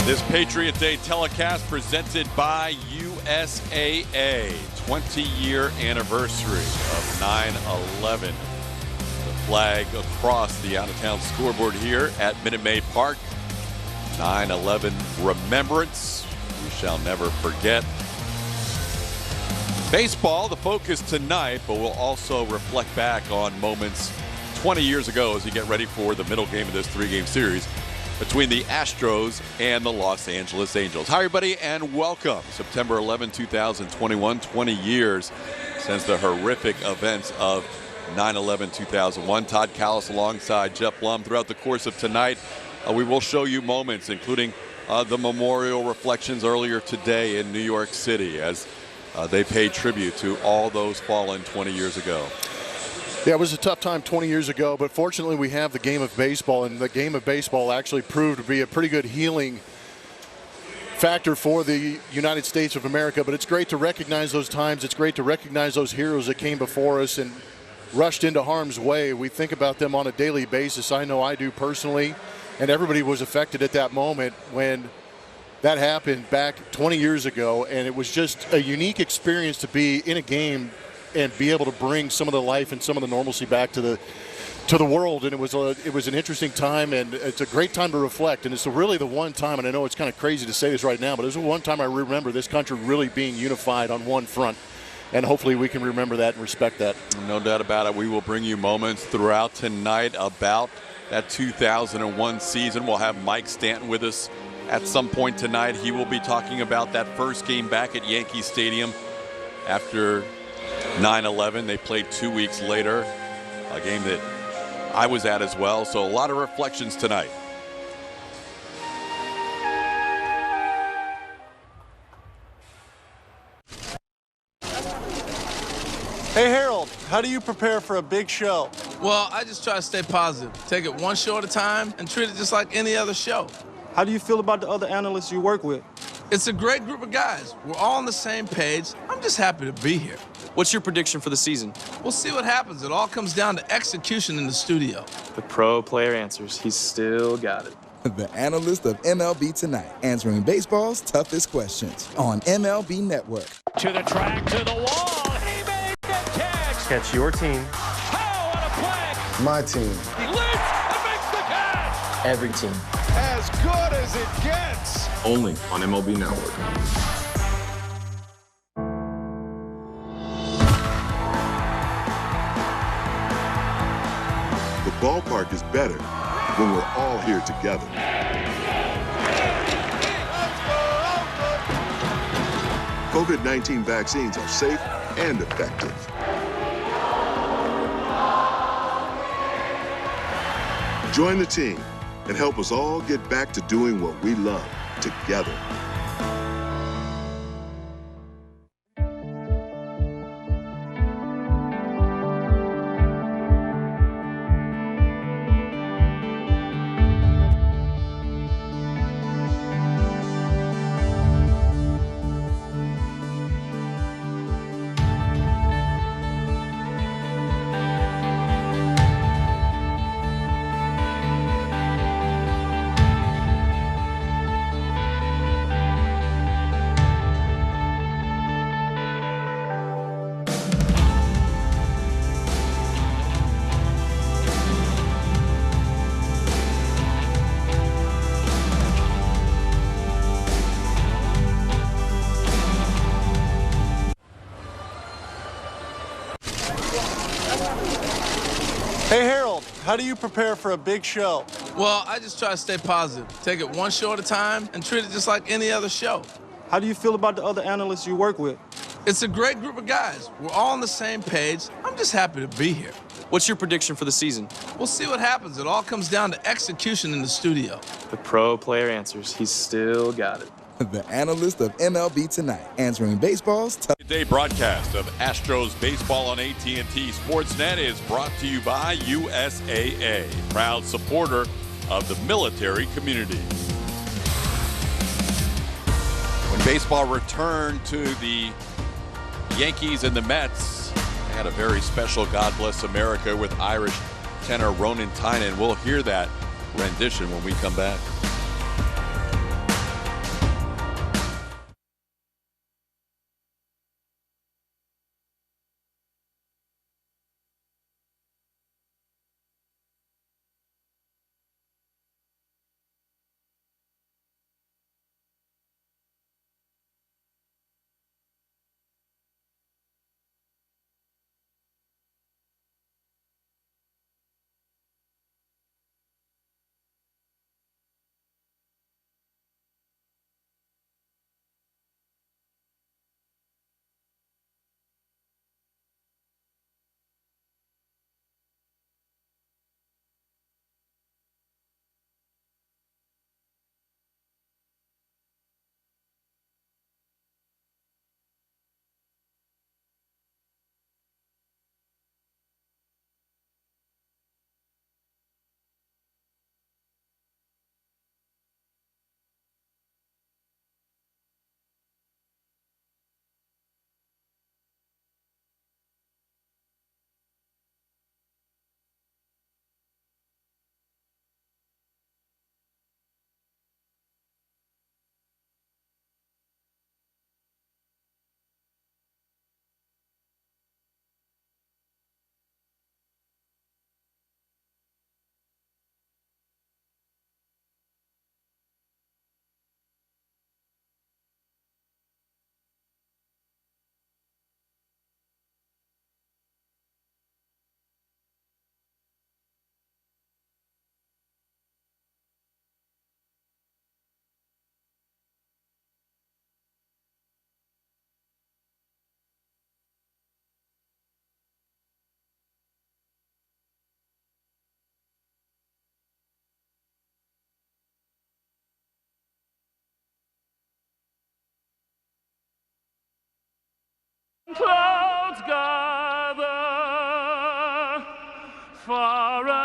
This Patriot Day telecast presented by USAA. 20-year anniversary of 9/11. The flag across the out-of-town scoreboard here at Minute Maid Park. 9/11 remembrance. We shall never forget. Baseball, the focus tonight, but we'll also reflect back on moments 20 years ago as we get ready for the middle game of this three-game series between the Astros and the Los Angeles Angels. Hi, everybody, and welcome. September 11, 2021, 20 years since the horrific events of 9/11-2001. Todd Callis alongside Jeff Blum. Throughout the course of tonight, we will show you moments, including the memorial reflections earlier today in New York City as they paid tribute to all those fallen 20 years ago. Yeah, it was a tough time 20 years ago, but fortunately we have the game of baseball, and the game of baseball actually proved to be a pretty good healing factor for the United States of America. But it's great to recognize those times. It's great to recognize those heroes that came before us and rushed into harm's way. We think about them on a daily basis. I know I do personally, and everybody was affected at that moment when that happened back 20 years ago, and it was just a unique experience to be in a game and be able to bring some of the life and some of the normalcy back to the world. And it was an interesting time, and it's a great time to reflect. And it's really the one time, and I know it's kind of crazy to say this right now, but it was the one time I remember this country really being unified on one front. And hopefully we can remember that and respect that. No doubt about it. We will bring you moments throughout tonight about that 2001 season. We'll have Mike Stanton with us at some point tonight. He will be talking about that first game back at Yankee Stadium after 9/11. They played 2 weeks later, a game that I was at as well. So a lot of reflections tonight. Hey Harold, how do you prepare for a big show? Well, I just try to stay positive. Take it one show at a time and treat it just like any other show. How do you feel about the other analysts you work with? It's a great group of guys. We're all on the same page. I'm just happy to be here. What's your prediction for the season? We'll see what happens. It all comes down to execution in the studio. The pro player answers. He's still got it. The analyst of MLB Tonight, answering baseball's toughest questions on MLB Network. To the track, to the wall. He made the catch. Catch your team. Oh, what a play. My team. He lifts and makes the catch. Every team. As good as it gets. Only on MLB Network. The ballpark is better when we're all here together. COVID-19 vaccines are safe and effective. Join the team and help us all get back to doing what we love together. Hey Harold, how do you prepare for a big show? Well, I just try to stay positive. Take it one show at a time and treat it just like any other show. How do you feel about the other analysts you work with? It's a great group of guys. We're all on the same page. I'm just happy to be here. What's your prediction for the season? We'll see what happens. It all comes down to execution in the studio. The pro player answers. He's still got it. The analyst of MLB Tonight, answering baseball's toughest. Today broadcast of Astros baseball on AT&T Sportsnet is brought to you by USAA, proud supporter of the military community. When baseball returned to the Yankees and the Mets, they had a very special God Bless America with Irish tenor Ronan Tynan. We'll hear that rendition when we come back.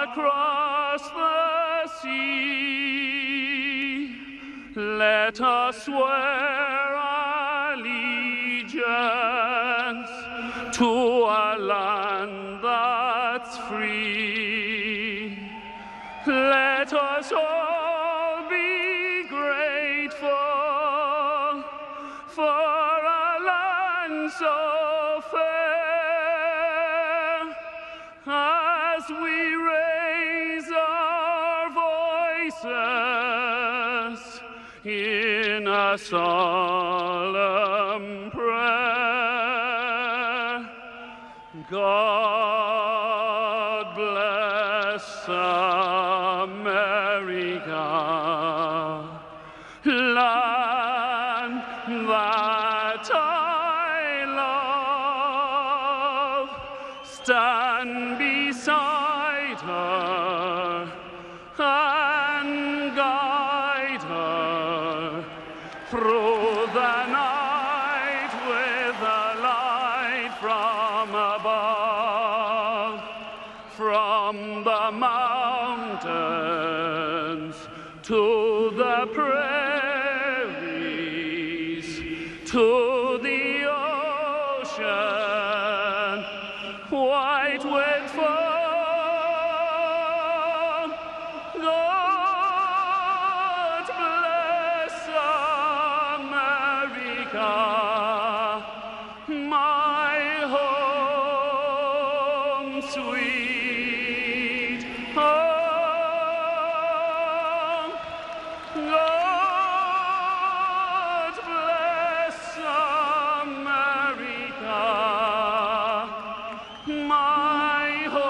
across the sea, let us swear allegiance to a land that's free. Let us all be grateful for a land so fair, as we raise our voices in a solemn prayer. God bless America, land that I love. Stand beside her and guide her through the night with a light from above, from the mountains to the prairies, to the ocean, white with foam. God bless America, my home sweet home. God bless America, my home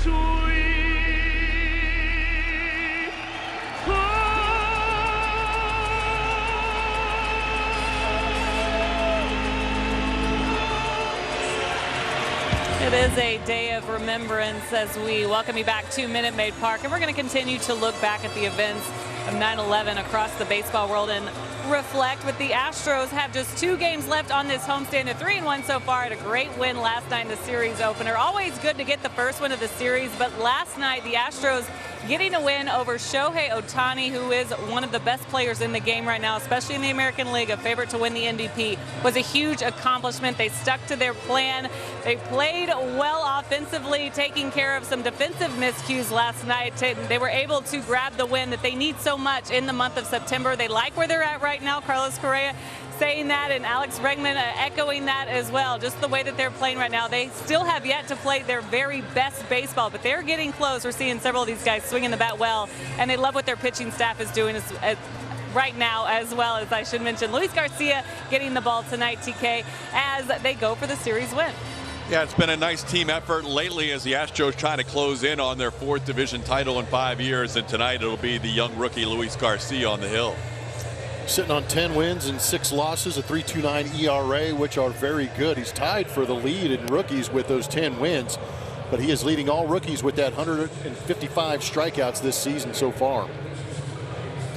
sweet home. It is a day of remembrance as we welcome you back to Minute Maid Park, and we're going to continue to look back at the events of 9/11 across the baseball world and reflect. But the Astros have just 2 games left on this homestand. They're 3-1 so far. Had a great win last night in the series opener. Always good to get the first win of the series, but last night the Astros getting a win over Shohei Ohtani, who is one of the best players in the game right now, especially in the American League, a favorite to win the MVP, was a huge accomplishment. They stuck to their plan. They played well offensively, taking care of some defensive miscues last night. They were able to grab the win that they need so much in the month of September. They like where they're at right now. Carlos Correa saying that, and Alex Bregman echoing that as well. Just the way that they're playing right now. They still have yet to play their very best baseball, but they're getting close. We're seeing several of these guys swinging the bat well, and they love what their pitching staff is doing right now, as well as I should mention Luis Garcia getting the ball tonight, TK, as they go for the series win. Yeah, it's been a nice team effort lately as the Astros trying to close in on their 4th division title in 5 years, and tonight it'll be the young rookie Luis Garcia on the hill. Sitting on 10 wins and 6 losses, a 3.29 ERA, which are very good. He's tied for the lead in rookies with those 10 wins, but he is leading all rookies with that 155 strikeouts this season so far.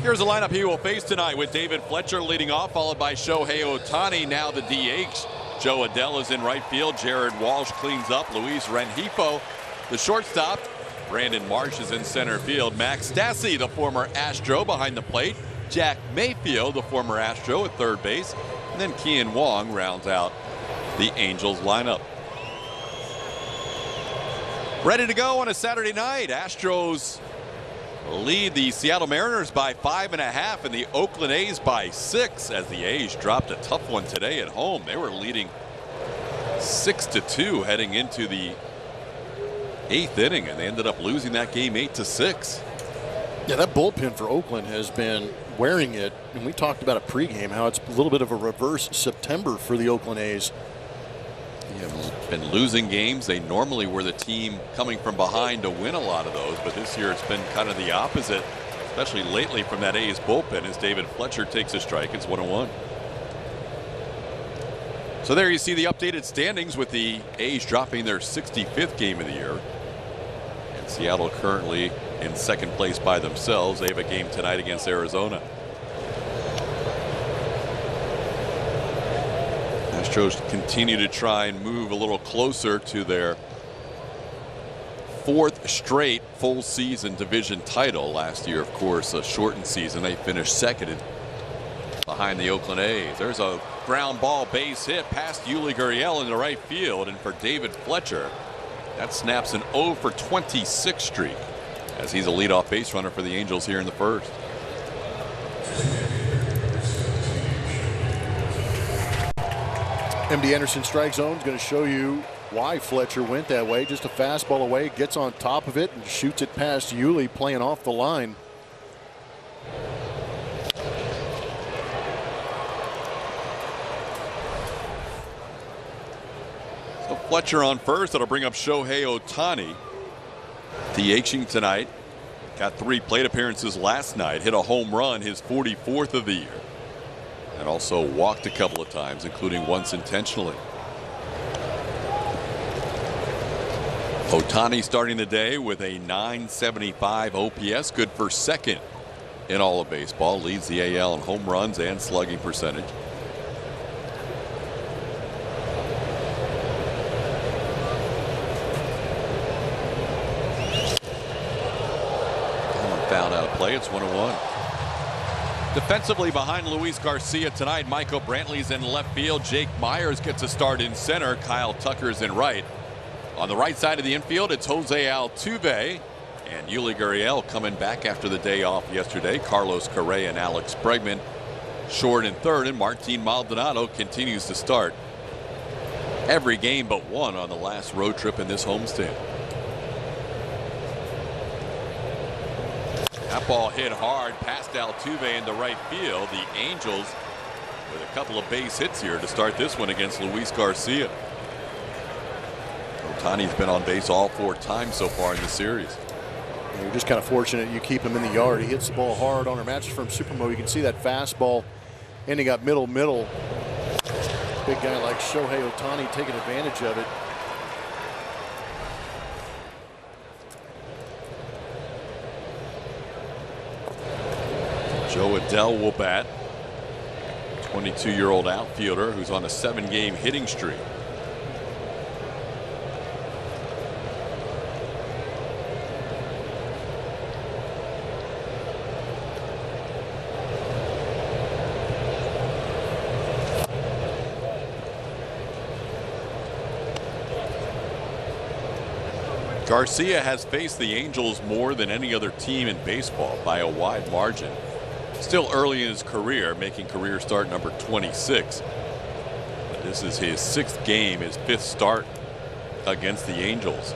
Here's the lineup he will face tonight, with David Fletcher leading off, followed by Shohei Ohtani, now the DH. Joe Adell is in right field. Jared Walsh cleans up. Luis Rengifo, the shortstop. Brandon Marsh is in center field. Max Stassi, the former Astro, behind the plate. Jack Mayfield, the former Astro, at third base. And then Kian Wong rounds out the Angels lineup. Ready to go on a Saturday night. Astros lead the Seattle Mariners by 5.5 and the Oakland A's by 6, as the A's dropped a tough one today at home. They were leading 6-2 heading into the 8th inning, and they ended up losing that game 8-6. Yeah, that bullpen for Oakland has been wearing it, and we talked about it pregame, how it's a little bit of a reverse September for the Oakland A's. Have been losing games. They normally were the team coming from behind to win a lot of those, but this year it's been kind of the opposite, especially lately from that A's bullpen, as David Fletcher takes a strike. It's 1-1. So there you see the updated standings, with the A's dropping their 65th game of the year, and Seattle currently in second place by themselves. They have a game tonight against Arizona. Astros continue to try and move a little closer to their 4th straight full season division title. Last year, of course, a shortened season. They finished 2nd behind the Oakland A's. There's a ground ball base hit past Yuli Gurriel in the right field, and for David Fletcher, that snaps an 0 for 26 streak as he's a leadoff base runner for the Angels here in the 1st. MD Anderson strike zone is going to show you why Fletcher went that way. Just a fastball away, gets on top of it and shoots it past Yuli, playing off the line. So Fletcher on first. That'll bring up Shohei Ohtani. DHing tonight. Got 3 plate appearances last night. Hit a home run, his 44th of the year. And also walked a couple of times, including once intentionally. Ohtani starting the day with a .975 OPS, good for 2nd in all of baseball. Leads the AL in home runs and slugging percentage. Fouled out of play. It's 1-1. Defensively behind Luis Garcia tonight, Michael Brantley's in left field. Jake Myers gets a start in center. Kyle Tucker's in right. On the right side of the infield, it's Jose Altuve and Yuli Gurriel coming back after the day off yesterday. Carlos Correa and Alex Bregman short in third, and Martin Maldonado continues to start every game but one on the last road trip in this homestand. That ball hit hard past Altuve into right field. The Angels with a couple of base hits here to start this one against Luis Garcia. Ohtani's been on base all 4 times so far in the series. You're just kind of fortunate you keep him in the yard. He hits the ball hard on our matches from Supermo. You can see that fastball ending up middle. Big guy like Shohei Ohtani taking advantage of it. Joe Adell will bat. 22-year-old outfielder who's on a 7-game hitting streak. Garcia has faced the Angels more than any other team in baseball by a wide margin. Still early in his career, making career start number 26. But this is his 6th game, his 5th start against the Angels.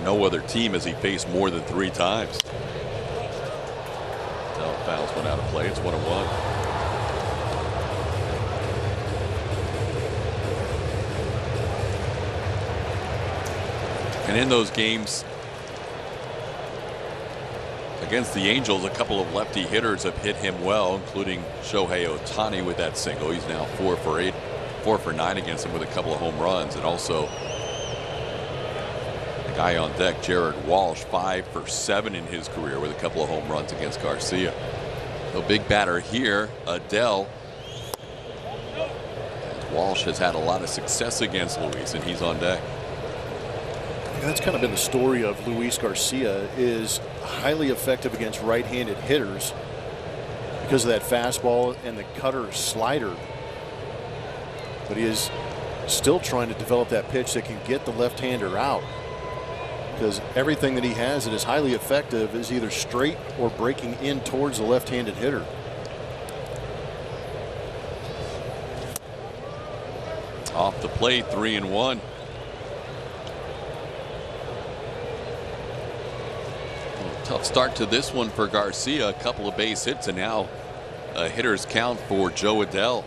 No other team has he faced more than 3 times. Now fouls one out of play. It's 1-1. And in those games against the Angels, a couple of lefty hitters have hit him well, including Shohei Ohtani with that single. He's now 4 for 8, 4 for 9 against him with a couple of home runs. And also the guy on deck, Jared Walsh, 5 for 7 in his career with a couple of home runs against Garcia. No big batter here, Adell. Walsh has had a lot of success against Luis, and he's on deck. That's kind of been the story of Luis Garcia, is highly effective against right-handed hitters because of that fastball and the cutter slider. But he is still trying to develop that pitch that can get the left-hander out, because everything that he has that is highly effective is either straight or breaking in towards the left-handed hitter. Off the plate, 3-1. Tough start to this one for Garcia. A couple of base hits and now a hitter's count for Joe Adell.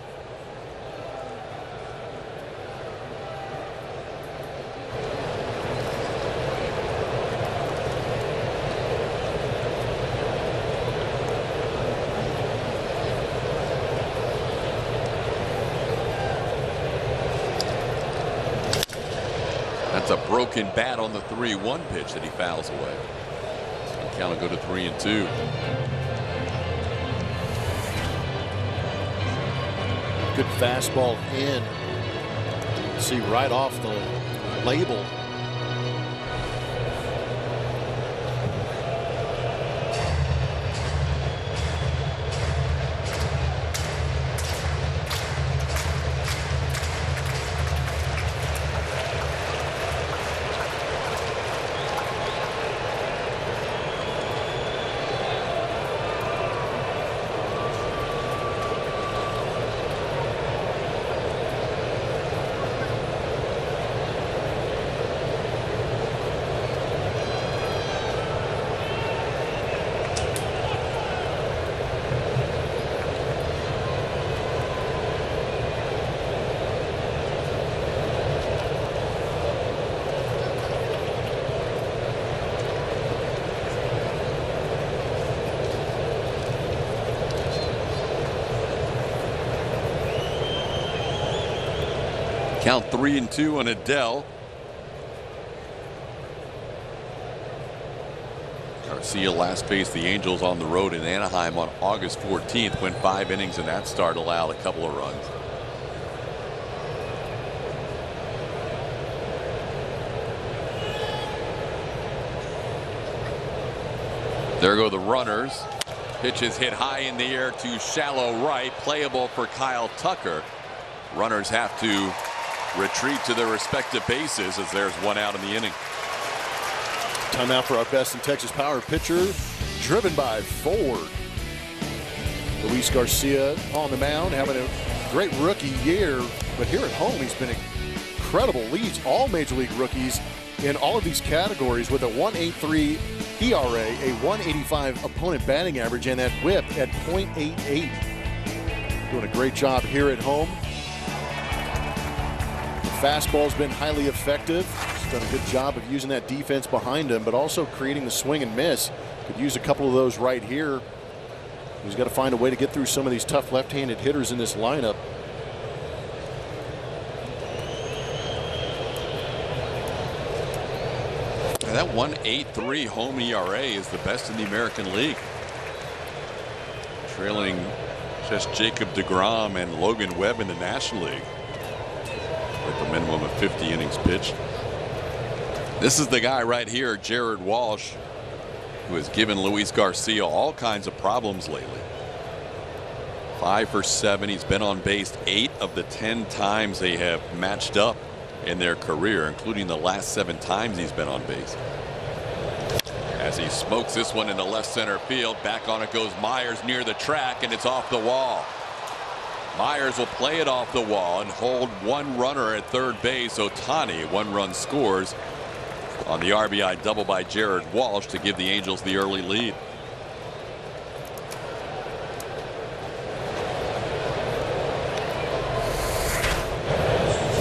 That's a broken bat on the 3-1 pitch that he fouls away. Count will go to 3-2. Good fastball in. See right off the label. Count 3-2 on Adele. Garcia last faced the Angels on the road in Anaheim on August 14th. Went 5 innings in that start, allowed a couple of runs. There go the runners. Pitch is hit high in the air to shallow right. Playable for Kyle Tucker. Runners have to retreat to their respective bases as there's one out in the inning. Timeout for our best in Texas power pitcher, driven by Ford. Luis Garcia on the mound, having a great rookie year, but here at home he's been incredible. Leads all major league rookies in all of these categories with a 1.83 ERA, a 185 opponent batting average, and that whip at .88. Doing a great job here at home. Fastball's been highly effective. He's done a good job of using that defense behind him, but also creating the swing and miss. Could use a couple of those right here. He's got to find a way to get through some of these tough left-handed hitters in this lineup. And that 1.83 home ERA is the best in the American League. Trailing just Jacob deGrom and Logan Webb in the National League. With a minimum of 50 innings pitched. This is the guy right here, Jared Walsh, who has given Luis Garcia all kinds of problems lately. 5 for 7. He's been on base 8 of the 10 times they have matched up in their career, including the last 7 times he's been on base. As he smokes this one into left center field, back on it goes Myers near the track, and it's off the wall. Myers will play it off the wall and hold one runner at third base. Ohtani, 1 run scores on the RBI double by Jared Walsh to give the Angels the early lead.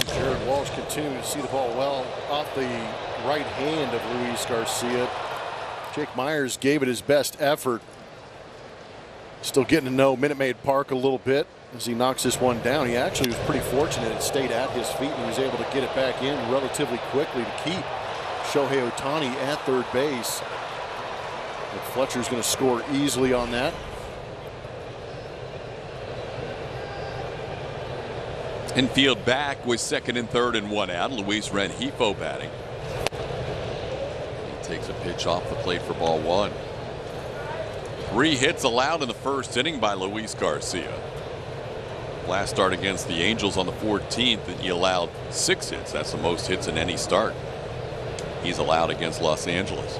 Jared Walsh continuing to see the ball well off the right hand of Luis Garcia. Jake Myers gave it his best effort. Still getting to know Minute Maid Park a little bit as he knocks this one down. He actually was pretty fortunate. It stayed at his feet and he was able to get it back in relatively quickly to keep Shohei Ohtani at third base. But Fletcher's going to score easily on that. Infield back with second and third and 1 out. Luis Rengifo batting. He takes a pitch off the plate for ball 1. 3 hits allowed in the first inning by Luis Garcia. Last start against the Angels on the 14th, and he allowed 6 hits. That's the most hits in any start he's allowed against Los Angeles.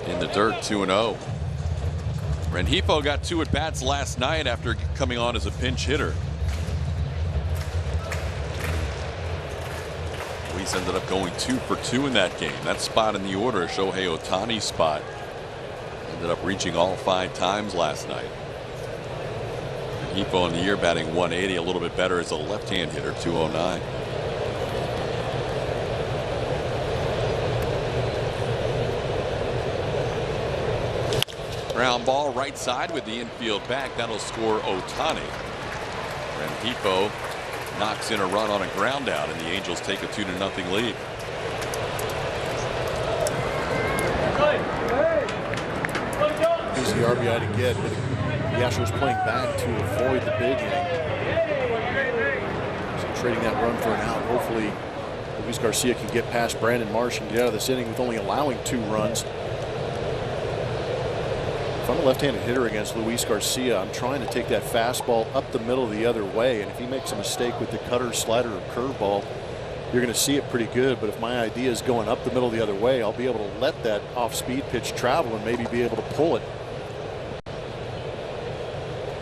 In the dirt, 2-0. Rengifo got 2 at bats last night after coming on as a pinch hitter. Luis ended up going 2 for 2 in that game. That spot in the order, Shohei Ohtani's spot, ended up reaching all 5 times last night. Rengifo in the year batting 180, a little bit better as a left-hand hitter, 209. Ground ball right side with the infield back. That'll score Ohtani. Rengifo knocks in a run on a ground out, and the Angels take a 2-0 lead. easy RBI to get, but the Astros playing back to avoid the big inning. So trading that run for an out. Hopefully, Luis Garcia can get past Brandon Marsh and get out of this inning with only allowing 2 runs. If I'm a left-handed hitter against Luis Garcia, I'm trying to take that fastball up the middle the other way, and if he makes a mistake with the cutter, slider, or curveball, you're going to see it pretty good. But if my idea is going up the middle the other way, I'll be able to let that off-speed pitch travel and maybe be able to pull it.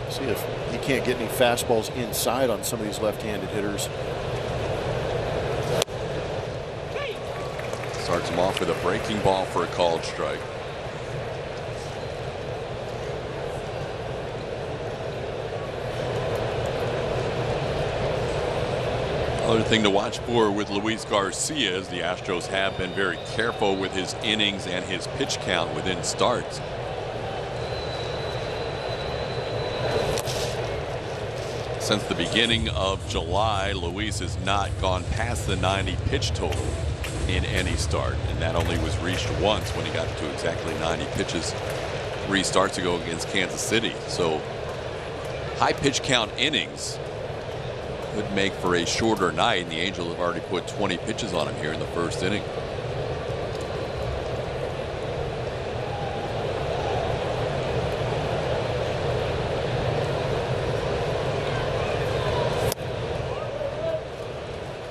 See if he can't get any fastballs inside on some of these left-handed hitters. Starts him off with a breaking ball for a called strike. Other thing to watch for with Luis Garcia is the Astros have been very careful with his innings and his pitch count within starts. Since the beginning of July, Luis has not gone past the 90 pitch total in any start, and that only was reached once when he got to exactly 90 pitches 3 starts ago against Kansas City. So high pitch count innings would make for a shorter night, and the Angels have already put 20 pitches on him here in the first inning.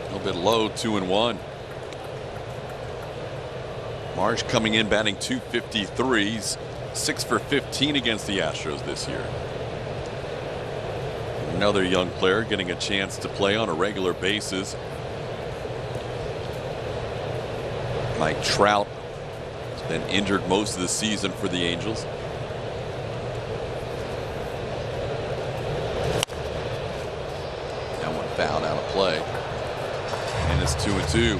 A little bit low, 2-1. Marsh coming in batting .253, 6 for 15 against the Astros this year. Another young player getting a chance to play on a regular basis. Mike Trout has been injured most of the season for the Angels. That one fouled out of play. And it's 2-2.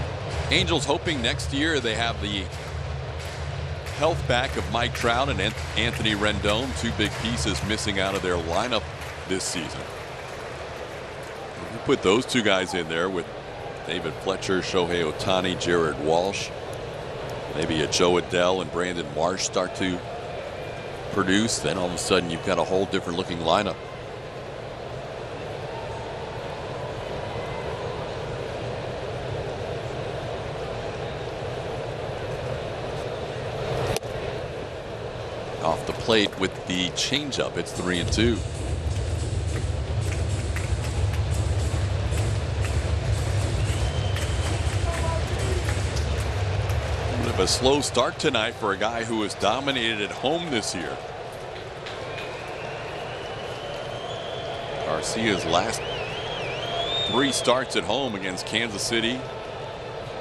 Angels hoping next year they have the health back of Mike Trout and Anthony Rendon, 2 big pieces missing out of their lineup this season. You put those 2 guys in there with David Fletcher, Shohei Ohtani, Jared Walsh, maybe a Joe Adell and Brandon Marsh start to produce, then all of a sudden you've got a whole different looking lineup. Off the plate with the changeup, it's 3-2. A slow start tonight for a guy who has dominated at home this year. Garcia's last 3 starts at home against Kansas City,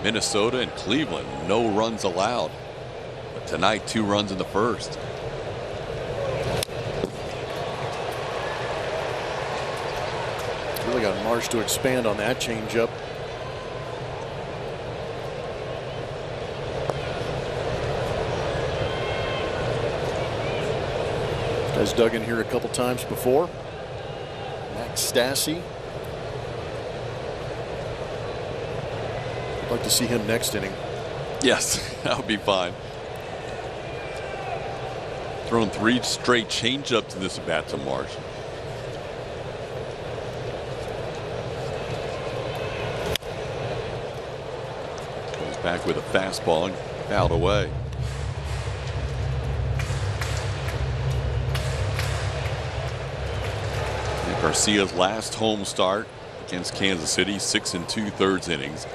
Minnesota, and Cleveland, no runs allowed. But tonight, 2 runs in the first. Really got Marsh to expand on that changeup. Has dug in here a couple times before. Max Stassi. I'd like to see him next inning. Yes, that would be fine. Thrown 3 straight changeups in this at bat to Marsh. Goes back with a fastball and fouled away. Garcia's last home start against Kansas City, 6 2/3 innings.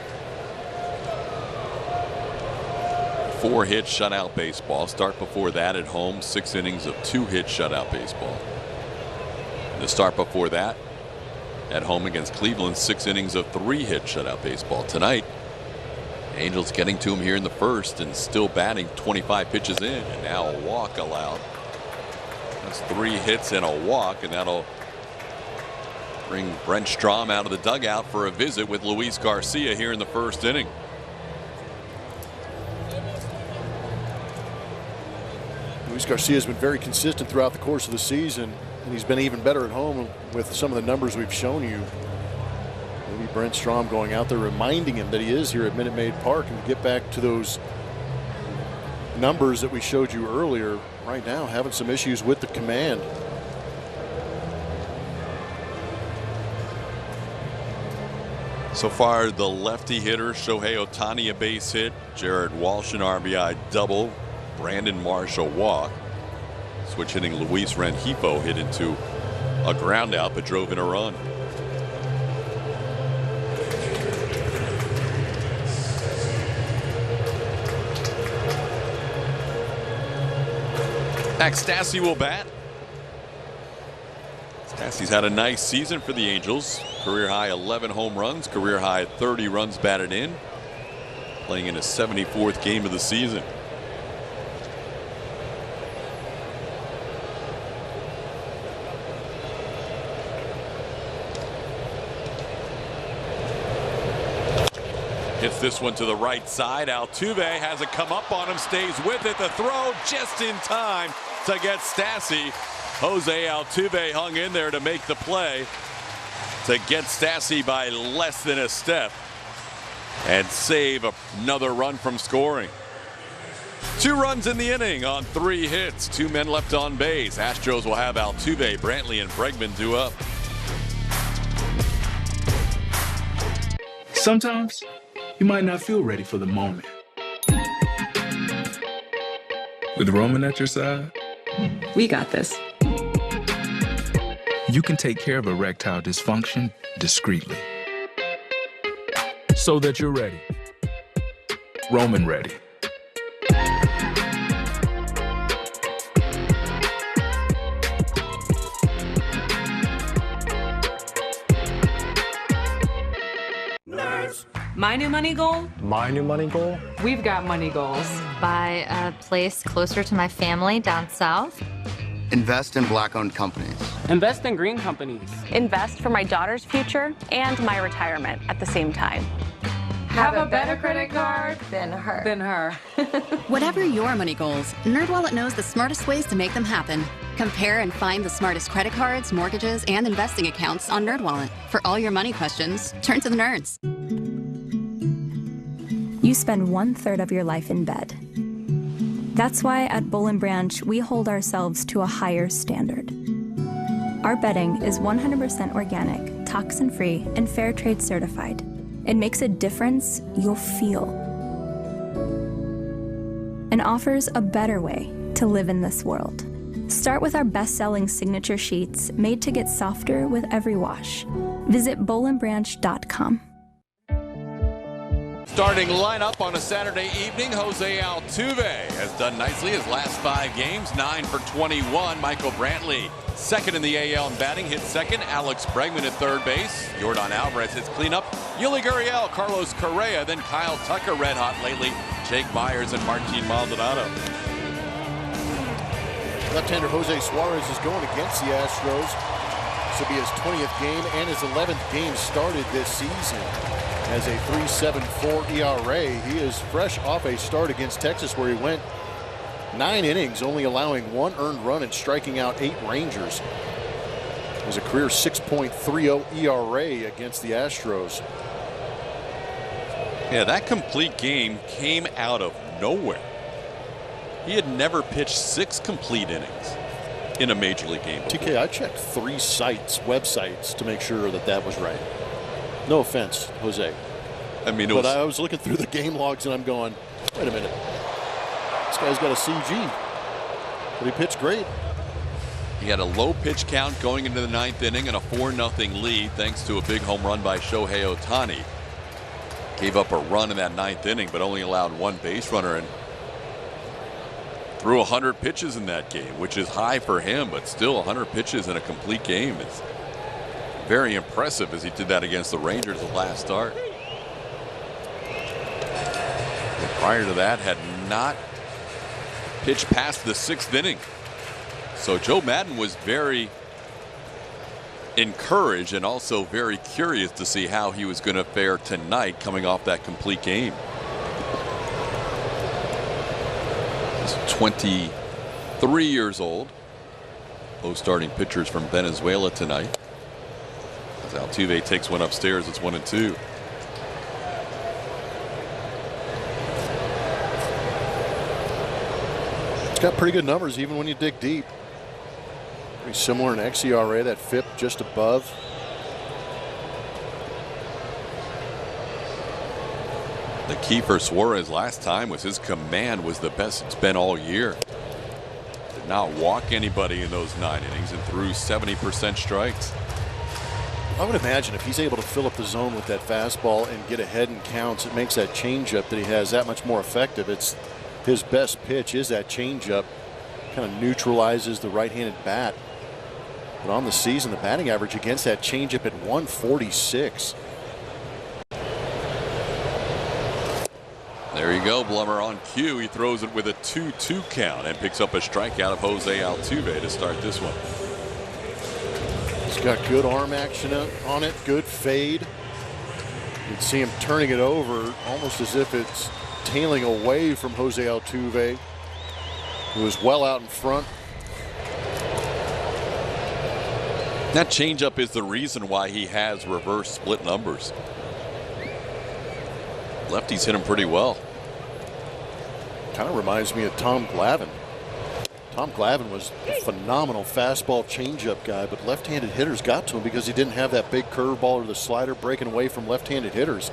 4 hit shutout baseball. Start before that at home, 6 innings of 2 hit shutout baseball. And the start before that at home against Cleveland, 6 innings of 3 hit shutout baseball. Tonight, Angels getting to him here in the first and still batting 25 pitches in, and now a walk allowed. That's 3 hits and a walk, and that'll bring Brent Strom out of the dugout for a visit with Luis Garcia here in the first inning. Luis Garcia has been very consistent throughout the course of the season, and he's been even better at home with some of the numbers we've shown you. Maybe Brent Strom going out there reminding him that he is here at Minute Maid Park and get back to those numbers that we showed you earlier, right now having some issues with the command. So far, the lefty hitter, Shohei Ohtani, a base hit. Jared Walsh, an RBI double. Brandon Marsh, a walk. Switch hitting Luis Rengifo hit into a ground out, but drove in a run. Max Stassi will bat. Stassi's had a nice season for the Angels. Career high 11 home runs, career high 30 runs batted in. Playing in his 74th game of the season. Hits this one to the right side. Altuve has it come up on him, stays with it. The throw just in time to get Stassi. Jose Altuve hung in there to make the play to get Stassi by less than a step and save another run from scoring. 2 runs in the inning on 3 hits. 2 men left on base. Astros will have Altuve, Brantley, and Bregman due up. Sometimes you might not feel ready for the moment. With Roman at your side, we got this. You can take care of erectile dysfunction discreetly. So that you're ready. Roman ready. My new money goal? My new money goal? We've got money goals. Buy a place closer to my family down south. Invest in Black-owned companies. Invest in green companies. Invest for my daughter's future and my retirement at the same time. Have a better credit card than her. Whatever your money goals, NerdWallet knows the smartest ways to make them happen. Compare and find the smartest credit cards, mortgages, and investing accounts on NerdWallet. For all your money questions, turn to the nerds. You spend 1/3 of your life in bed. That's why at Bull & Branch, we hold ourselves to a higher standard. Our bedding is 100% organic, toxin-free, and fair trade certified. It makes a difference you'll feel and offers a better way to live in this world. Start with our best-selling signature sheets made to get softer with every wash. Visit bowlandbranch.com. Starting lineup on a Saturday evening, Jose Altuve has done nicely his last 5 games, 9 for 21. Michael Brantley, second in the AL in batting, hit second. Alex Bregman at third base. Yordan Alvarez hits cleanup. Yuli Gurriel, Carlos Correa, then Kyle Tucker red hot lately. Jake Myers and Martin Maldonado. Left-hander Jose Suarez is going against the Astros. This will be his 20th game and his 11th game started this season. Has a 3.74 ERA. He is fresh off a start against Texas where he went 9 innings, only allowing 1 earned run and striking out 8 Rangers. It was a career 6.30 ERA against the Astros. Yeah, that complete game came out of nowhere. He had never pitched 6 complete innings in a major league game before. TK, I checked 3 websites to make sure that that was right. No offense, Jose. I mean, but I was looking through the game logs and I'm going, wait a minute. This guy's got a CG. But he pitched great. He had a low pitch count going into the 9th inning and a 4-0 lead thanks to a big home run by Shohei Ohtani. Gave up a run in that 9th inning, but only allowed 1 base runner and threw 100 pitches in that game, which is high for him, but still 100 pitches in a complete game is very impressive as he did that against the Rangers the last start. But prior to that, had not pitched past the 6th inning. So Joe Maddon was very encouraged and also very curious to see how he was going to fare tonight coming off that complete game. He's 23 years old. Both starting pitchers from Venezuela tonight. As Altuve takes one upstairs, it's 1-2. It's got pretty good numbers even when you dig deep. Pretty similar in xERA, that FIP just above. The key for Suarez last time was his command was the best it's been all year. Did not walk anybody in those 9 innings and threw 70% strikes. I would imagine if he's able to fill up the zone with that fastball and get ahead in counts, it makes that changeup that he has that much more effective. It's his best pitch is that changeup. Kind of neutralizes the right-handed bat. But on the season, the batting average against that changeup at 146. There you go, Blummer on cue. He throws it with a 2-2 count and picks up a strikeout of Jose Altuve to start this one. He's got good arm action on it, good fade. You can see him turning it over almost as if it's tailing away from Jose Altuve, who is well out in front. That changeup is the reason why he has reverse split numbers. Lefties hit him pretty well. Kind of reminds me of Tom Glavine. Tom Glavine was a phenomenal fastball changeup guy, but left-handed hitters got to him because he didn't have that big curveball or the slider breaking away from left-handed hitters.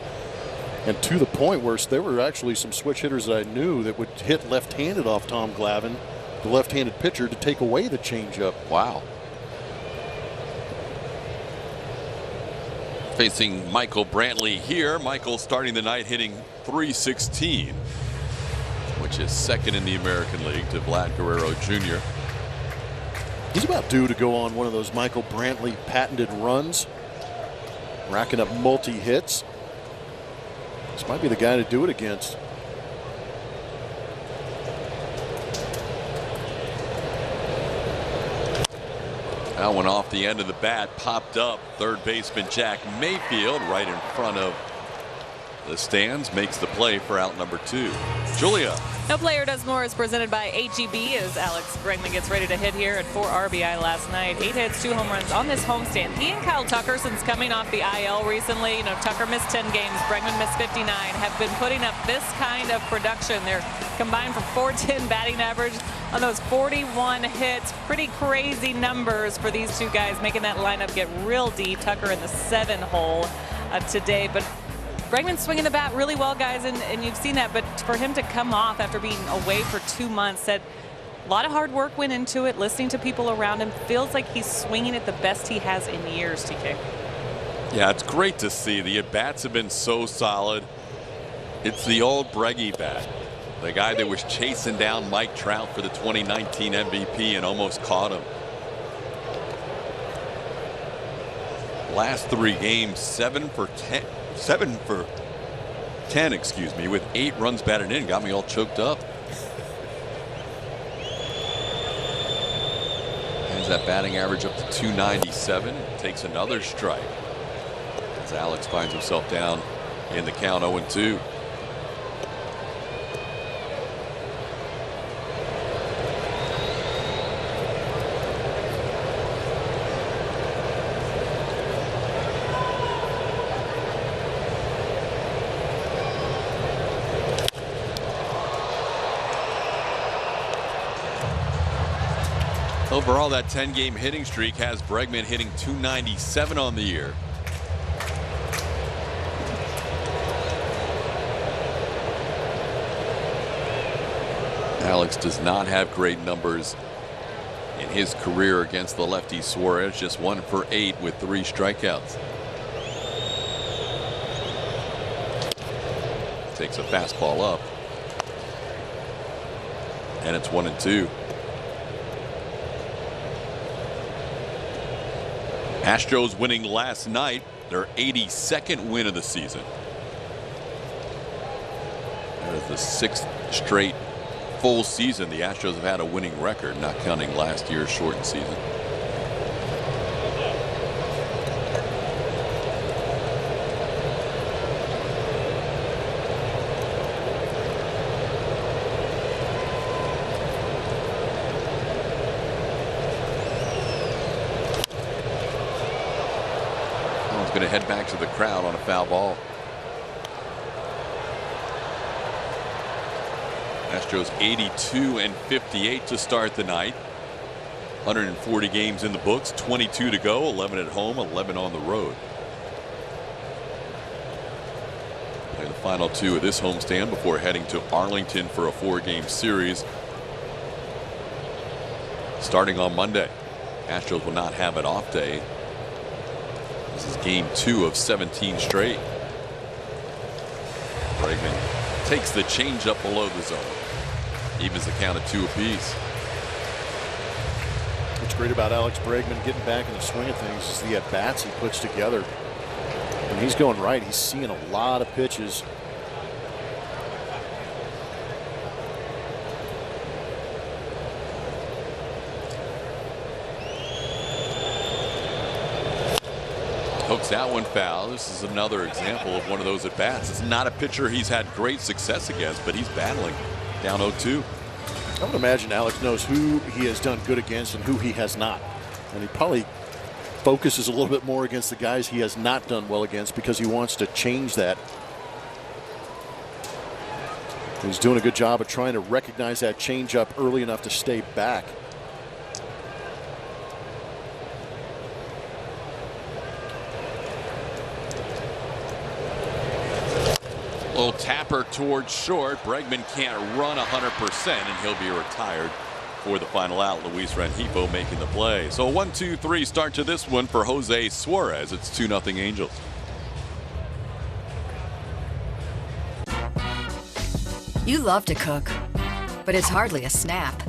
And to the point where there were actually some switch hitters that I knew that would hit left-handed off Tom Glavine, the left-handed pitcher, to take away the changeup. Wow. Facing Michael Brantley here. Michael starting the night hitting .316, which is second in the American League to Vlad Guerrero Jr. He's about due to go on one of those Michael Brantley patented runs, racking up multi-hits. This might be the guy to do it against. That one off the end of the bat, popped up. Third baseman Jack Mayfield right in front of the stands makes the play for out number 2. Julia. No player does more is presented by HEB as Alex Bregman gets ready to hit here at 4 RBI last night. 8 hits, 2 home runs on this homestand. He and Kyle Tucker, since coming off the IL recently, Tucker missed 10 games, Bregman missed 59, have been putting up this kind of production. They're combined for .410 batting average on those 41 hits. Pretty crazy numbers for these two guys, making that lineup get real deep. Tucker in the 7 hole today, but Bregman swinging the bat really well, guys, and you've seen that. But for him to come off after being away for 2 months, said a lot of hard work went into it, listening to people around him. Feels like he's swinging it the best he has in years, TK. Yeah, it's great to see. The at-bats have been so solid. It's the old Breggy bat. The guy that was chasing down Mike Trout for the 2019 MVP and almost caught him. Last 3 games, 7 for 10, excuse me, with 8 runs batted in. Got me all choked up. Has that batting average up to 297. Takes another strike as Alex finds himself down in the count 0-2. Overall, that 10-game hitting streak has Bregman hitting .297 on the year. Alex does not have great numbers in his career against the lefty Suarez, just 1 for 8 with 3 strikeouts. Takes a fastball up, and it's 1-2. Astros winning last night, their 82nd win of the season. That is the 6th straight full season the Astros have had a winning record, not counting last year's shortened season. Going to head back to the crowd on a foul ball. Astros Astros 82-58 to start the night. 140 games in the books, 22 to go, 11 at home, 11 on the road. Play the final 2 of this homestand before heading to Arlington for a 4-game series starting on Monday. Astros will not have an off day. This is game 2 of 17 straight. Bregman takes the changeup below the zone. Evens the count at 2 apiece. What's great about Alex Bregman getting back in the swing of things is the at-bats he puts together. When he's going right, he's seeing a lot of pitches. Hooks that one foul. This is another example of one of those at bats. It's not a pitcher he's had great success against, but he's battling down 0-2. I would imagine Alex knows who he has done good against and who he has not. And he probably focuses a little bit more against the guys he has not done well against because he wants to change that. He's doing a good job of trying to recognize that changeup early enough to stay back. Little tapper towards short. Bregman can't run 100%, and he'll be retired for the final out. Luis Rengifo making the play. So 1-2-3 start to this one for Jose Suarez. It's 2-0 Angels. You love to cook, but it's hardly a snap.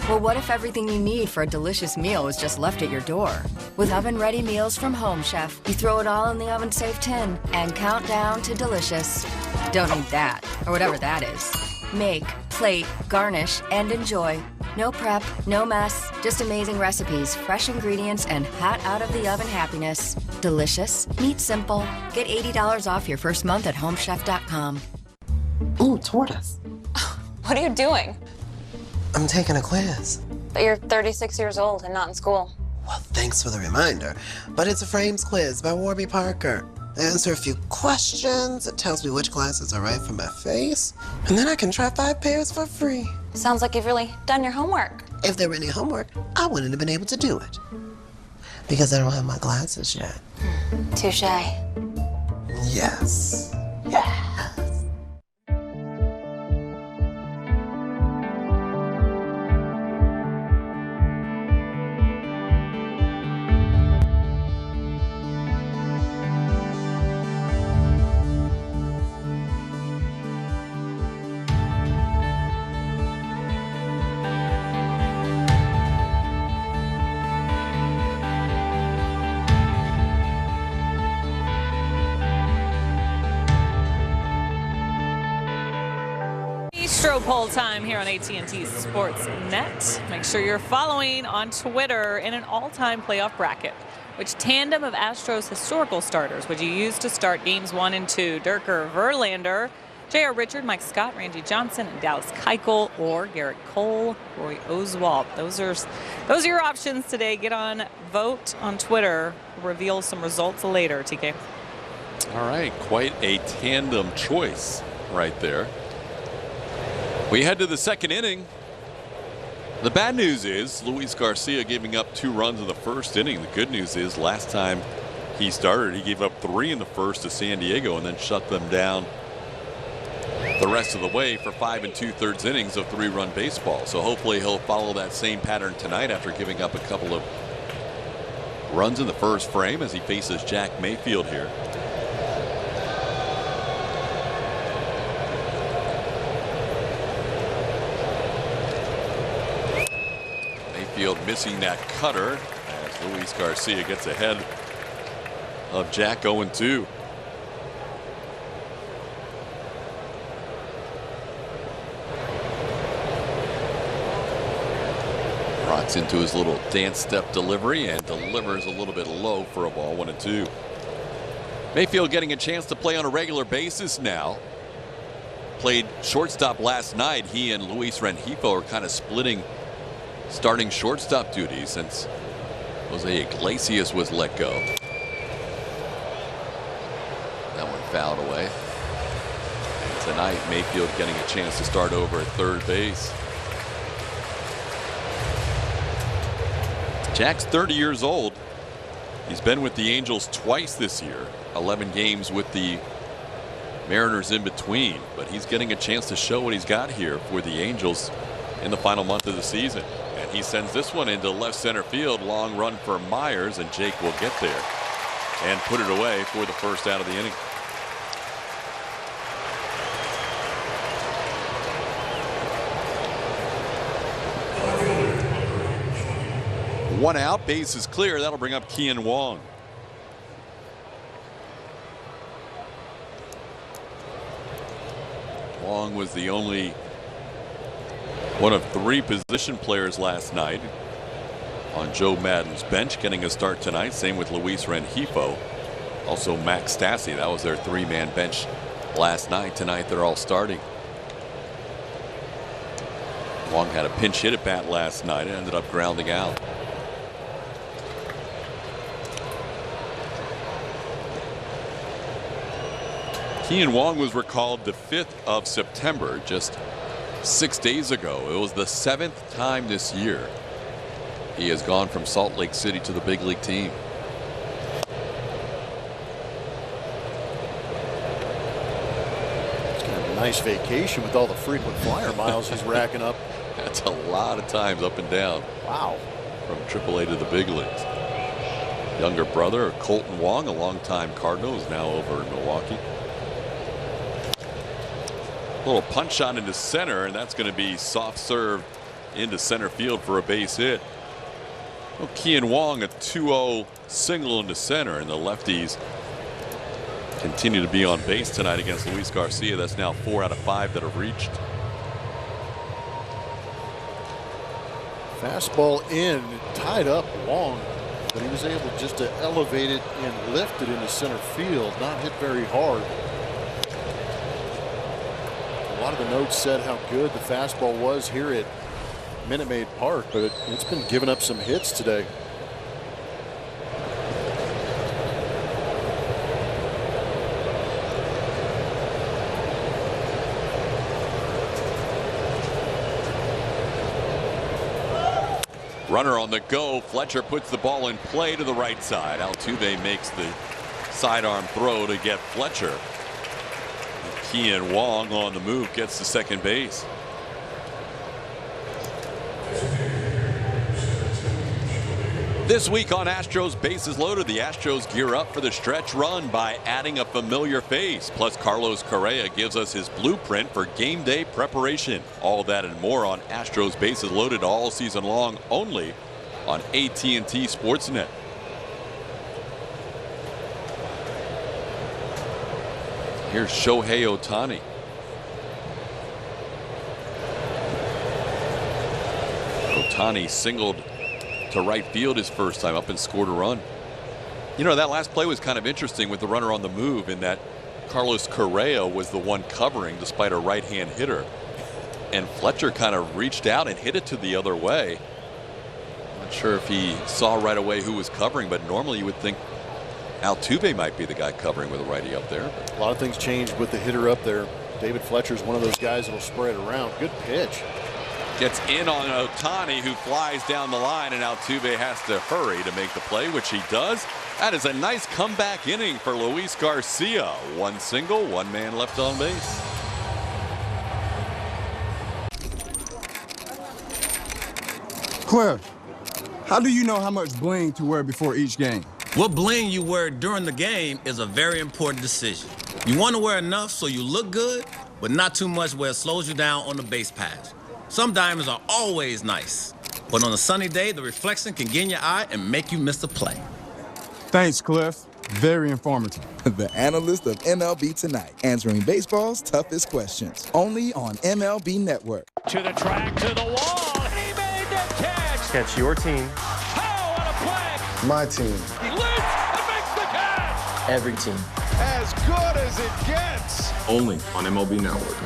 Well, what if everything you need for a delicious meal was just left at your door? With oven-ready meals from Home Chef, you throw it all in the oven-safe tin and count down to delicious. Don't need that, or whatever that is. Make, plate, garnish, and enjoy. No prep, no mess, just amazing recipes, fresh ingredients, and hot out of the oven happiness. Delicious, meat simple. Get $80 off your first month at homechef.com. Ooh, tortoise. What are you doing? I'm taking a quiz. But you're 36 years old and not in school. Well, thanks for the reminder. But it's a frames quiz by Warby Parker. I answer a few questions. It tells me which glasses are right for my face. And then I can try 5 pairs for free. Sounds like you've really done your homework. If there were any homework, I wouldn't have been able to do it. Because I don't have my glasses yet. Touche. Yes. Yeah. Poll time here on AT&T Sports Net. Make sure you're following on Twitter in an all-time playoff bracket. Which tandem of Astros historical starters would you use to start games 1 and 2? Dirker Verlander, J.R. Richard, Mike Scott, Randy Johnson, and Dallas Keuchel, or Garrett Cole, Roy Oswalt. Those are your options today. Get on, vote on Twitter. We'll reveal some results later, TK. All right, quite a tandem choice right there. We head to the second inning. The bad news is Luis Garcia giving up 2 runs in the first inning. The good news is last time he started, he gave up 3 in the first to San Diego and then shut them down the rest of the way for 5 2/3 innings of 3-run baseball. So hopefully he'll follow that same pattern tonight after giving up a couple of runs in the first frame as he faces Jack Mayfield here. Missing that cutter as Luis Garcia gets ahead of Jack 0-2. Rocks into his little dance step delivery and delivers a little bit low for a ball, 1-2. Mayfield getting a chance to play on a regular basis now. Played shortstop last night. He and Luis Rengifo are kind of splitting starting shortstop duty since Jose Iglesias was let go. That one fouled away. And Tonight, Mayfield getting a chance to start over at third base. Jack's 30 years old. He's been with the Angels twice this year. 11 games with the Mariners in between. But he's getting a chance to show what he's got here for the Angels in the final month of the season. And he sends this one into left center field. Long run for Myers, and Jake will get there and put it away for the first out of the inning. One out, base is clear. That'll bring up Kian Wong. Wong was the only one of 3 position players last night on Joe Madden's bench, getting a start tonight. Same with Luis Rengifo. Also Max Stassi. That was their 3-man bench last night. Tonight they're all starting. Wong had a pinch hit at bat last night and ended up grounding out. Kian Wong was recalled the 5th of September, just 6 days ago. It was the 7th time this year he has gone from Salt Lake City to the big league team. He's got a nice vacation with all the frequent flyer miles he's racking up. That's a lot of times up and down. Wow. From AAA to the big leagues. Younger brother, Colton Wong, a longtime Cardinal, is now over in Milwaukee. Little punch shot into center, and that's going to be soft served into center field for a base hit. Well, Kian Wong, a 2-0 single into center, and the lefties continue to be on base tonight against Luis Garcia. That's now 4 out of 5 that have reached. Fastball in, tied up Wong, but he was able just to elevate it and lift it into center field, not hit very hard. A lot of the notes said how good the fastball was here at Minute Maid Park, but it's been giving up some hits today. Runner on the go. Fletcher puts the ball in play to the right side. Altuve makes the sidearm throw to get Fletcher. Kian Wong on the move gets to second base. This week on Astros Bases Loaded, the Astros gear up for the stretch run by adding a familiar face. Plus, Carlos Correa gives us his blueprint for game day preparation. All that and more on Astros Bases Loaded all season long, only on AT&T Sportsnet. Here's Shohei Ohtani. Ohtani singled to right field his first time up and scored a run. You know, that last play was kind of interesting with the runner on the move in that Carlos Correa was the one covering despite a right-hand hitter. And Fletcher kind of reached out and hit it to the other way. Not sure if he saw right away who was covering, but normally you would think Altuve might be the guy covering with a righty up there. A lot of things changed with the hitter up there. David Fletcher's one of those guys that'll spray it around. Good pitch. Gets in on Ohtani, who flies down the line, and Altuve has to hurry to make the play, which he does. That is a nice comeback inning for Luis Garcia. 1 single, 1 man left on base. Cliff, how do you know how much bling to wear before each game? What bling you wear during the game is a very important decision. You want to wear enough so you look good, but not too much where it slows you down on the base pass. Some diamonds are always nice, but on a sunny day, the reflection can get in your eye and make you miss a play. Thanks, Cliff. Very informative. The analyst of MLB Tonight, answering baseball's toughest questions. Only on MLB Network. To the track, to the wall. He made the catch. Catch your team. Oh, what a play. My team. He leaps and makes the catch. Every team. As good as it gets. Only on MLB Network.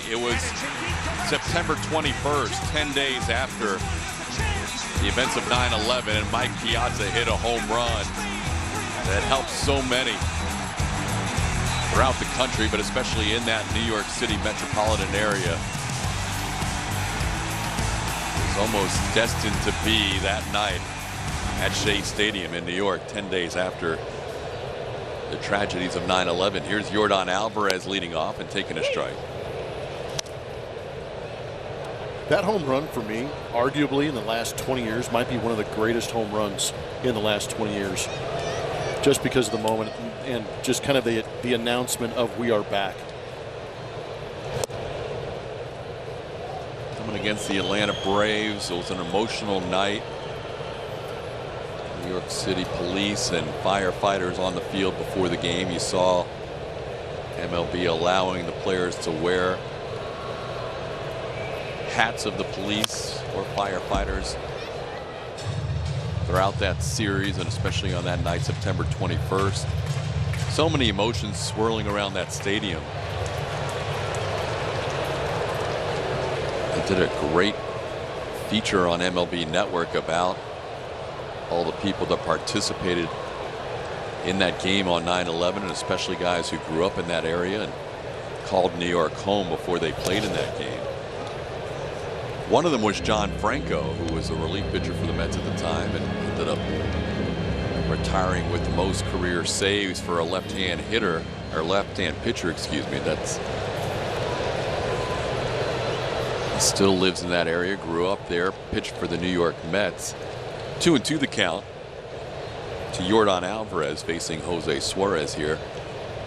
It was September 21st, 10 days after the events of 9/11, and Mike Piazza hit a home run that helped so many throughout the country, but especially in that New York City metropolitan area. It was almost destined to be that night at Shea Stadium in New York, 10 days after the tragedies of 9/11. Here's Yordan Alvarez leading off and taking a strike. That home run for me, arguably in the last 20 years, might be one of the greatest home runs in the last 20 years. Just because of the moment and just kind of the announcement of we are back. Coming against the Atlanta Braves, it was an emotional night. New York City police and firefighters on the field before the game. You saw MLB allowing the players to wear hats of the police or firefighters throughout that series, and especially on that night, September 21st. So many emotions swirling around that stadium. They did a great feature on MLB Network about all the people that participated in that game on 9/11, and especially guys who grew up in that area and called New York home before they played in that game. One of them was John Franco, who was a relief pitcher for the Mets at the time and ended up retiring with the most career saves for a left-hand hitter, or left-hand pitcher, excuse me. He still lives in that area, grew up there, pitched for the New York Mets. 2-2 the count to Yordan Alvarez facing Jose Suarez here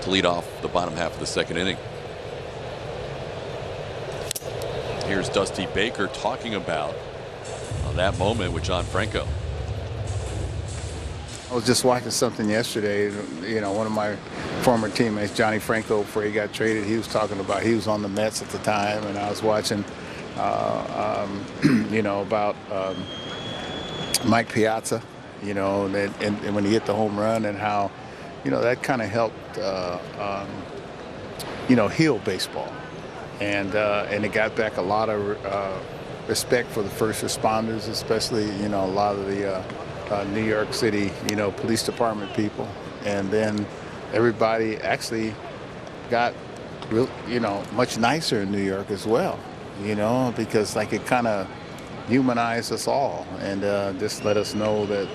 to lead off the bottom half of the second inning. Here's Dusty Baker talking about that moment with John Franco. I was just watching something yesterday. You know, one of my former teammates, Johnny Franco, before he got traded, he was talking about, he was on the Mets at the time, and I was watching, you know, about Mike Piazza, you know, and when he hit the home run, and how, you know, that kind of helped, you know, heal baseball. And it got back a lot of respect for the first responders, especially, you know, a lot of the New York City, you know, police department people. And then everybody actually got real, you know, much nicer in New York as well, you know, because like it kind of humanized us all, and just let us know that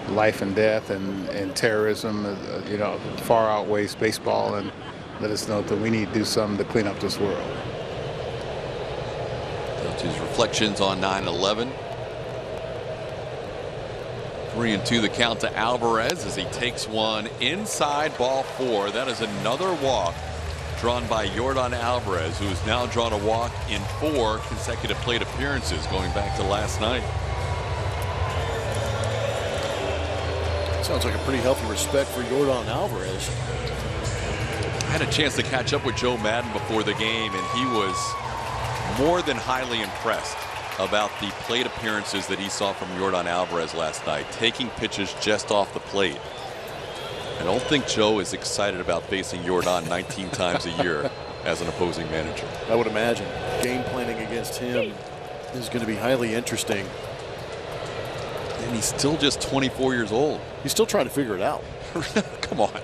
life and death and terrorism, you know, far outweighs baseball, and let us know that we need to do something to clean up this world. That's his reflections on 9/11. 3-2 the count to Alvarez as he takes one inside, ball 4. That is another walk drawn by Yordan Alvarez, who has now drawn a walk in 4 consecutive plate appearances going back to last night. Sounds like a pretty healthy respect for Yordan Alvarez. I had a chance to catch up with Joe Madden before the game, and he was more than highly impressed about the plate appearances that he saw from Yordan Alvarez last night, taking pitches just off the plate. I don't think Joe is excited about facing Yordan 19 times a year as an opposing manager. I would imagine game planning against him is going to be highly interesting. And he's still just 24 years old. He's still trying to figure it out. Come on.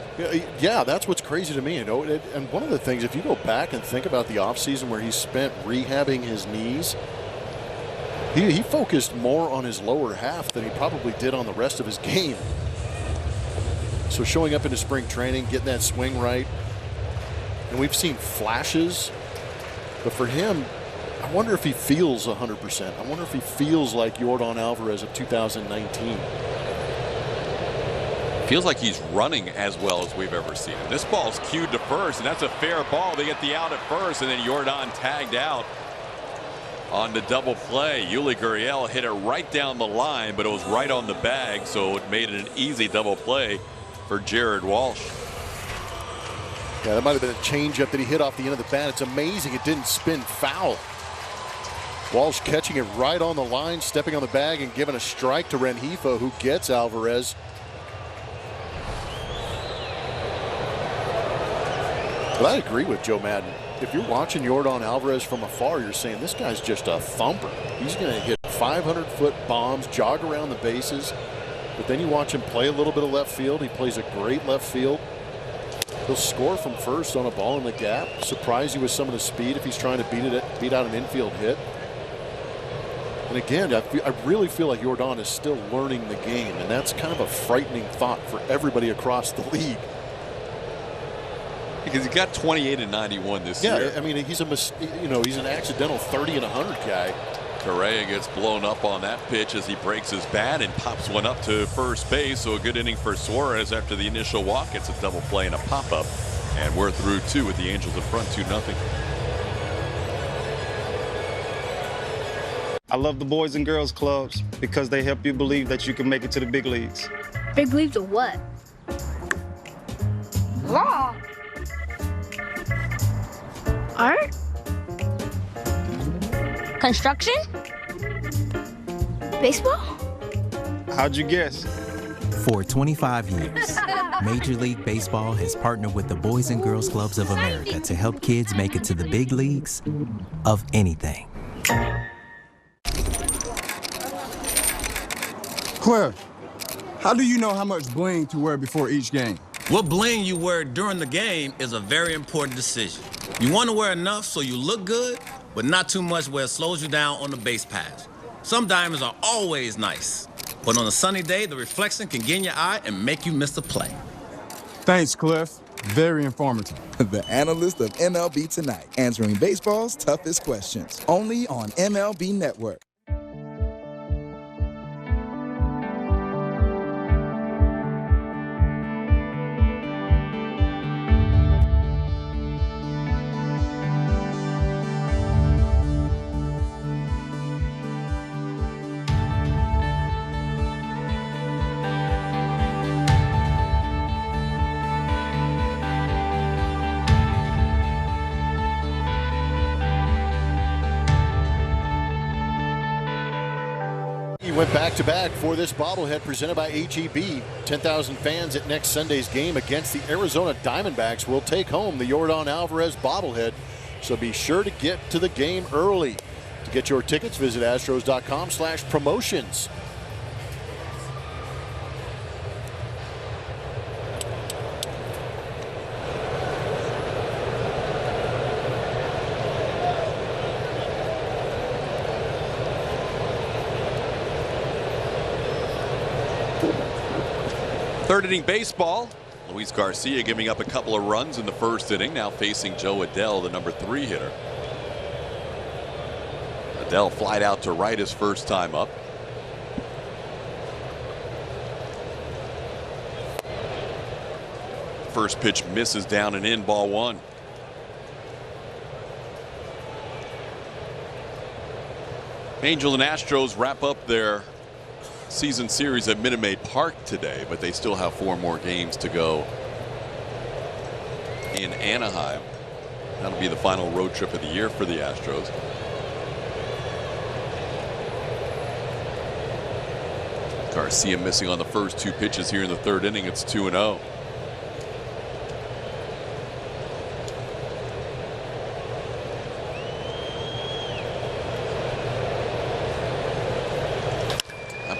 Yeah, that's what's crazy to me. You know, and one of the things, if you go back and think about the offseason where he spent rehabbing his knees, he focused more on his lower half than he probably did on the rest of his game. So showing up into spring training, getting that swing right, and we've seen flashes, but for him, I wonder if he feels 100%. I wonder if he feels like Yordan Alvarez of 2019. Feels like he's running as well as we've ever seen him. This ball's cued to first, and that's a fair ball. They get the out at first, and then Yordan tagged out on the double play. Yuli Gurriel hit it right down the line, but it was right on the bag, so it made it an easy double play for Jared Walsh. Yeah, that might have been a changeup that he hit off the end of the bat. It's amazing it didn't spin foul. Walsh catching it right on the line, stepping on the bag and giving a strike to Rengifo, who gets Alvarez. But I agree with Joe Madden. if you're watching Yordan Alvarez from afar, you're saying this guy's just a thumper. He's going to hit 500-foot bombs, jog around the bases. But then you watch him play a little bit of left field. He plays a great left field. He'll score from first on a ball in the gap. Surprise you with some of the speed if he's trying to beat out an infield hit. And again, I really feel like Yordan is still learning the game, and that's kind of a frightening thought for everybody across the league. Because he got 28 and 91 this year. Yeah, I mean, he's an accidental 30 and 100 guy. Correa gets blown up on that pitch as he breaks his bat and pops one up to first base. So a good inning for Suarez after the initial walk. It's a double play and a pop-up. And we're through 2 with the Angels in front 2-0. I love the Boys and Girls Clubs because they help you believe that you can make it to the big leagues. Big leagues of what? Law. Art? Construction? Baseball? How'd you guess? For 25 years, Major League Baseball has partnered with the Boys and Girls Clubs of America to help kids make it to the big leagues of anything. Cliff, how do you know how much bling to wear before each game? What bling you wear during the game is a very important decision. You want to wear enough so you look good, but not too much where it slows you down on the base pass. Some diamonds are always nice, but on a sunny day, the reflection can get in your eye and make you miss a play. Thanks, Cliff. Very informative. The analyst of MLB Tonight, answering baseball's toughest questions. Only on MLB Network. Went back-to-back for this bobblehead presented by HEB. 10,000 fans at next Sunday's game against the Arizona Diamondbacks will take home the Yordan Alvarez bobblehead. So be sure to get to the game early. To get your tickets, visit astros.com/promotions. Third inning baseball. Luis Garcia giving up a couple of runs in the first inning, now facing Joe Adell, the number 3 hitter. Adell flied out to right his first time up. First pitch misses down and in, ball 1. Angels and Astros wrap up their season series at Minute Maid Park today, but they still have 4 more games to go in Anaheim. That'll be the final road trip of the year for the Astros. Garcia missing on the first 2 pitches here in the 3rd inning. It's 2-0.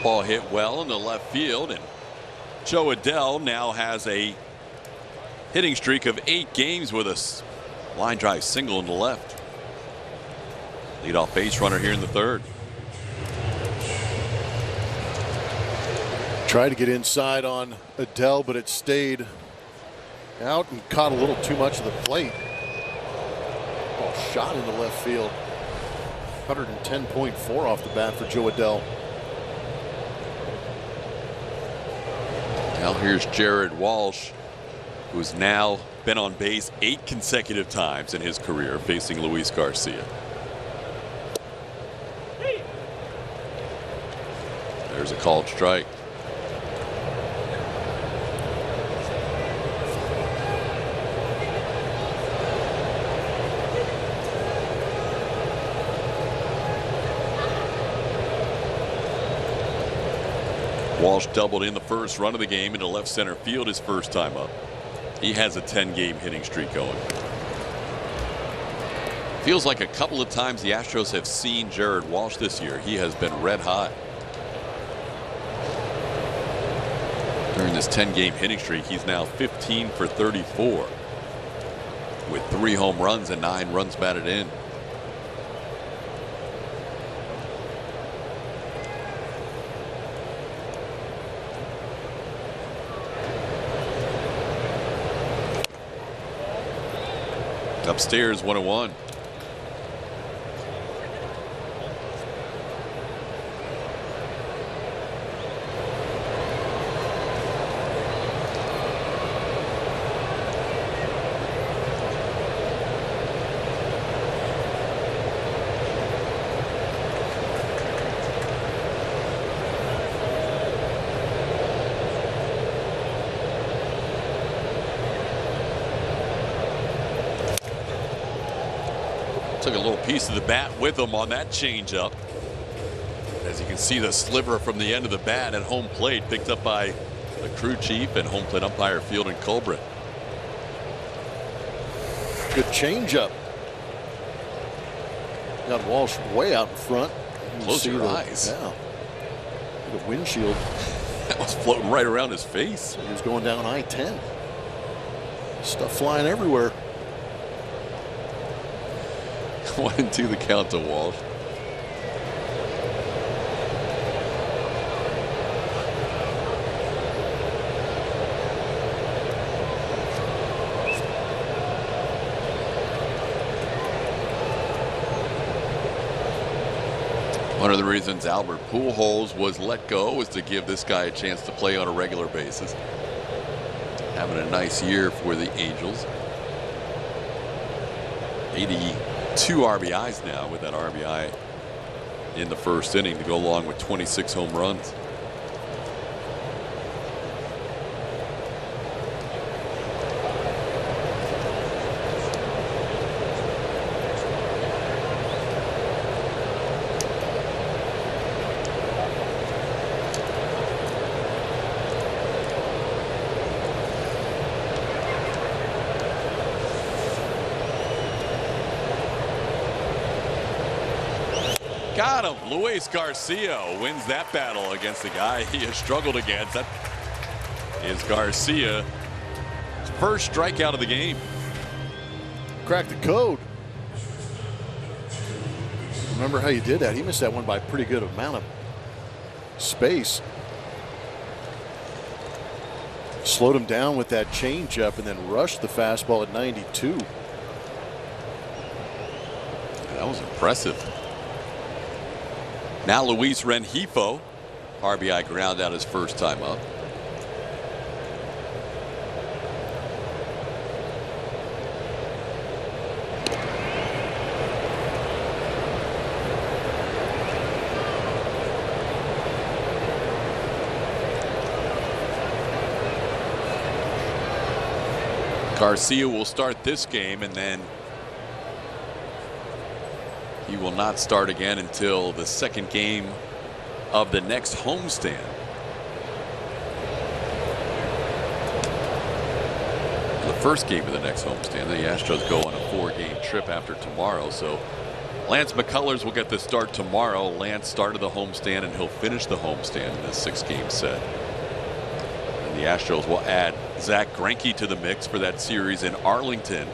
Ball hit well in the left field, and Joe Adell now has a hitting streak of 8 games with a line drive single in the left. Leadoff base runner here in the 3rd. Tried to get inside on Adell, but it stayed out and caught a little too much of the plate. Ball shot into left field. 110.4 off the bat for Joe Adell. Now here's Jared Walsh, who's now been on base 8 consecutive times in his career, facing Luis Garcia. There's a called strike. Walsh doubled in the first run of the game into left center field his first time up. He has a 10-game hitting streak going. Feels like a couple of times the Astros have seen Jared Walsh this year. He has been red hot. During this 10-game hitting streak, he's now 15 for 34 with 3 home runs and 9 runs batted in. Upstairs, 1-1. Took a little piece of the bat with him on that changeup. As you can see, the sliver from the end of the bat at home plate picked up by the crew chief and home plate umpire Field and Culbreth. Good changeup. Got Walsh way out in front. Close your eyes. Yeah. The windshield. That was floating right around his face. He was going down I-10. Stuff flying everywhere. 1-2 the count to Walsh. One of the reasons Albert Pujols was let go was to give this guy a chance to play on a regular basis. Having a nice year for the Angels. 82 RBIs now, with that RBI in the first inning to go along with 26 home runs. Got him. Luis Garcia wins that battle against the guy he has struggled against. That is Garcia's first strikeout of the game. Cracked the code. Remember how you did that? He missed that one by a pretty good amount of space. Slowed him down with that changeup and then rushed the fastball at 92. That was impressive. Now Luis Rengifo, RBI ground out his first time up. Garcia will start this game, and then he will not start again until the second game of the next homestand. The first game of the next homestand. The Astros go on a 4-game trip after tomorrow. So Lance McCullers will get the start tomorrow. Lance started the homestand, and he'll finish the homestand in the 6-game set. And the Astros will add Zach Greinke to the mix for that series in Arlington.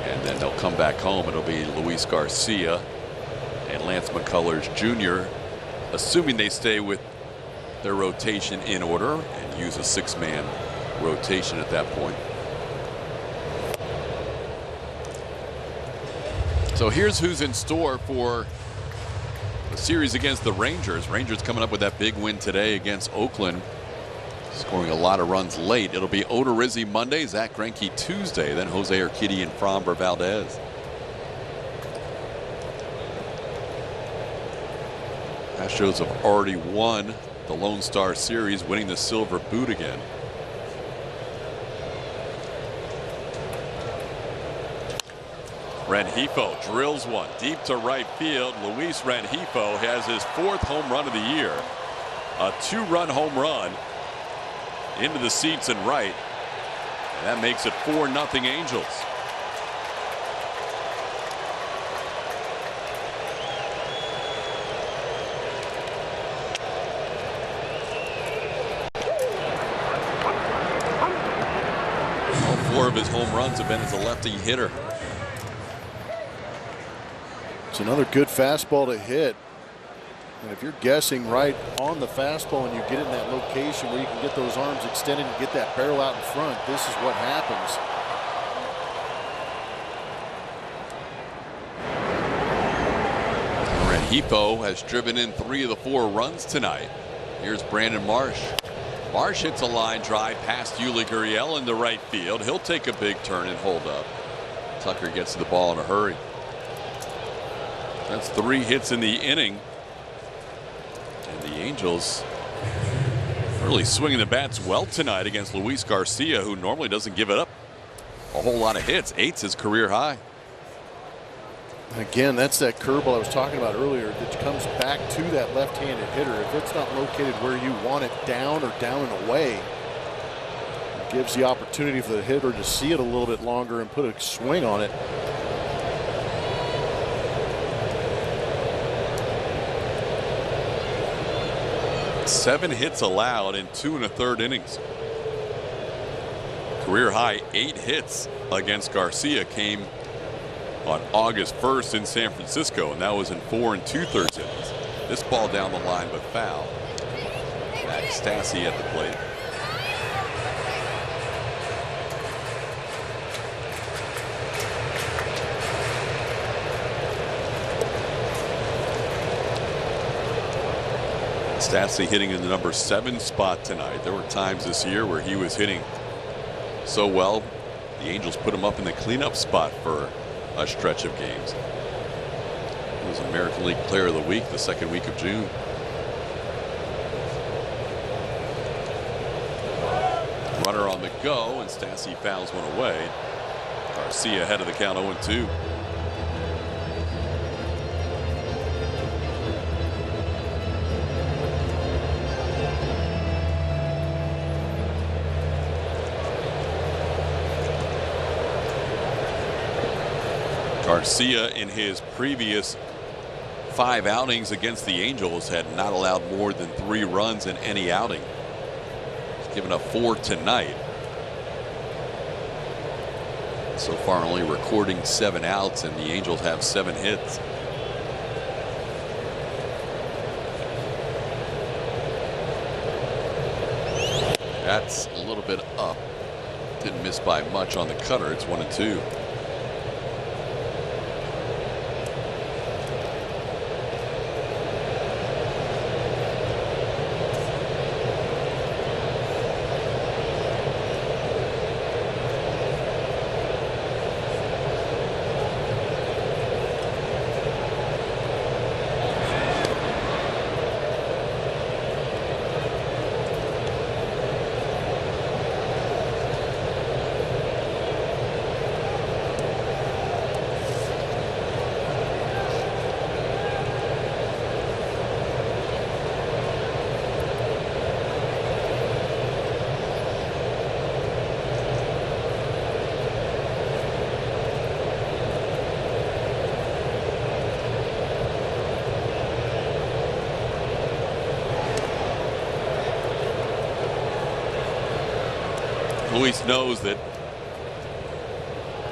And then they'll come back home. It'll be Luis Garcia and Lance McCullers Jr., assuming they stay with their rotation in order and use a 6-man rotation at that point. So here's who's in store for the series against the Rangers. Rangers coming up with that big win today against Oakland, scoring a lot of runs late. It'll be Odorizzi Monday, Zach Greinke Tuesday, then Jose Urquidy and Framber Valdez. Astros have already won the Lone Star Series, winning the Silver Boot again. Rengifo drills one deep to right field. Luis Rengifo has his 4th home run of the year. A 2-run home run into the seats and right. And that makes it 4-0 Angels. his home runs have been as a lefty hitter. It's another good fastball to hit. And if you're guessing right on the fastball and you get in that location where you can get those arms extended and get that barrel out in front, this is what happens. Rengifo has driven in 3 of the 4 runs tonight. Here's Brandon Marsh. Marsh hits a line drive past Yuli Gurriel into right field. He'll take a big turn and hold up. Tucker gets to the ball in a hurry. That's 3 hits in the inning. And the Angels really swinging the bats well tonight against Luis Garcia, who normally doesn't give it up a whole lot of hits. 8's his career high. Again, that's that curveball I was talking about earlier that comes back to that left-handed hitter. If it's not located where you want it, down or down and away, it gives the opportunity for the hitter to see it a little bit longer and put a swing on it. Seven hits allowed in 2 1/3 innings. Career high 8 hits against Garcia came on August 1st in San Francisco, and that was in 4 2/3 innings. This ball down the line, but foul. Max Stassi at the plate. Stassi hitting in the number 7 spot tonight. There were times this year where he was hitting so well, the Angels put him up in the cleanup spot for a stretch of games. He was American League Player of the Week the 2nd week of June. Runner on the go, and Stassi fouls one away. Garcia ahead of the count 0-2. Garcia in his previous 5 outings against the Angels had not allowed more than 3 runs in any outing. He's given up 4 tonight. So far only recording 7 outs, and the Angels have 7 hits. That's a little bit up. Didn't miss by much on the cutter. It's 1-2. Luis knows that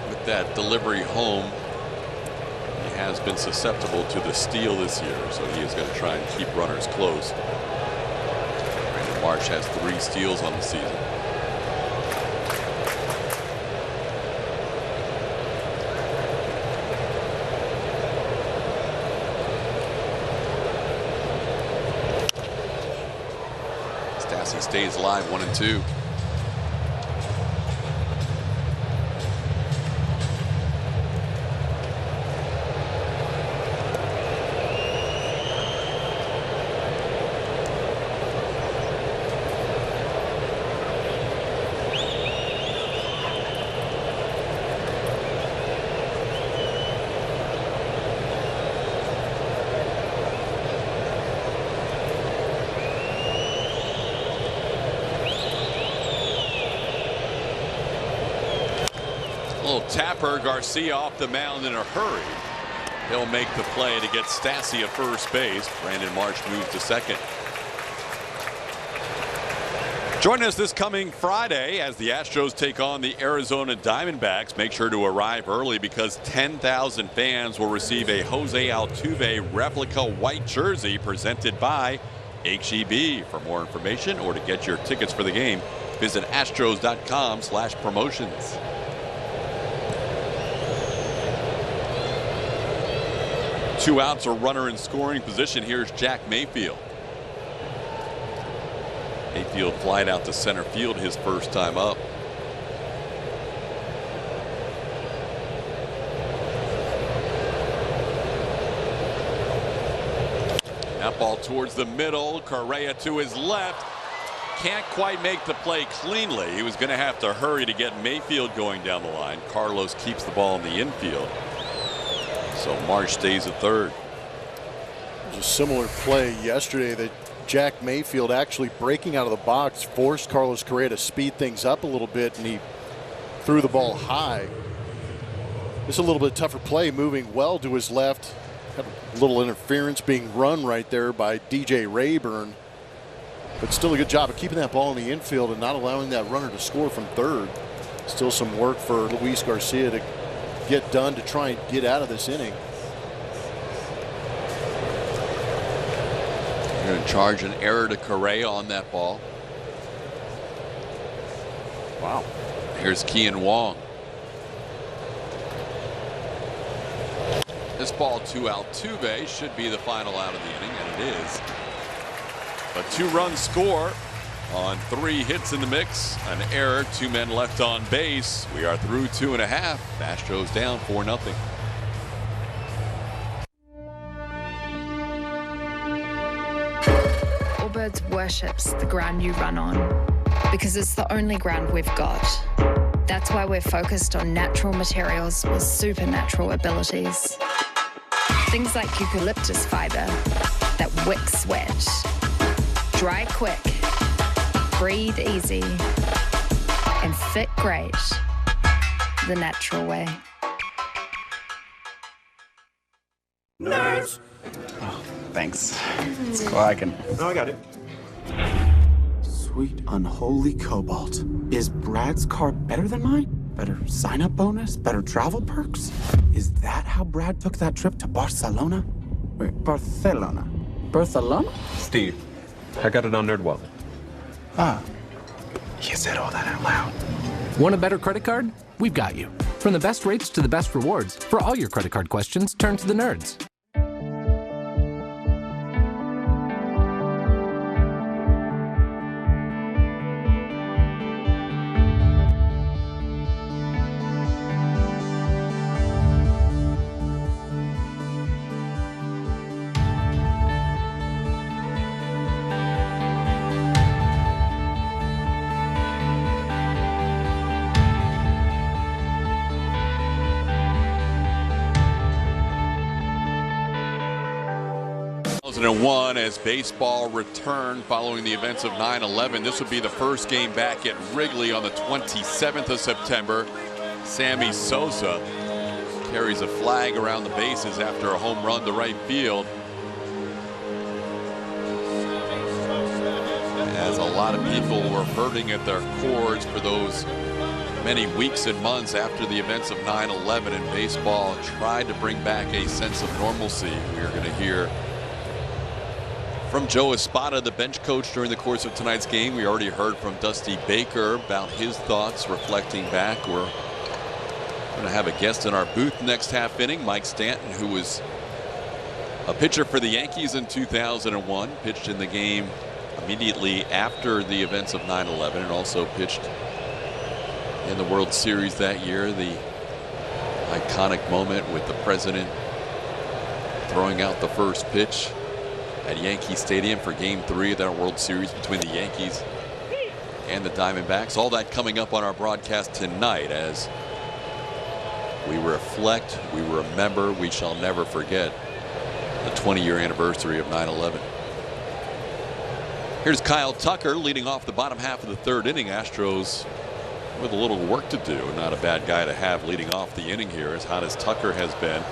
with that delivery home, he has been susceptible to the steal this year, so he is going to try and keep runners close. Brandon Marsh has 3 steals on the season. Stassi stays alive, 1-2. Little tapper, Garcia off the mound in a hurry. He'll make the play to get Stassi at first base. Brandon Marsh moves to second. Join us this coming Friday as the Astros take on the Arizona Diamondbacks. Make sure to arrive early because 10,000 fans will receive a Jose Altuve replica white jersey presented by HEB. For more information or to get your tickets for the game, visit astros.com/promotions. Two outs, a runner in scoring position. Here's Jack Mayfield. Mayfield flied out to center field his first time up. That ball towards the middle. Correa to his left. Can't quite make the play cleanly. He was going to have to hurry to get Mayfield going down the line. Carlos keeps the ball in the infield. So Marsh stays at third. There's a similar play yesterday that Jack Mayfield actually breaking out of the box forced Carlos Correa to speed things up a little bit, and he threw the ball high. It's a little bit tougher play, moving well to his left. Had a little interference being run right there by DJ Rayburn, but still a good job of keeping that ball in the infield and not allowing that runner to score from third. Still some work for Luis Garcia to get done to try and get out of this inning. You're going to charge an error to Correa on that ball. Wow. Here's Kian Wong. This ball to Altuve should be the final out of the inning, and it is. A 2-run score on 3 hits in the mix. An error, 2 men left on base. We are through 2.5. Astros down 4-0. Allbirds worships the ground you run on because it's the only ground we've got. That's why we're focused on natural materials with supernatural abilities. Things like eucalyptus fiber that wick sweat, dry quick, breathe easy, and fit great the natural way. Nerds! Oh, thanks. It's cool. I can. No, I got it. Sweet unholy cobalt. Is Brad's card better than mine? Better sign-up bonus? Better travel perks? Is that how Brad took that trip to Barcelona? Wait, Barcelona? Barcelona? Steve, I got it on NerdWallet. Ah. You said all that out loud. Want a better credit card? We've got you. From the best rates to the best rewards, for all your credit card questions, turn to the nerds. As baseball returned following the events of 9/11. This would be the first game back at Wrigley on the 27th of September. Sammy Sosa carries a flag around the bases after a home run to right field. As a lot of people were hurting at their cores for those many weeks and months after the events of 9/11, and baseball tried to bring back a sense of normalcy. We are going to hear from Joe Espada, the bench coach, during the course of tonight's game. We already heard from Dusty Baker about his thoughts reflecting back. We're going to have a guest in our booth next half inning, Mike Stanton, who was a pitcher for the Yankees in 2001, pitched in the game immediately after the events of 9/11, and also pitched in the World Series that year. The iconic moment with the president throwing out the first pitch at Yankee Stadium for Game 3 of that World Series between the Yankees and the Diamondbacks. All that coming up on our broadcast tonight as we reflect, we remember, we shall never forget the 20-year anniversary of 9/11. Here's Kyle Tucker leading off the bottom half of the third inning. Astros with a little work to do. Not a bad guy to have leading off the inning here, as hot as Tucker has been.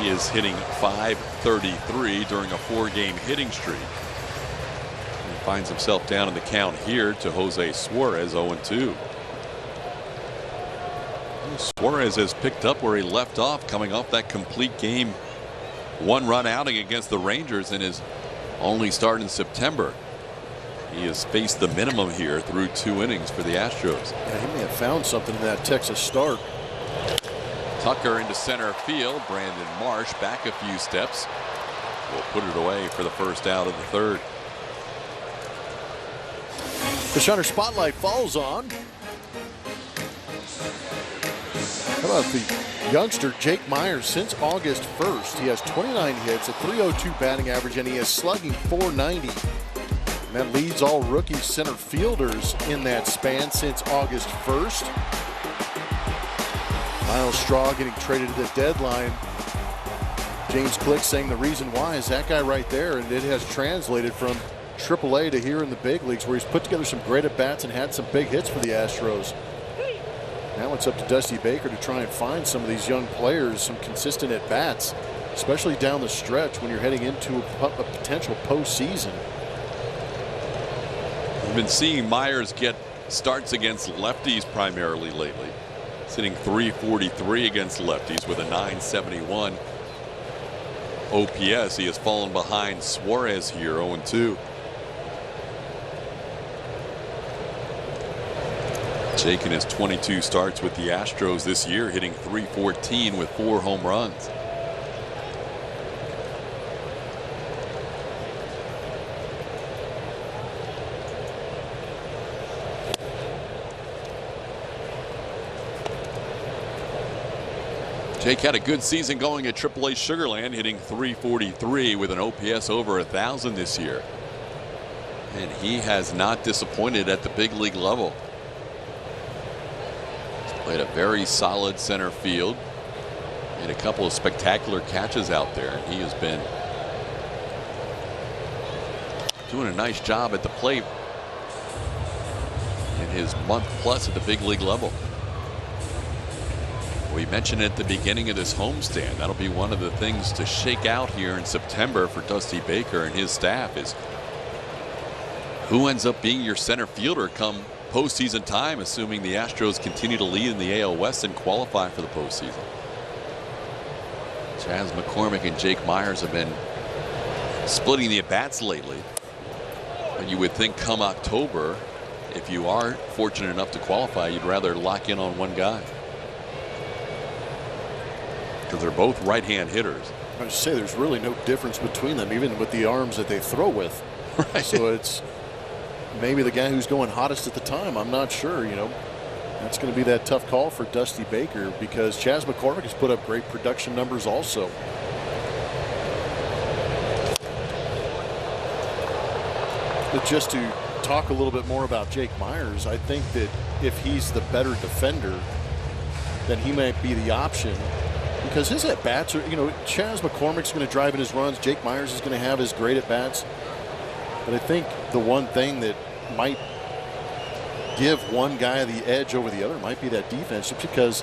He is hitting .533 during a 4-game hitting streak. finds himself down in the count here to Jose Suarez, 0-2. Suarez has picked up where he left off, coming off that complete game 1-run outing against the Rangers in his only start in September. He has faced the minimum here through 2 innings for the Astros. Yeah, he may have found something in that Texas start. Tucker into center field. Brandon Marsh back a few steps. Will put it away for the first out of the 3rd. The Shiner Spotlight falls on. How about the youngster Jake Myers? Since August 1st, he has 29 hits, a .302 batting average, and he is slugging .490. And that leads all rookie center fielders in that span since August 1st. Miles Straw getting traded at the deadline. James Click saying the reason why is that guy right there, and it has translated from AAA to here in the big leagues, where he's put together some great at-bats and had some big hits for the Astros. Now it's up to Dusty Baker to try and find some of these young players some consistent at-bats, especially down the stretch when you're heading into a potential postseason. We've been seeing Myers get starts against lefties primarily lately. Sitting .343 against lefties with a .971 OPS. He has fallen behind Suarez here, 0-2. Jake in his 22 starts with the Astros this year, hitting .314 with 4 home runs. Jake had a good season going at AAA Sugarland, hitting .343 with an OPS over 1,000 this year. And he has not disappointed at the big league level. He's played a very solid center field. Made a couple of spectacular catches out there. And he has been doing a nice job at the plate in his month plus at the big league level. We mentioned at the beginning of this homestand, that'll be one of the things to shake out here in September for Dusty Baker and his staff, is who ends up being your center fielder come postseason time, assuming the Astros continue to lead in the AL West and qualify for the postseason. Chas McCormick and Jake Myers have been splitting the at-bats lately. But you would think come October, if you are fortunate enough to qualify, you'd rather lock in on one guy. Because they're both right-hand hitters. I was say there's really no difference between them, even with the arms that they throw with. Right. So it's maybe the guy who's going hottest at the time. I'm not sure. You know, that's going to be that tough call for Dusty Baker, because Chas McCormick has put up great production numbers also. But just to talk a little bit more about Jake Myers, I think that if he's the better defender, then he might be the option. Because his at-bats are, you know, Chas McCormick's going to drive in his runs. Jake Myers is going to have his great at-bats. But I think the one thing that might give one guy the edge over the other might be that defense, just because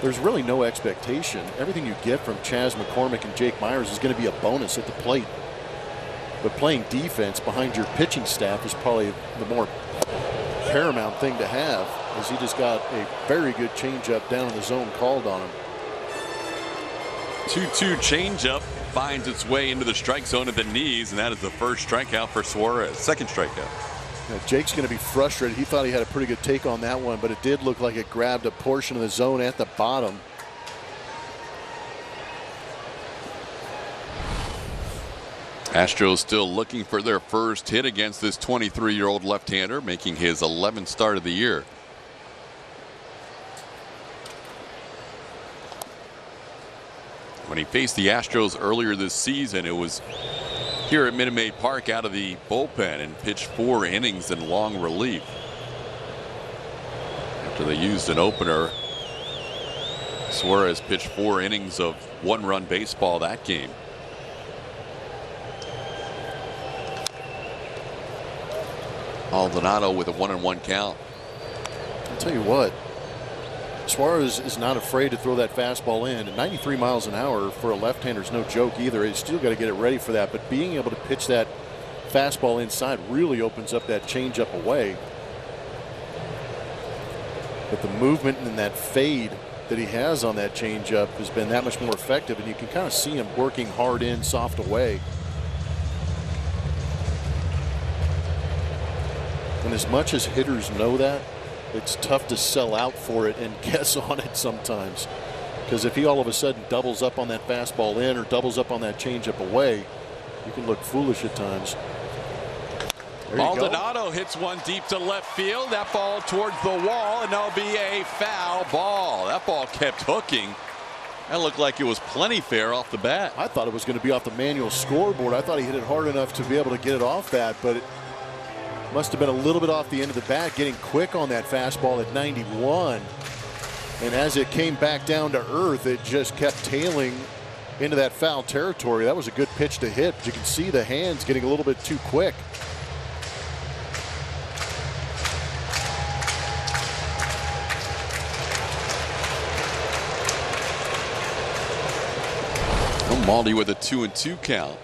there's really no expectation. Everything you get from Chas McCormick and Jake Myers is going to be a bonus at the plate. But playing defense behind your pitching staff is probably the more paramount thing to have, as he just got a very good changeup down in the zone called on him. 2-2 changeup finds its way into the strike zone at the knees, and that is the first strikeout for Suarez. Second strikeout. Now, Jake's going to be frustrated. He thought he had a pretty good take on that one, but it did look like it grabbed a portion of the zone at the bottom. Astros still looking for their first hit against this 23-year-old left-hander, making his 11th start of the year. When he faced the Astros earlier this season, it was here at Minute Maid Park out of the bullpen and pitched 4 innings in long relief. After they used an opener, Suarez pitched 4 innings of 1-run baseball that game. Maldonado with a 1-1 count. I'll tell you what, Suarez is not afraid to throw that fastball in. At 93 miles an hour for a left-hander is no joke either. He's still got to get it ready for that. But being able to pitch that fastball inside really opens up that changeup away. But the movement and that fade that he has on that changeup has been that much more effective, and you can kind of see him working hard in, soft away. And as much as hitters know that, it's tough to sell out for it and guess on it sometimes. Because if he all of a sudden doubles up on that fastball in or doubles up on that changeup away, you can look foolish at times. Maldonado hits one deep to left field. That ball towards the wall, and that'll be a foul ball. That ball kept hooking. That looked like it was plenty fair off the bat. I thought it was going to be off the manual scoreboard. I thought he hit it hard enough to be able to get it off that, but it must have been a little bit off the end of the bat, getting quick on that fastball at 91. And as it came back down to earth, it just kept tailing into that foul territory. That was a good pitch to hit, but you can see the hands getting a little bit too quick. Maldi with a 2-2 count.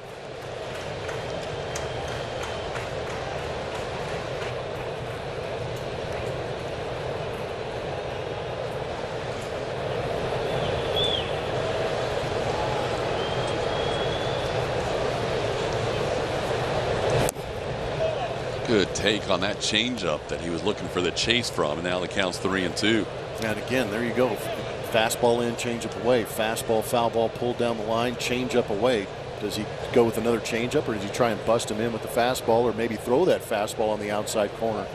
Good take on that changeup that he was looking for the chase from, and now the count's 3-2. And again, there you go. Fastball in, changeup away. Fastball, foul ball pulled down the line, changeup away. Does he go with another changeup, or does he try and bust him in with the fastball, or maybe throw that fastball on the outside corner?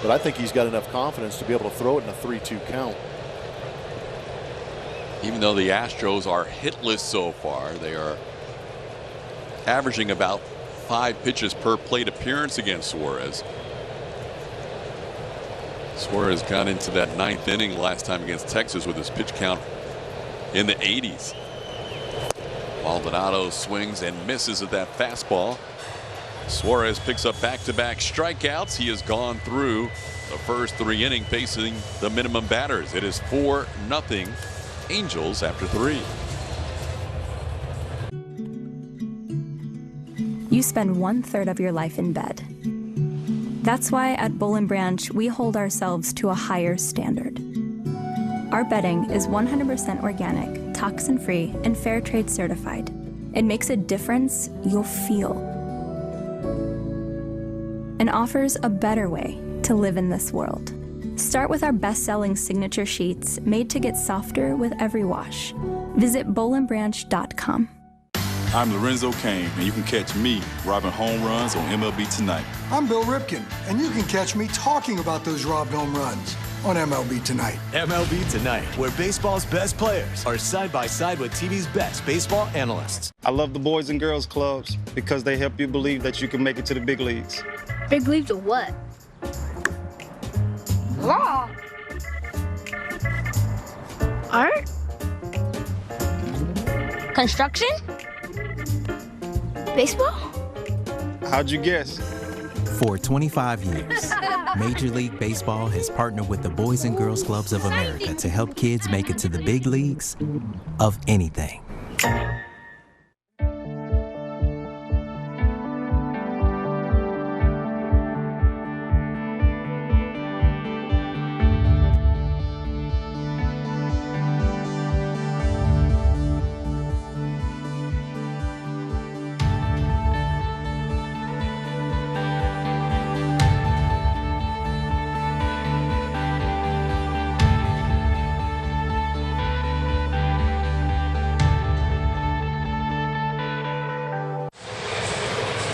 But I think he's got enough confidence to be able to throw it in a 3-2 count. Even though the Astros are hitless so far, they are averaging about 5 pitches per plate appearance against Suarez. Suarez got into that 9th inning last time against Texas with his pitch count in the 80s. Maldonado swings and misses at that fastball. Suarez picks up back-to-back strikeouts. He has gone through the first 3 innings facing the minimum batters. It is 4-0 Angels after 3. You spend 1/3 of your life in bed. That's why at Boll & Branch, we hold ourselves to a higher standard. Our bedding is 100% organic, toxin-free, and fair trade certified. It makes a difference you'll feel and offers a better way to live in this world. Start with our best-selling signature sheets made to get softer with every wash. Visit bollandbranch.com. I'm Lorenzo Cain, and you can catch me robbing home runs on MLB Tonight. I'm Bill Ripken, and you can catch me talking about those robbed home runs on MLB Tonight. MLB Tonight, where baseball's best players are side by side with TV's best baseball analysts. I love the Boys and Girls Clubs because they help you believe that you can make it to the big leagues. Big leagues of what? Law. Art. Construction. Baseball? How'd you guess? For 25 years, Major League Baseball has partnered with the Boys and Girls Clubs of America to help kids make it to the big leagues of anything.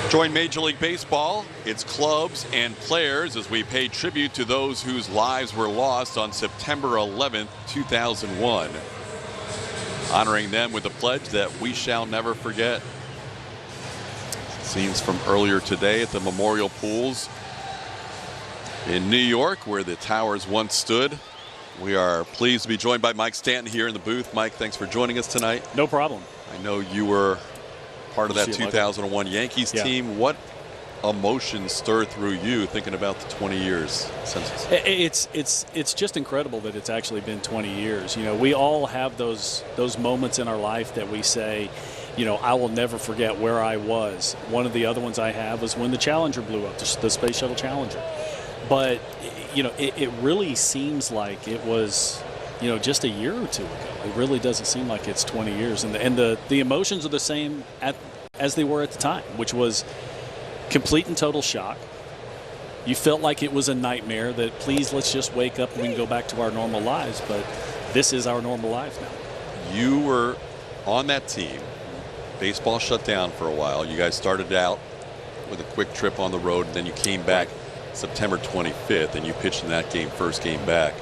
Join Major League Baseball, its clubs and players as we pay tribute to those whose lives were lost on September 11th, 2001. Honoring them with a pledge that we shall never forget. Scenes from earlier today at the Memorial Pools in New York, where the towers once stood. We are pleased to be joined by Mike Stanton here in the booth. Mike, thanks for joining us tonight. No problem. I know you were part of that 2001 Yankees team. What emotions stir through you thinking about the 20 years since? It's just incredible that it's actually been 20 years. You know, we all have those moments in our life that we say, I will never forget where I was. One of the other ones I have was when the Challenger blew up, the Space Shuttle Challenger. But, it really seems like it was, just a year or two ago. It really doesn't seem like it's 20 years. And the emotions are the same as they were at the time, which was complete and total shock. You felt like it was a nightmare that, please, let's just wake up and we can go back to our normal lives. But this is our normal lives now. You were on that team. Baseball shut down for a while. You guys started out with a quick trip on the road, and then you came back September 25th, and you pitched in that game, first game back.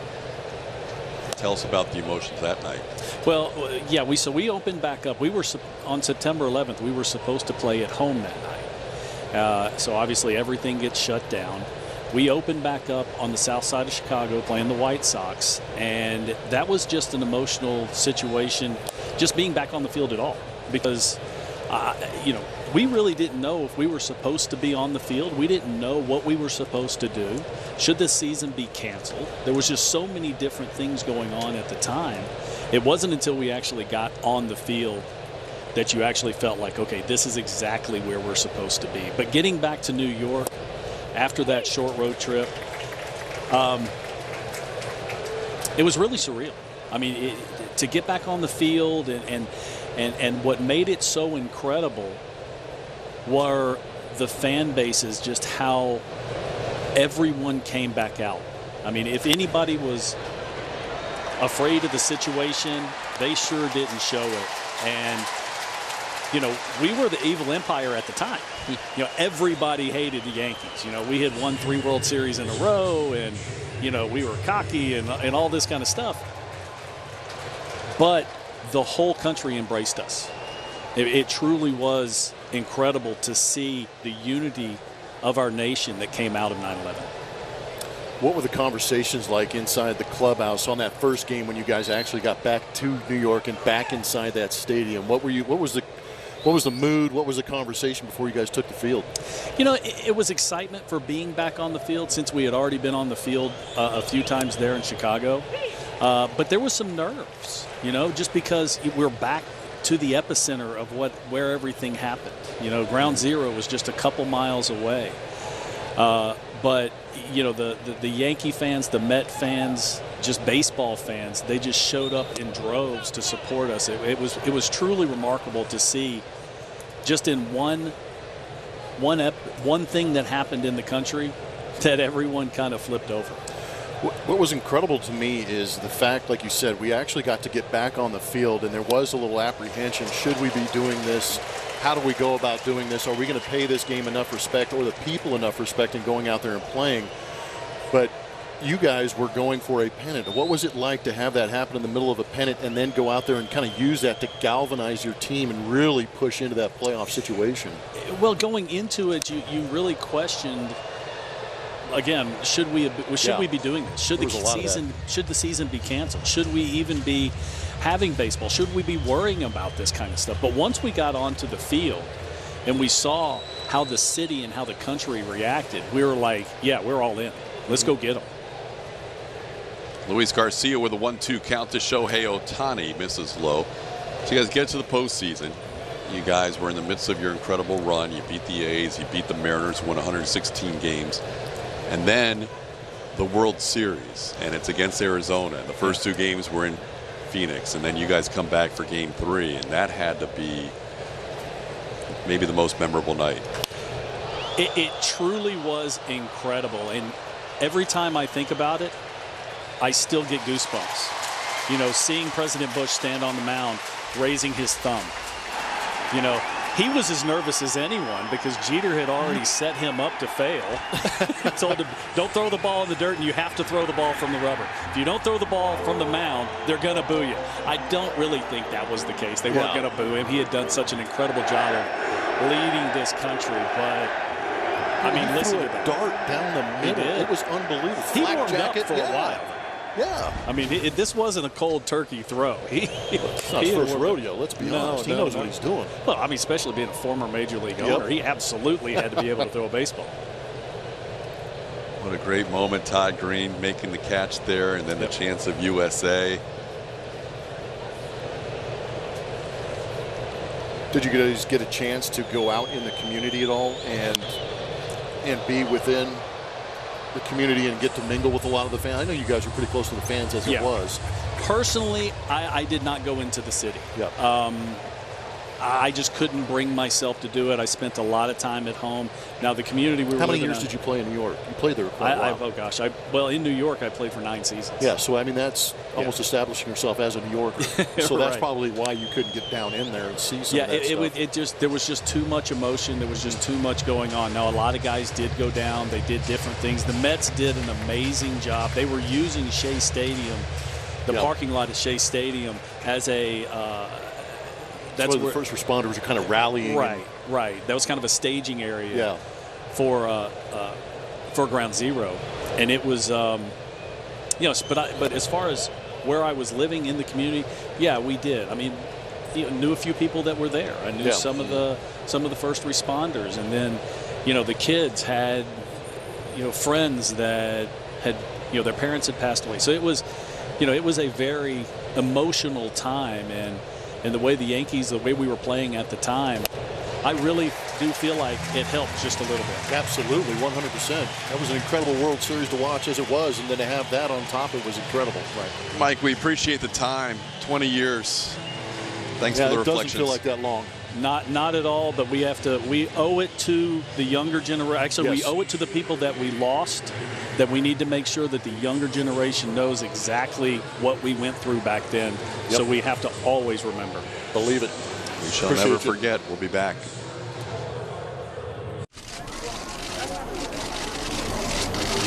Tell us about the emotions that night. Well, yeah, we opened back up. We were on September 11th. We were supposed to play at home that night. So obviously everything gets shut down. We opened back up on the south side of Chicago playing the White Sox, and that was just an emotional situation, just being back on the field at all, because we really didn't know if we were supposed to be on the field. We didn't know what we were supposed to do. Should the season be canceled? There was just so many different things going on at the time. It wasn't until we actually got on the field that you actually felt like, okay, this is exactly where we're supposed to be. But getting back to New York after that short road trip, it was really surreal. I mean, to get back on the field and what made it so incredible were the fan bases, just how everyone came back out. I mean, if anybody was afraid of the situation, they sure didn't show it. And, we were the evil empire at the time. Everybody hated the Yankees. We had won 3 World Series in a row, and, we were cocky and all this kind of stuff. But the whole country embraced us. It truly was incredible to see the unity of our nation that came out of 9/11. What were the conversations like inside the clubhouse on that first game when you guys actually got back to New York and back inside that stadium? What was the mood? What was the conversation before you guys took the field? It was excitement for being back on the field, since we had already been on the field a few times there in Chicago. But there was some nerves, just because we're back to the epicenter of where everything happened. Ground zero was just a couple miles away. But the Yankee fans, the Met fans, just baseball fans, they just showed up in droves to support us. It was truly remarkable to see, just in one thing that happened in the country, that everyone kind of flipped over. What was incredible to me is the fact, like you said, we actually got to get back on the field, and there was a little apprehension. Should we be doing this? How do we go about doing this? Are we going to pay this game enough respect, or the people enough respect in going out there and playing? But you guys were going for a pennant. What was it like to have that happen in the middle of a pennant and then go out there and kind of use that to galvanize your team and really push into that playoff situation? Well, going into it, you really questioned, again, should we be doing this? Should the season be canceled? Should we even be having baseball? Should we be worrying about this kind of stuff? But once we got onto the field and we saw how the city and how the country reacted, we were like, yeah, we're all in. Let's go get them. Luis Garcia with a 1-2 count to Shohei Ohtani, misses low. So you guys get to the postseason. You guys were in the midst of your incredible run. You beat the A's, you beat the Mariners, won 116 games. And then the World Series, and it's against Arizona. And the first 2 games were in Phoenix, and then you guys come back for Game 3, and that had to be maybe the most memorable night. It truly was incredible, and every time I think about it, I still get goosebumps. Seeing President Bush stand on the mound, raising his thumb. He was as nervous as anyone because Jeter had already set him up to fail. Told him, don't throw the ball in the dirt, and you have to throw the ball from the rubber. If you don't throw the ball from the mound, they're going to boo you. I don't really think that was the case. They weren't going to boo him. He had done such an incredible job of leading this country, but I mean, listen to that. Dart down the middle. It was unbelievable. He warmed up for a while. Yeah. I mean, this wasn't a cold turkey throw. It's not his first rodeo, let's be honest. He knows what he's doing. Well, I mean, especially being a former Major League owner, he absolutely had to be able to throw a baseball. What a great moment. Todd Green making the catch there, and then the chance of USA. Did you guys get a chance to go out in the community at all and be within the community and get to mingle with a lot of the fans? I know you guys are pretty close to the fans as it was. Personally, I did not go into the city. Yeah. I just couldn't bring myself to do it. I spent a lot of time at home. Now, the community we were How many living years on, did you play in New York? You played there for a while. Oh, gosh. Well, in New York, I played for 9 seasons. Yeah, so, I mean, that's almost establishing yourself as a New Yorker. So that's probably why you couldn't get down in there and see some of that stuff. There was just too much emotion. There was just too much going on. Now, a lot of guys did go down. They did different things. The Mets did an amazing job. They were using Shea Stadium, the parking lot at Shea Stadium, as a that's where the first responders are kind of rallying. Right. That was kind of a staging area for Ground Zero, and it was, But as far as where I was living in the community, we did. I mean, knew a few people that were there. I knew some of the first responders, and then, the kids had, friends that had, their parents had passed away. So it was, it was a very emotional time, and the way the Yankees, the way we were playing at the time, I really do feel like it helped just a little bit. Absolutely, 100%. That was an incredible World Series to watch as it was, and then to have that on top, it was incredible. Right. Mike, we appreciate the time. 20 years. Thanks for the reflections. It doesn't feel like that long. Not at all, but we owe it to the younger generation. Actually, we owe it to the people that we lost, that we need to make sure that the younger generation knows exactly what we went through back then. So we have to always remember. Believe it. We shall never forget. We'll be back.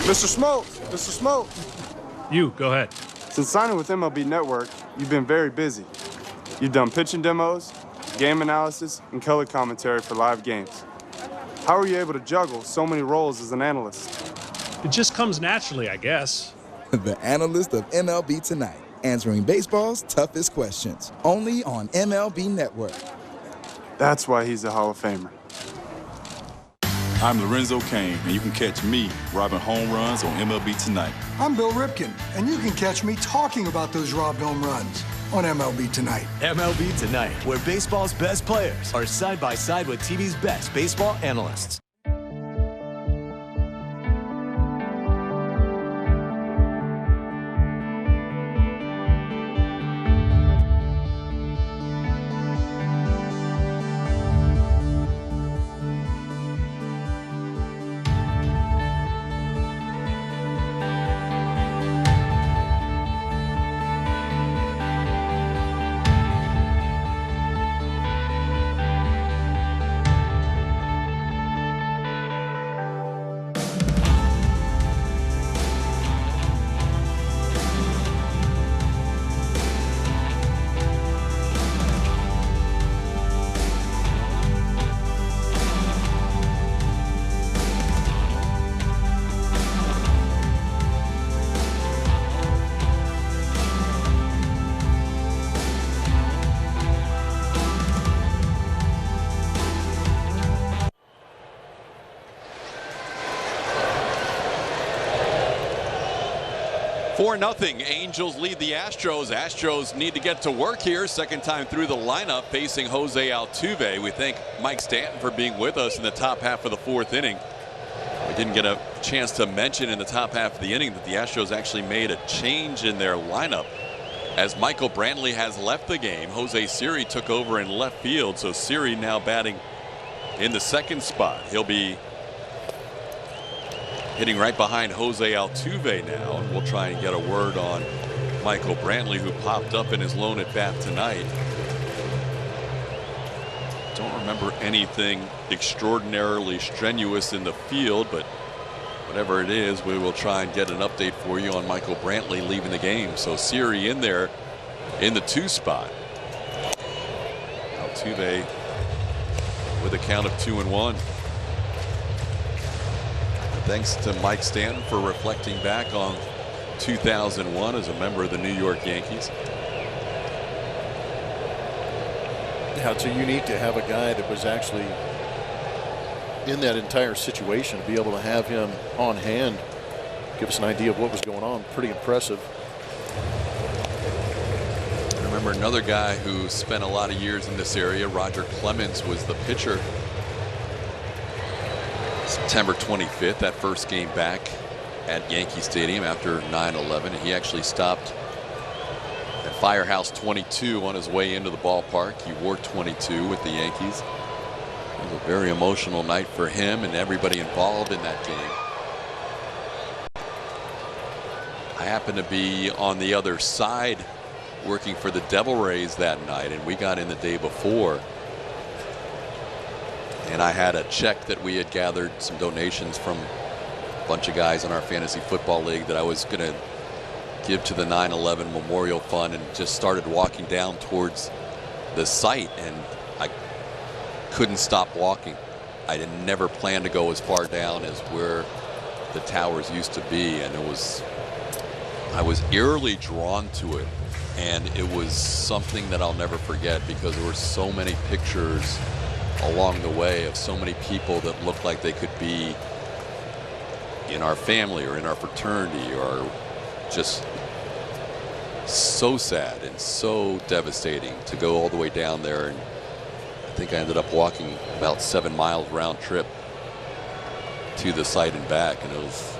Mr. Smoke. You, go ahead. Since signing with MLB Network, you've been very busy. You've done pitching demos, game analysis, and color commentary for live games. How are you able to juggle so many roles as an analyst? It just comes naturally, I guess. The analyst of MLB Tonight, answering baseball's toughest questions, only on MLB Network. That's why he's a Hall of Famer. I'm Lorenzo Cain, and you can catch me robbing home runs on MLB Tonight. I'm Bill Ripken, and you can catch me talking about those robbed home runs on MLB Tonight. MLB Tonight, where baseball's best players are side by side with TV's best baseball analysts. Nothing. Angels lead the Astros. Astros need to get to work here. Second time through the lineup facing Jose Altuve. We thank Mike Stanton for being with us in the top half of the fourth inning. We didn't get a chance to mention in the top half of the inning that the Astros actually made a change in their lineup. As Michael Brantley has left the game, Jose Siri took over in left field. So Siri now batting in the second spot. He'll be hitting right behind Jose Altuve now, and we'll try and get a word on Michael Brantley, who popped up in his lone at bat tonight. Don't remember anything extraordinarily strenuous in the field, but whatever it is, we will try and get an update for you on Michael Brantley leaving the game. So Siri in there in the 2 spot. Altuve with a count of 2-1. Thanks to Mike Stanton for reflecting back on 2001 as a member of the New York Yankees. Yeah, it's unique to have a guy that was actually in that entire situation, to be able to have him on hand, give us an idea of what was going on. Pretty impressive. Remember another guy who spent a lot of years in this area, Roger Clemens, was the pitcher. September 25th, that first game back at Yankee Stadium after 9/11. And he actually stopped at Firehouse 22 on his way into the ballpark. He wore 22 with the Yankees. It was a very emotional night for him and everybody involved in that game. I happened to be on the other side working for the Devil Rays that night, and we got in the day before. And I had a check that we had gathered some donations from a bunch of guys in our fantasy football league that I was going to give to the 9/11 Memorial Fund, and just started walking down towards the site, and I couldn't stop walking. I had never planned to go as far down as where the towers used to be, and I was eerily drawn to it, and it was something that I'll never forget because there were so many pictures along the way of so many people that looked like they could be in our family or in our fraternity, or just so sad and so devastating to go all the way down there. And I think I ended up walking about 7 miles round trip to the site and back, and it was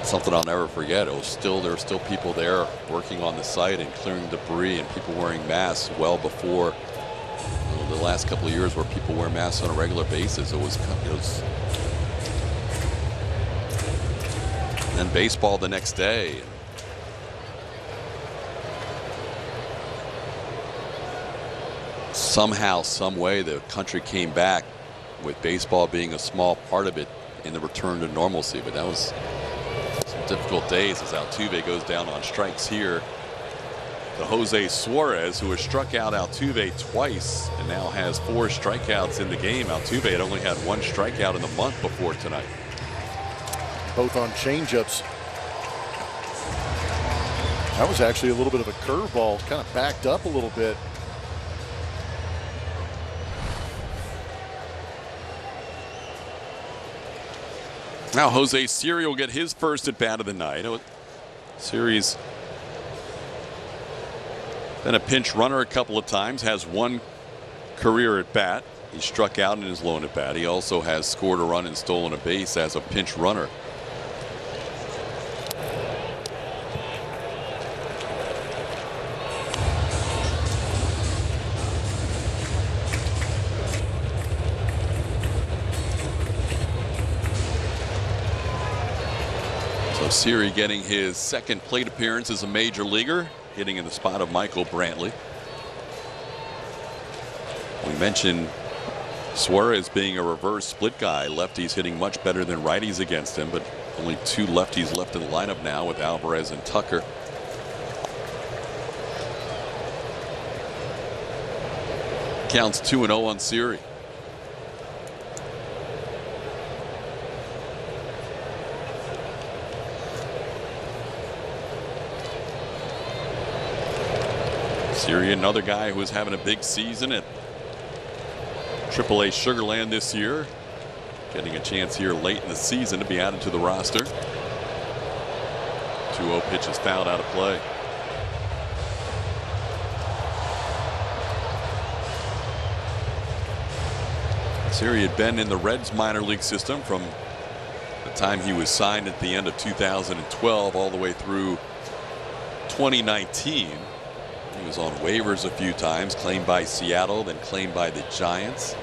something I'll never forget. There were still people there working on the site and clearing debris, and people wearing masks well before the last couple of years where people wear masks on a regular basis. It was and then baseball the next day. Somehow, some way, the country came back with baseball being a small part of it in the return to normalcy. But that was some difficult days as Altuve goes down on strikes here to Jose Suarez, who has struck out Altuve twice and now has 4 strikeouts in the game. Altuve had only had 1 strikeout in the month before tonight. Both on changeups. That was actually a little bit of a curveball, kind of backed up a little bit. Now Jose Siri will get his first at bat of the night. Siri's been a pinch runner a couple of times, has 1 career at bat. He struck out in his lone at bat. He also has scored a run and stolen a base as a pinch runner. So Siri getting his second plate appearance as a major leaguer, hitting in the spot of Michael Brantley. We mentioned Suarez being a reverse split guy. Lefties hitting much better than righties against him, but only 2 lefties left in the lineup now with Alvarez and Tucker. Counts 2-0 on Siri. Siri, another guy who was having a big season at AAA Sugarland this year, getting a chance here late in the season to be added to the roster. 2-0 pitch is fouled out of play. Siri had been in the Reds minor league system from the time he was signed at the end of 2012 all the way through 2019. He was on waivers a few times, claimed by Seattle, then claimed by the Giants.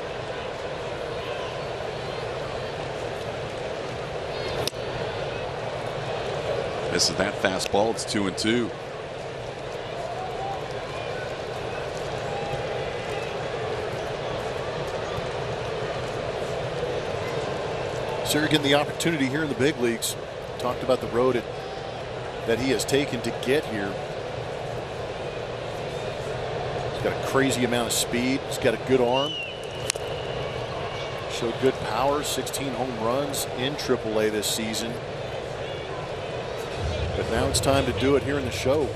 Misses that fastball. It's 2-2. Siri getting the opportunity here in the big leagues. Talked about the road that he has taken to get here. He's got a crazy amount of speed. He's got a good arm. Showed good power. 16 home runs in AAA this season. But now it's time to do it here in the show.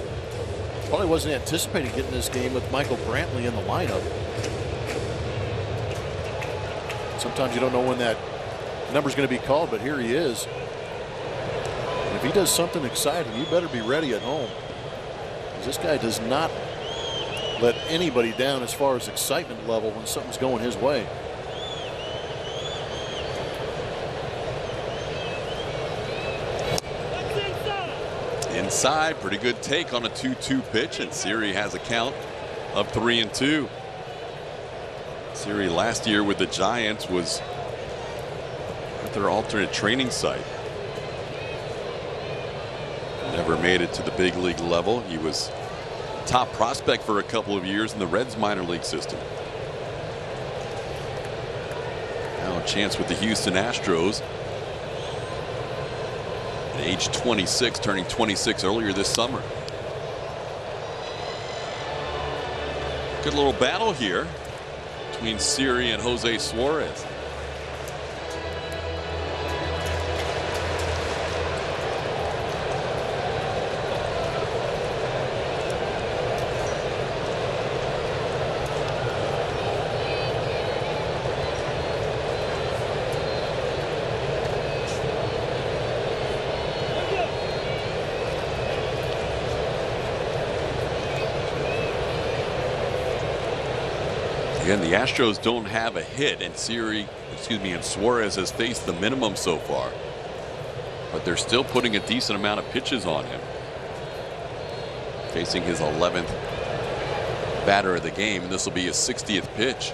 Probably wasn't anticipating getting this game with Michael Brantley in the lineup. Sometimes you don't know when that number's going to be called, but here he is. And if he does something exciting, you better be ready at home. This guy does not let anybody down as far as excitement level when something's going his way. Inside, pretty good take on a 2-2 pitch, and Siri has a count of 3-2. Siri last year with the Giants was at their alternate training site. Never made it to the big league level. He was top prospect for a couple of years in the Reds minor league system. Now a chance with the Houston Astros. At age 26, turning 26 earlier this summer. Good little battle here between Siri and Jose Suarez. Again, the Astros don't have a hit, and and Suarez has faced the minimum so far. But they're still putting a decent amount of pitches on him. Facing his 11th batter of the game, and this will be his 60th pitch.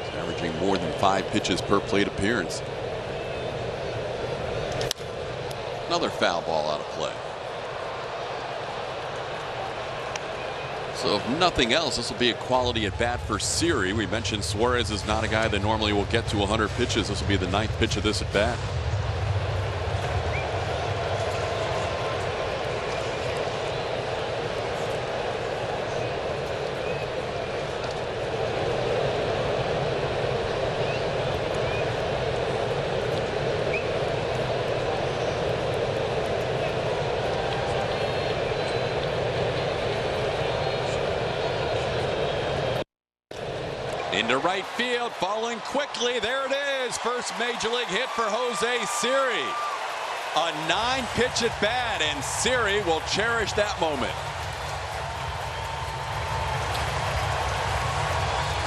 He's averaging more than 5 pitches per plate appearance. Another foul ball out of play. So if nothing else, this will be a quality at bat for Siri. We mentioned Suarez is not a guy that normally will get to 100 pitches. This will be the 9th pitch of this at bat. Into right field, falling quickly. There it is. First major league hit for Jose Siri. A 9-pitch at bat, and Siri will cherish that moment.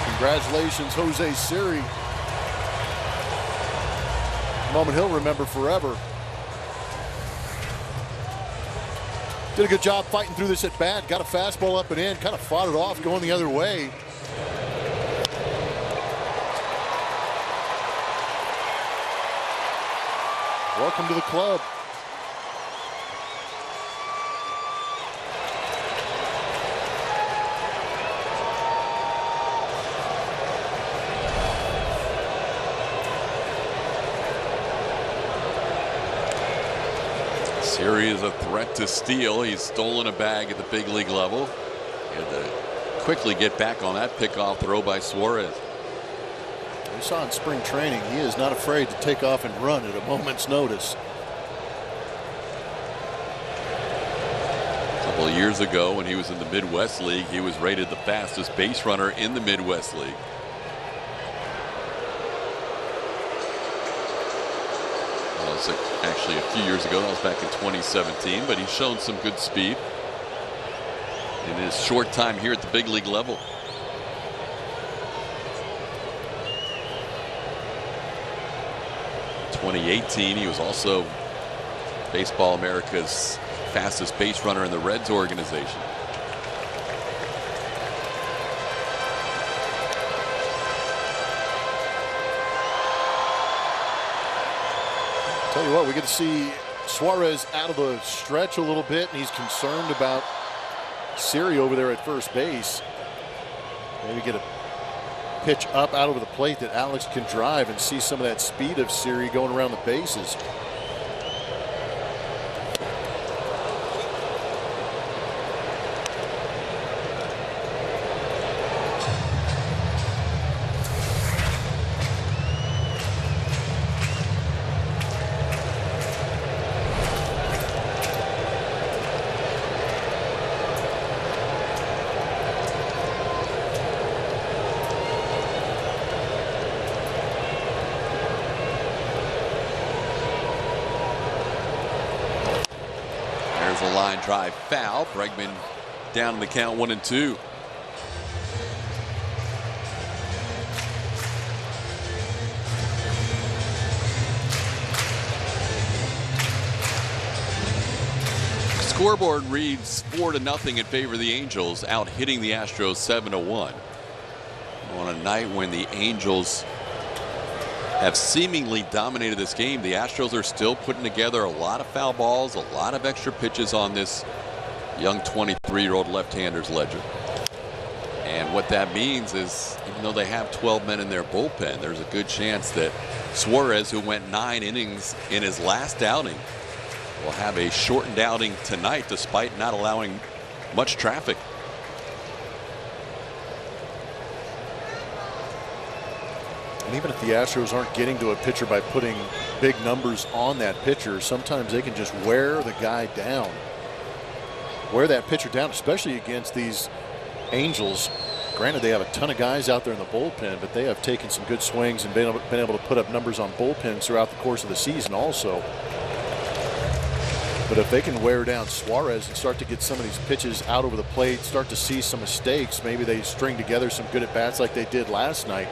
Congratulations, Jose Siri. Moment he'll remember forever. Did a good job fighting through this at bat. Got a fastball up and in. Kind of fought it off going the other way. Welcome to the club. Siri is a threat to steal. He's stolen a bag at the big league level. He had to quickly get back on that pickoff throw by Suarez. We saw in spring training, he is not afraid to take off and run at a moment's notice. A couple of years ago when he was in the Midwest League, he was rated the fastest base runner in the Midwest League. That was actually a few years ago. That was back in 2017, but he's shown some good speed in his short time here at the big league level. In 2018, he was also Baseball America's fastest base runner in the Reds organization. Tell you what, we get to see Suarez out of the stretch a little bit, and he's concerned about Siri over there at first base. Maybe get a pitch up out over the plate that Alex can drive and see some of that speed of Siri going around the bases. drive foul. Bregman down in the count 1-2. Scoreboard reads 4-0 in favor of the Angels, out hitting the Astros 7-1. On a night when the Angels have seemingly dominated this game, the Astros are still putting together a lot of foul balls, a lot of extra pitches on this young 23-year-old left-hander's ledger. And what that means is, even though they have 12 men in their bullpen, there's a good chance that Suarez, who went 9 innings in his last outing, will have a shortened outing tonight despite not allowing much traffic. And even if the Astros aren't getting to a pitcher by putting big numbers on that pitcher, sometimes they can just wear the guy down. Wear that pitcher down, especially against these Angels. Granted, they have a ton of guys out there in the bullpen, but they have taken some good swings and been able to put up numbers on bullpens throughout the course of the season also. But if they can wear down Suarez and start to get some of these pitches out over the plate, start to see some mistakes, maybe they string together some good at-bats like they did last night.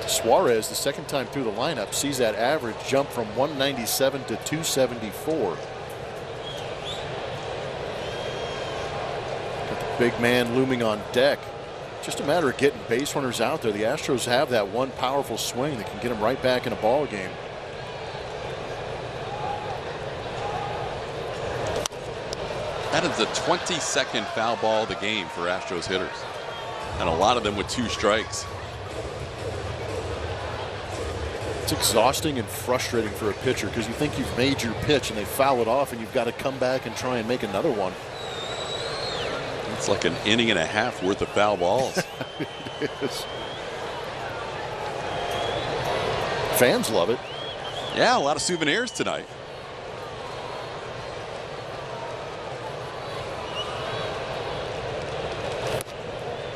Suarez, the second time through the lineup, sees that average jump from 197 to 274. Got the big man looming on deck. Just a matter of getting base runners out there. The Astros have that one powerful swing that can get them right back in a ball game. That is the 22nd foul ball of the game for Astros hitters, and a lot of them with 2 strikes. It's exhausting and frustrating for a pitcher because you think you've made your pitch and they foul it off and you've got to come back and try and make another one. It's like an inning and a half worth of foul balls. It is. Fans love it. Yeah, a lot of souvenirs tonight.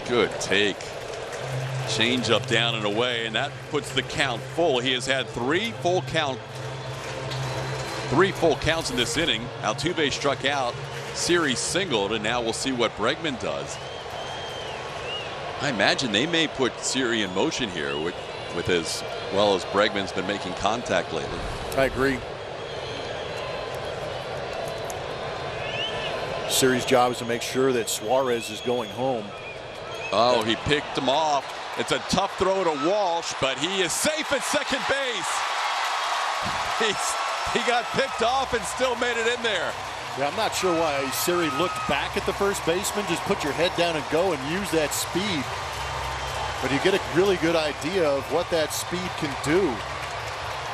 Good take. Change up, down and away, and that puts the count full. He has had 3 full counts in this inning. Altuve struck out, Siri singled, and now we'll see what Bregman does. I imagine they may put Siri in motion here with as well as Bregman's been making contact lately. I agree. Siri's job is to make sure that Suarez is going home. Oh, he picked him off. It's a tough throw to Walsh, but he is safe at second base. He got picked off and still made it in there. Yeah, I'm not sure why Siri looked back at the first baseman. Just put your head down and go and use that speed. But you get a really good idea of what that speed can do.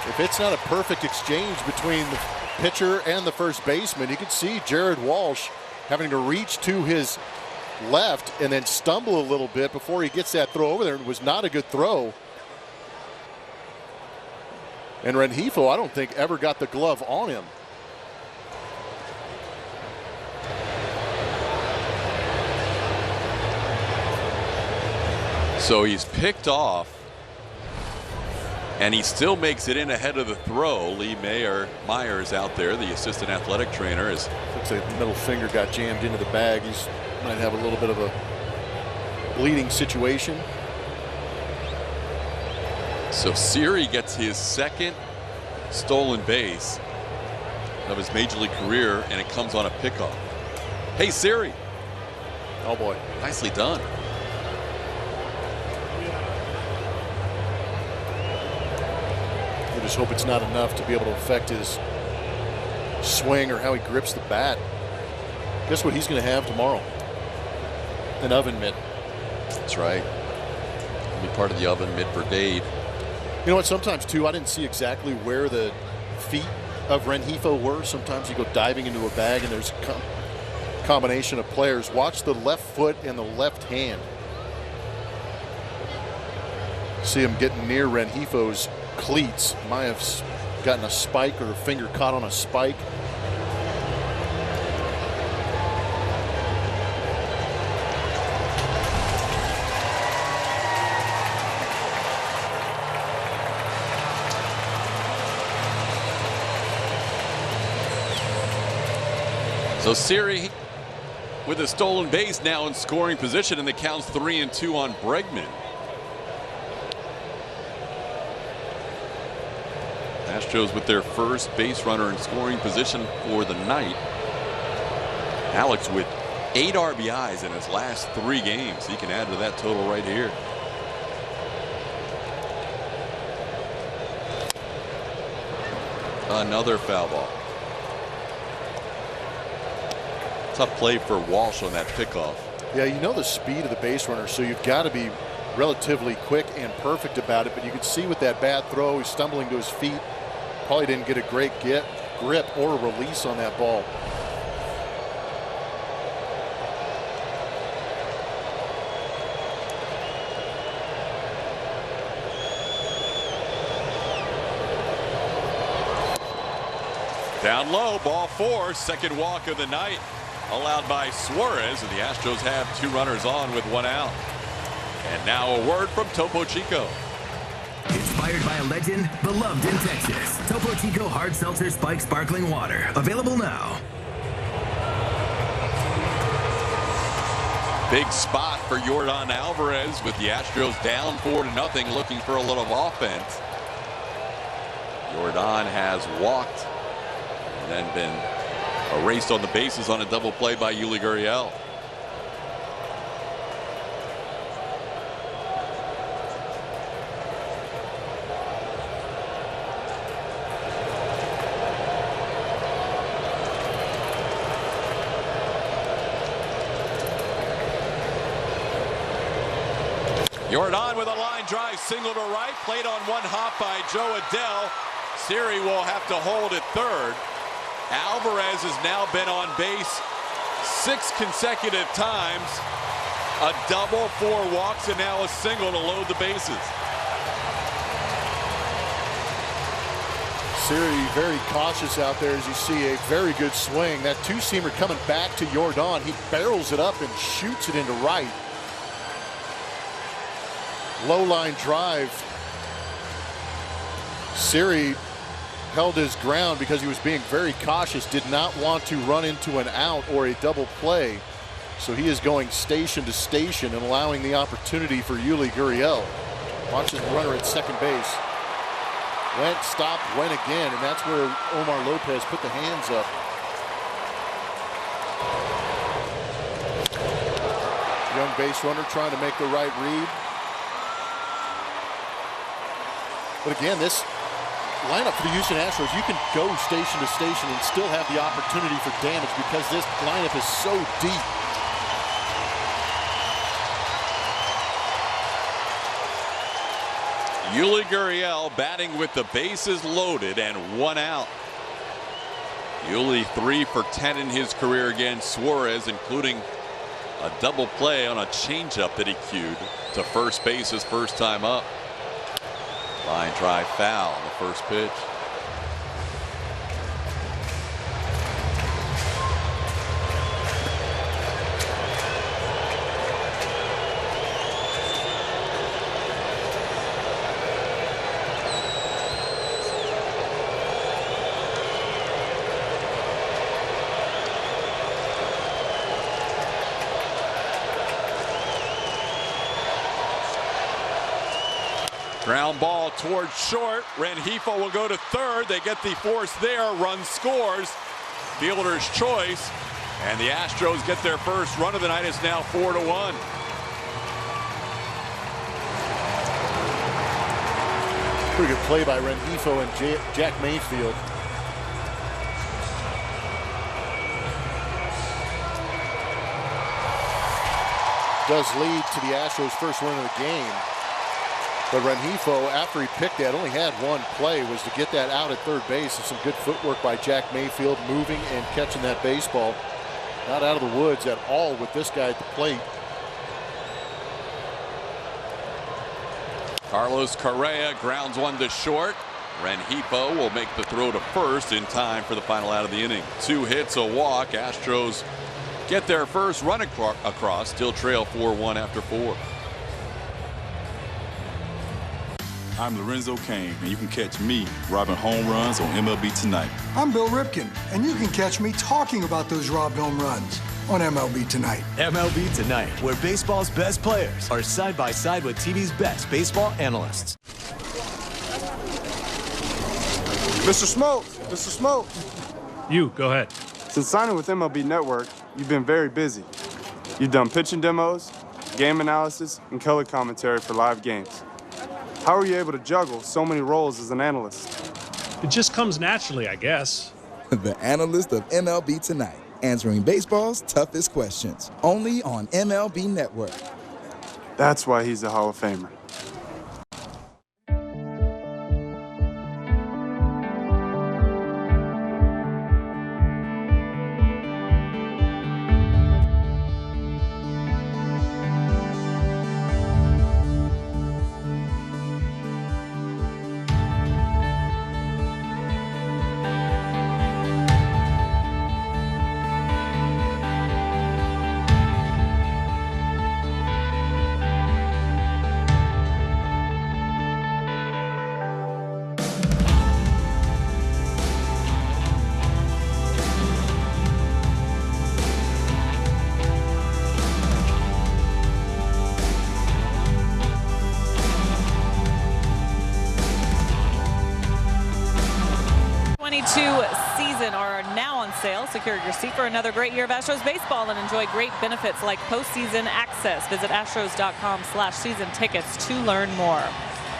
If it's not a perfect exchange between the pitcher and the first baseman, you can see Jared Walsh having to reach to his left and then stumble a little bit before he gets that throw over there. It was not a good throw. And Rengifo, I don't think, ever got the glove on him. So he's picked off, and he still makes it in ahead of the throw. Lee Myers out there, the assistant athletic trainer, is. Looks like the middle finger got jammed into the bag. He's might have a little bit of a bleeding situation. So Siri gets his 2nd stolen base of his major league career, and it comes on a pickoff. Hey, Siri. Oh, boy. Nicely done. I just hope it's not enough to be able to affect his swing or how he grips the bat. Guess what he's going to have tomorrow? An oven mitt. That's right. He'll be part of the oven mitt brigade. You know what? Sometimes, too, I didn't see exactly where the feet of Rengifo were. Sometimes you go diving into a bag and there's a combination of players. Watch the left foot and the left hand. See him getting near Rengifo's cleats. Might have gotten a spike or a finger caught on a spike. So Siri with a stolen base now in scoring position, and the count's 3-2 on Bregman. Astros with their first base runner in scoring position for the night. Alex with 8 RBIs in his last 3 games. He can add to that total right here. Another foul ball. Tough play for Walsh on that pickoff. Yeah, you know the speed of the base runner, so you've got to be relatively quick and perfect about it. But you can see with that bad throw, he's stumbling to his feet. Probably didn't get a great grip or a release on that ball. Down low, ball 4, second walk of the night allowed by Suarez, and the Astros have 2 runners on with 1 out. And now a word from Topo Chico. Inspired by a legend, beloved in Texas. Topo Chico Hard Seltzer Spike Sparkling Water. Available now. Big spot for Yordan Alvarez with the Astros down 4-0, looking for a little offense. Yordan has walked and then been erased on the bases on a double play by Yuli Gurriel. Yordan with a line drive single to right, played on one hop by Joe Adele. Siri will have to hold at third. Alvarez has now been on base 6 consecutive times. A double, 4 walks, and now a single to load the bases. Siri very cautious out there as you see a very good swing. That 2-seamer coming back to Yordan. He barrels it up and shoots it into right. Low line drive. Siri held his ground because he was being very cautious, did not want to run into an out or a double play. So he is going station to station and allowing the opportunity for Yuli Gurriel. Watches the runner at second base. Went, stopped, went again, and that's where Omar Lopez put the hands up. Young base runner trying to make the right read. But again, this lineup for the Houston Astros, you can go station to station and still have the opportunity for damage because this lineup is so deep. Yuli Gurriel batting with the bases loaded and 1 out. Yuli 3 for 10 in his career against Suarez, including a double play on a changeup that he cued to first base his first time up. Line drive foul on the first pitch. Ground ball towards short. Rengifo will go to third. They get the force there. Run scores. Fielder's choice. And the Astros get their first run of the night. It's now 4-1. Pretty good play by Rengifo and Jack Mayfield. Does lead to the Astros' first win of the game. But Rengifo, after he picked that, only had one play, was to get that out at third base. And some good footwork by Jack Mayfield, moving and catching that baseball. Not out of the woods at all with this guy at the plate. Carlos Correa grounds one to short. Rengifo will make the throw to first in time for the final out of the inning. 2 hits, a walk. Astros get their first run across, still trail 4-1 after 4. I'm Lorenzo Cain, and you can catch me robbing home runs on MLB Tonight. I'm Bill Ripken, and you can catch me talking about those robbed home runs on MLB Tonight. MLB Tonight, where baseball's best players are side by side with TV's best baseball analysts. Mr. Smoke, Mr. Smoke. You, go ahead. Since signing with MLB Network, you've been very busy. You've done pitching demos, game analysis, and color commentary for live games. How are you able to juggle so many roles as an analyst? It just comes naturally, I guess. The analyst of MLB Tonight, answering baseball's toughest questions. Only on MLB Network. That's why he's a Hall of Famer. Season are now on sale. Secure your seat for another great year of Astros baseball and enjoy great benefits like postseason access. Visit astros.com/season tickets to learn more.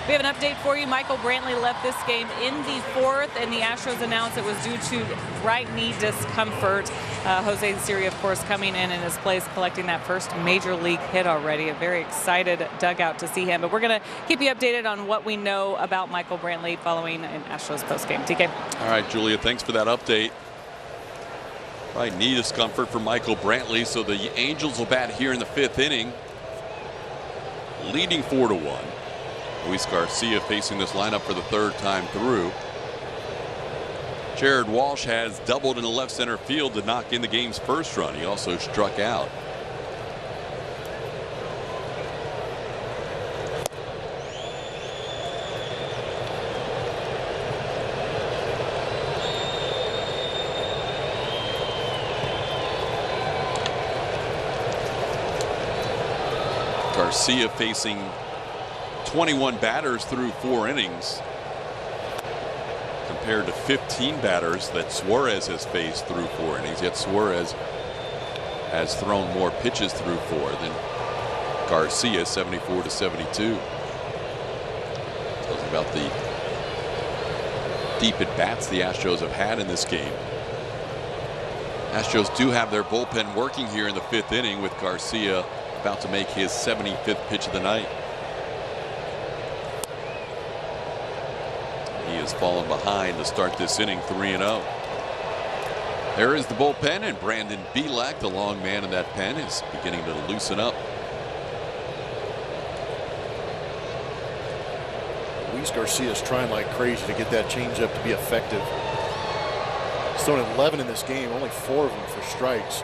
We have an update for you. Michael Brantley left this game in the fourth, and the Astros announced it was due to right knee discomfort. Jose Siri, of course, coming in his place, collecting that first major league hit already. A very excited dugout to see him. But we're going to keep you updated on what we know about Michael Brantley following an Astros postgame. TK. All right, Julia, thanks for that update. Right knee discomfort for Michael Brantley, so the Angels will bat here in the fifth inning, leading 4-1. Luis Garcia facing this lineup for the third time through. Jared Walsh has doubled in the left center field to knock in the game's first run. He also struck out. Garcia facing 21 batters through 4 innings compared to 15 batters that Suarez has faced through 4 innings. Yet Suarez has thrown more pitches through 4 than Garcia, 74-72. Tells you about the deep at bats the Astros have had in this game. Astros do have their bullpen working here in the fifth inning, with Garcia about to make his 75th pitch of the night. He has fallen behind to start this inning, 3-0. There is the bullpen, and Brandon Bielak, the long man in that pen, is beginning to loosen up. Luis Garcia is trying like crazy to get that changeup to be effective. He's thrown 11 in this game, only 4 of them for strikes.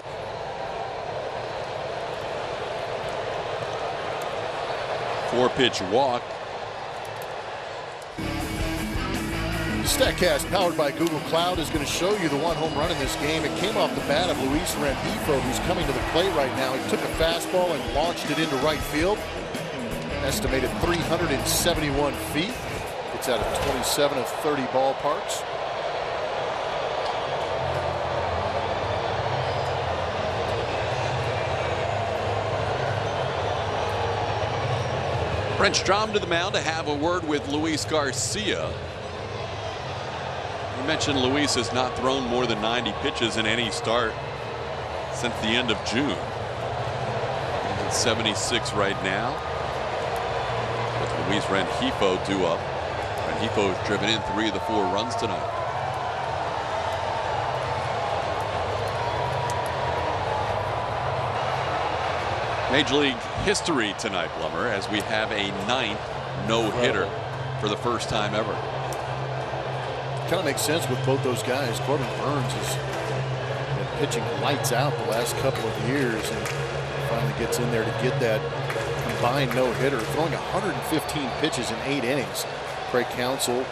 Four-pitch walk. StatCast, powered by Google Cloud, is going to show you the one home run in this game. It came off the bat of Luis Rengifo, who's coming to the plate right now. He took a fastball and launched it into right field. Estimated 371 feet. It's out of 27 of 30 ballparks. Brent Strom to the mound to have a word with Luis Garcia. You mentioned Luis has not thrown more than 90 pitches in any start since the end of June. He's at 76 right now, with Luis Rengifo due up. Rengifo has driven in 3 of the 4 runs tonight. Major League history tonight, Blummer, as we have a 9th no-hitter for the first time ever. Kind of makes sense with both those guys. Corbin Burns has been pitching lights out the last couple of years, and finally gets in there to get that combined no-hitter, throwing 115 pitches in 8 innings. Craig Counsell,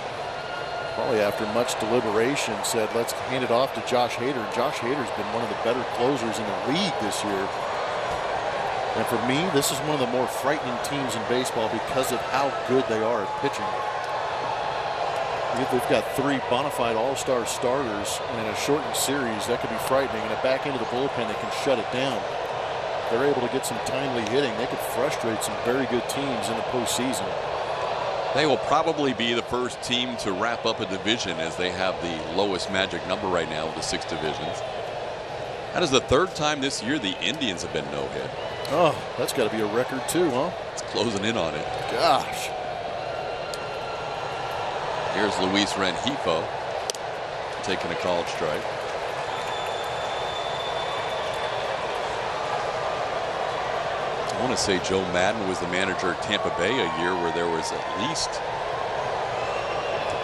probably after much deliberation, said, let's hand it off to Josh Hader. Josh Hader's been one of the better closers in the league this year. And for me, this is one of the more frightening teams in baseball because of how good they are at pitching. They've got 3 bona fide all-star starters, and in a shortened series, that could be frightening. And back into the bullpen, they can shut it down. They're able to get some timely hitting. They could frustrate some very good teams in the postseason. They will probably be the first team to wrap up a division, as they have the lowest magic number right now of the 6 divisions. That is the 3rd time this year the Indians have been no-hit. Oh, that's got to be a record too, huh? It's closing in on it. Gosh. Here's Luis Rengifo taking a called strike. I want to say Joe Madden was the manager at Tampa Bay a year where there was at least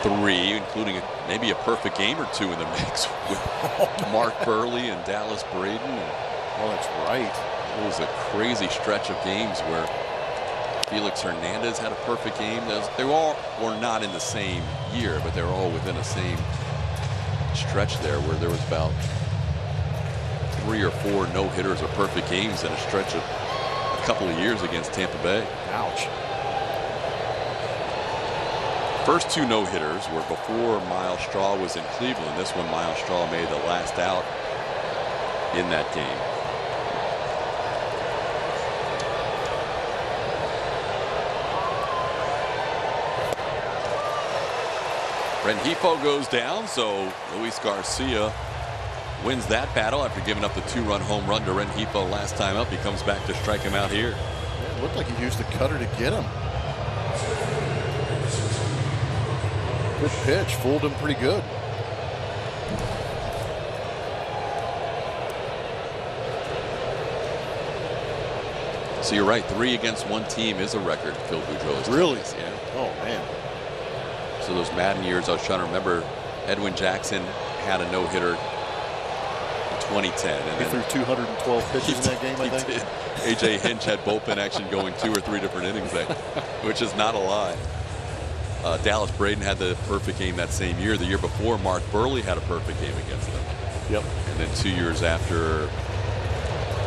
3, including maybe a perfect game or 2 in the mix with Mark Burley and Dallas Braden. Oh, that's right. It was a crazy stretch of games where Felix Hernandez had a perfect game. They all were not in the same year, but they were all within the same stretch there, where there was about 3 or 4 no-hitters or perfect games in a stretch of a couple of years against Tampa Bay. Ouch. First 2 no-hitters were before Miles Straw was in Cleveland. This one, Miles Straw made the last out in that game. Rengifo goes down, so Luis Garcia wins that battle after giving up the 2-run home run to Rengifo last time up. He comes back to strike him out here. Yeah, it looked like he used the cutter to get him. Good pitch, fooled him pretty good. So you're right, 3 against 1 team is a record. Phil Boudreau's. Really? Yeah. Oh man. So those Madden years, I was trying to remember, Edwin Jackson had a no-hitter in 2010. And he threw 212 pitches in that game, I think. Did. A.J. Hinch had bullpen action going 2 or 3 different innings, which is not a lie. Dallas Braden had the perfect game that same year. The year before, Mark Burley had a perfect game against them. Yep. And then 2 years after.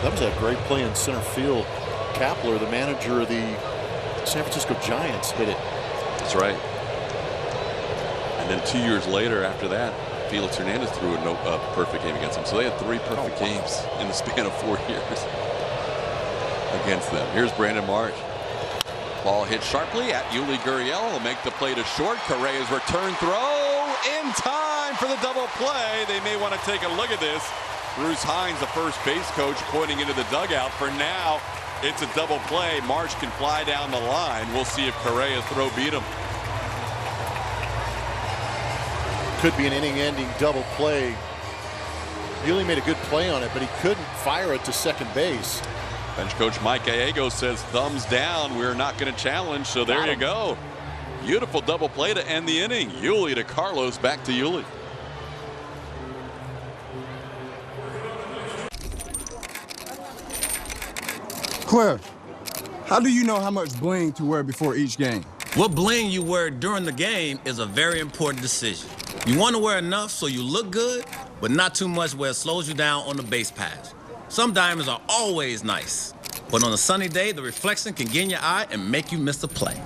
That was a great play in center field. Kapler, the manager of the San Francisco Giants, hit it. That's right. And then 2 years later, after that, Felix Hernandez threw a perfect game against them. So they had 3 perfect games in the span of 4 years against them. Here's Brandon Marsh. Ball hit sharply at Yuli Gurriel. Will make the play to short. Correa's return throw in time for the double play. They may want to take a look at this. Bruce Hines, the first base coach, pointing into the dugout. For now, it's a double play. Marsh can fly down the line. We'll see if Correa's throw beat him. Could be an inning-ending double play. Yuli made a good play on it, but he couldn't fire it to second base. Bench coach Mike Gallego says thumbs down. We're not going to challenge. So there you go. Beautiful double play to end the inning. Yuli to Carlos. Back to Yuli. Cliff, how do you know how much bling to wear before each game? What bling you wear during the game is a very important decision. You want to wear enough so you look good, but not too much where it slows you down on the base pass. Some diamonds are always nice, but on a sunny day, the reflection can get in your eye and make you miss a play.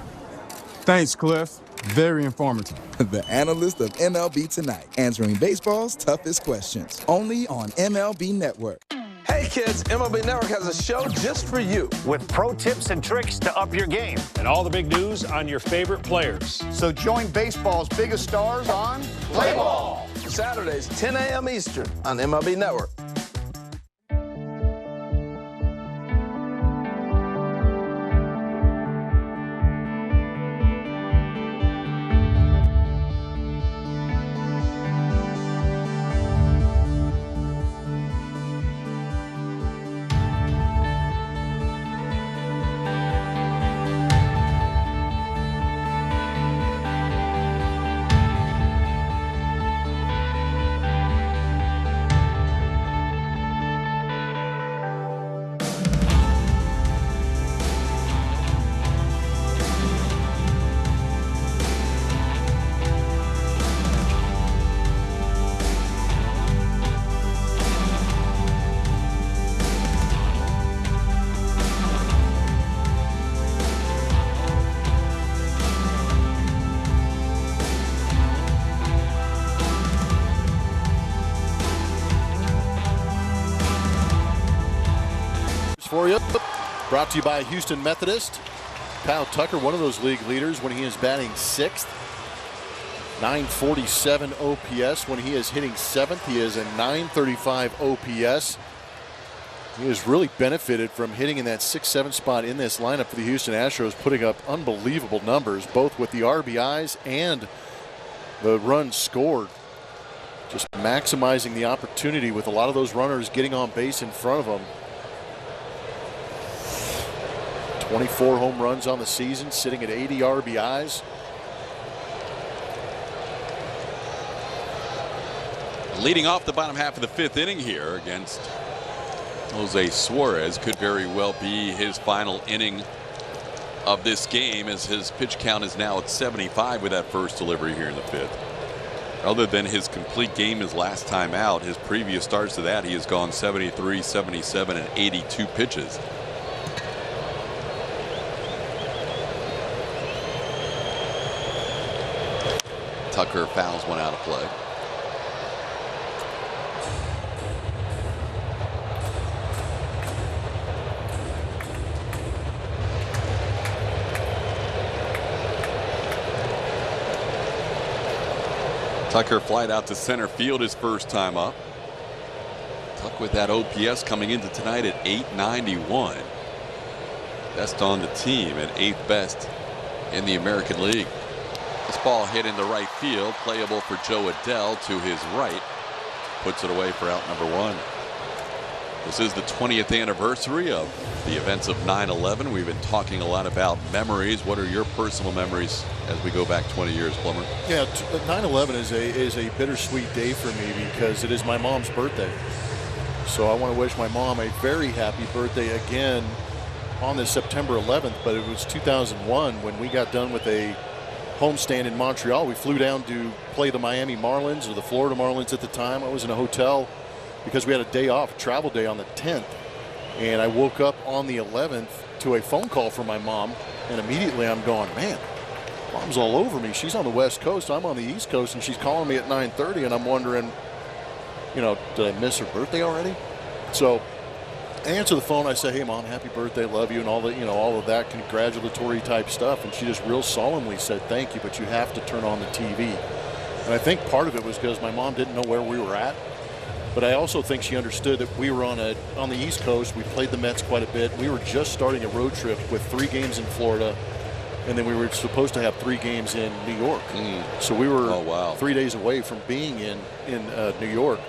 Thanks, Cliff. Very informative. The analyst of MLB Tonight, answering baseball's toughest questions, only on MLB Network. Hey kids, MLB Network has a show just for you with pro tips and tricks to up your game and all the big news on your favorite players. So join baseball's biggest stars on Play Ball. Saturdays, 10 a.m. Eastern on MLB Network. Brought to you by Houston Methodist. Kyle Tucker, one of those league leaders when he is batting 6th. 947 OPS. When he is hitting 7th, he is a 935 OPS. He has really benefited from hitting in that 6-7 spot in this lineup for the Houston Astros, putting up unbelievable numbers, both with the RBIs and the runs scored. Just maximizing the opportunity with a lot of those runners getting on base in front of him. 24 home runs on the season, sitting at 80 RBIs. Leading off the bottom half of the 5th inning here against Jose Suarez. Could very well be his final inning of this game, as his pitch count is now at 75 with that first delivery here in the 5th. Other than his complete game his last time out, his previous starts to that, he has gone 73, 77, and 82 pitches. Tucker fouls one out of play. Tucker flied out to center field his first time up. Tuck with that OPS coming into tonight at 891. Best on the team and 8th best in the American League. This ball hit into right field, playable for Joe Adell to his right. Puts it away for out number 1. This is the 20th anniversary of the events of 9/11. We've been talking a lot about memories. What are your personal memories as we go back 20 years, Plummer? Yeah, 9/11 is a bittersweet day for me because it is my mom's birthday. So I want to wish my mom a very happy birthday again on this September 11th. But it was 2001 when we got done with a homestand in Montreal. We flew down to play the Miami Marlins, or the Florida Marlins at the time. I was in a hotel because we had a day off, a travel day on the 10th. And I woke up on the 11th to a phone call from my mom. And immediately I'm going, man, mom's all over me. She's on the West Coast, I'm on the East Coast, and she's calling me at 9:30. And I'm wondering, you know, did I miss her birthday already? So I answer the phone. I say, hey, Mom, happy birthday, love you, and all that, you know, all of that congratulatory type stuff. And she just real solemnly said, thank you, but you have to turn on the TV. And I think part of it was because my mom didn't know where we were at. But I also think she understood that we were on the East Coast. We played the Mets quite a bit. We were just starting a road trip with 3 games in Florida, and then we were supposed to have 3 games in New York. So we were 3 days away from being in New York.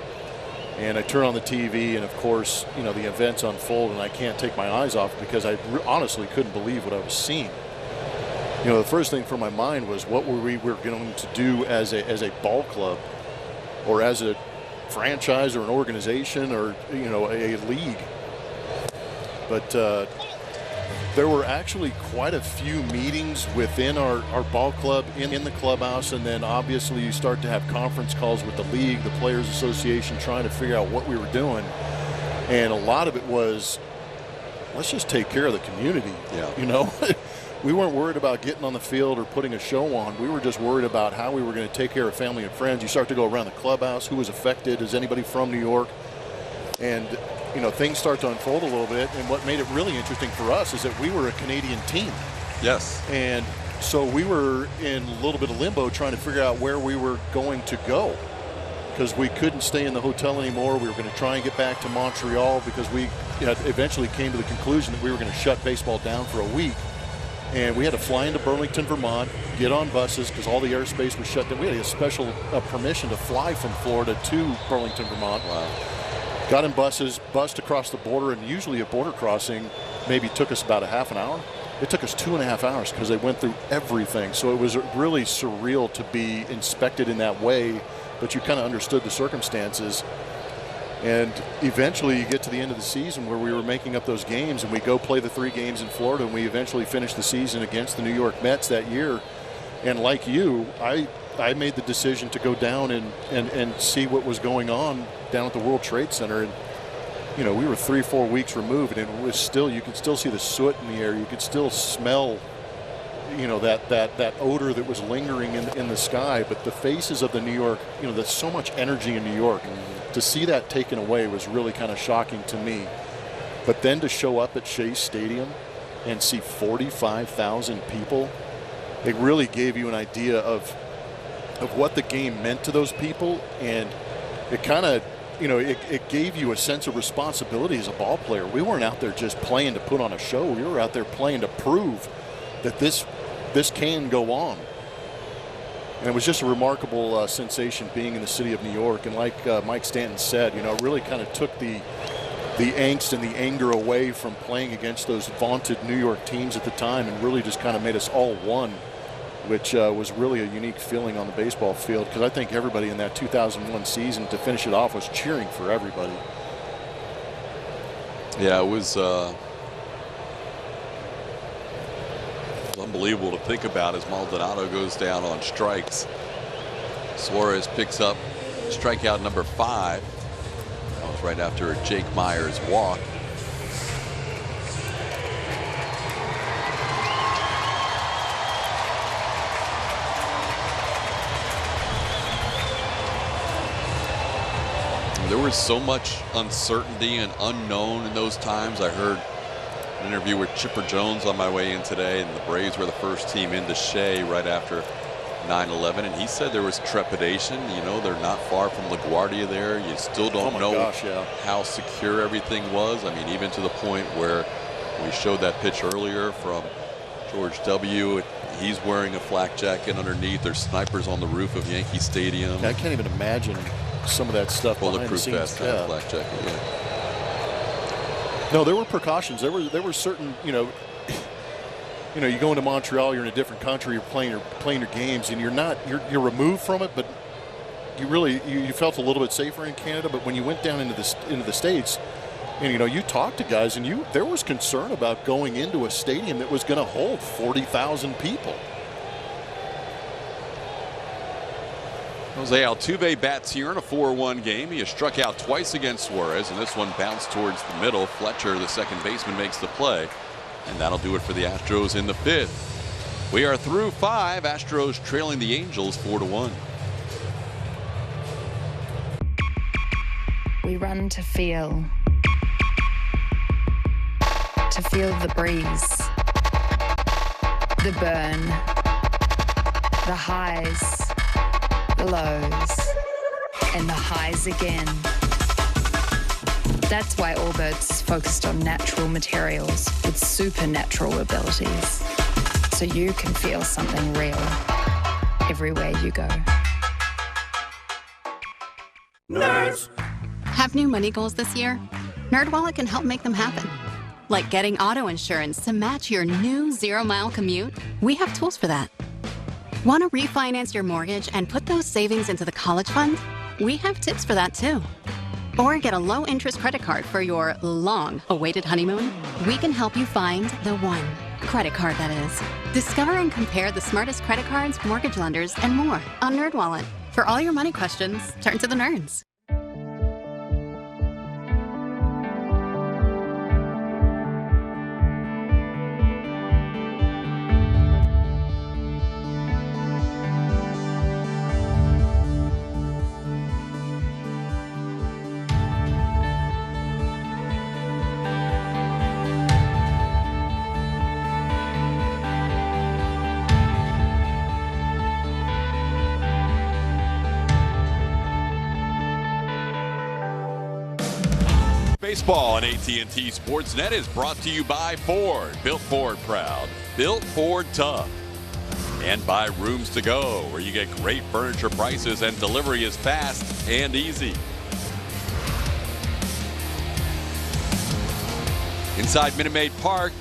And I turn on the TV, and of course, you know, the events unfold, and I can't take my eyes off it because I honestly couldn't believe what I was seeing. You know, the first thing from my mind was what were we going to do as a ball club, or as a franchise, or an organization, or, you know, a league. But there were actually quite a few meetings within our ball club in the clubhouse, and then obviously you start to have conference calls with the league, the Players Association, trying to figure out what we were doing. And a lot of it was, let's just take care of the community. Yeah. You know, we weren't worried about getting on the field or putting a show on. We were just worried about how we were going to take care of family and friends. You start to go around the clubhouse. Who was affected? Is anybody from New York? And, you know, things start to unfold a little bit. And what made it really interesting for us is that we were a Canadian team. Yes. And so we were in a little bit of limbo trying to figure out where we were going to go, because we couldn't stay in the hotel anymore. We were going to try and get back to Montreal because we eventually came to the conclusion that we were going to shut baseball down for a week. And we had to fly into Burlington, Vermont, get on buses because all the airspace was shut down. We had a special permission to fly from Florida to Burlington, Vermont. Wow. Got in buses, bussed across the border, and usually a border crossing maybe took us about a half an hour. It took us 2.5 hours because they went through everything. So it was really surreal to be inspected in that way, but you kind of understood the circumstances. And eventually you get to the end of the season where we were making up those games, and we go play the 3 games in Florida, and we eventually finished the season against the New York Mets that year. And like you, I made the decision to go down and see what was going on down at the World Trade Center. And, you know, we were 3-4 weeks removed, and it was still, you could still see the soot in the air. You could still smell, you know, that odor that was lingering in the sky. But the faces of the New York, you know, there's so much energy in New York. And to see that taken away was really kind of shocking to me. But then to show up at Shea Stadium and see 45,000 people, it really gave you an idea of what the game meant to those people, and it kind of, you know, it gave you a sense of responsibility as a ball player. We weren't out there just playing to put on a show. We were out there playing to prove that this can go on. And it was just a remarkable sensation being in the city of New York. And like Mike Stanton said, you know, it really kind of took the angst and the anger away from playing against those vaunted New York teams at the time, and really just kind of made us all one, which was really a unique feeling on the baseball field, because I think everybody in that 2001 season, to finish it off, was cheering for everybody. Yeah, it was unbelievable to think about as Maldonado goes down on strikes. Suarez picks up strikeout number 5. That was right after a Jake Myers walk. There was so much uncertainty and unknown in those times. I heard an interview with Chipper Jones on my way in today, and the Braves were the first team into Shea right after 9/11, and he said there was trepidation. You know, they're not far from LaGuardia there. You still don't know how secure everything was. I mean, even to the point where we showed that pitch earlier from George W. He's wearing a flak jacket underneath. There's snipers on the roof of Yankee Stadium. I can't even imagine some of that stuff. Bulletproof vest, flak jacket. Yeah. No, there were precautions. There were certain, you know, you go into Montreal, you're in a different country, you're playing your games, and you're removed from it, but you felt a little bit safer in Canada. But when you went down into the States, and you know, you talked to guys, and there was concern about going into a stadium that was going to hold 40,000 people. Jose Altuve bats here in a 4-1 game. He has struck out twice against Suarez, and this one bounced towards the middle. Fletcher, the second baseman, makes the play, and that'll do it for the Astros in the 5th. We are through 5. Astros trailing the Angels 4-1. We run to feel the breeze, the burn, the highs, the lows, and the highs again. That's why Allbirds focused on natural materials with supernatural abilities, so you can feel something real everywhere you go. Nerds! Have new money goals this year? NerdWallet can help make them happen. Like getting auto insurance to match your new 0-mile commute? We have tools for that. Want to refinance your mortgage and put those savings into the college fund? We have tips for that too. Or get a low-interest credit card for your long-awaited honeymoon? We can help you find the one. Credit card, that is. Discover and compare the smartest credit cards, mortgage lenders, and more on NerdWallet. For all your money questions, turn to the nerds. Baseball on AT&T Sportsnet is brought to you by Ford. Built Ford proud. Built Ford tough. And by Rooms to Go, where you get great furniture prices and delivery is fast and easy. Inside Minute Maid Park,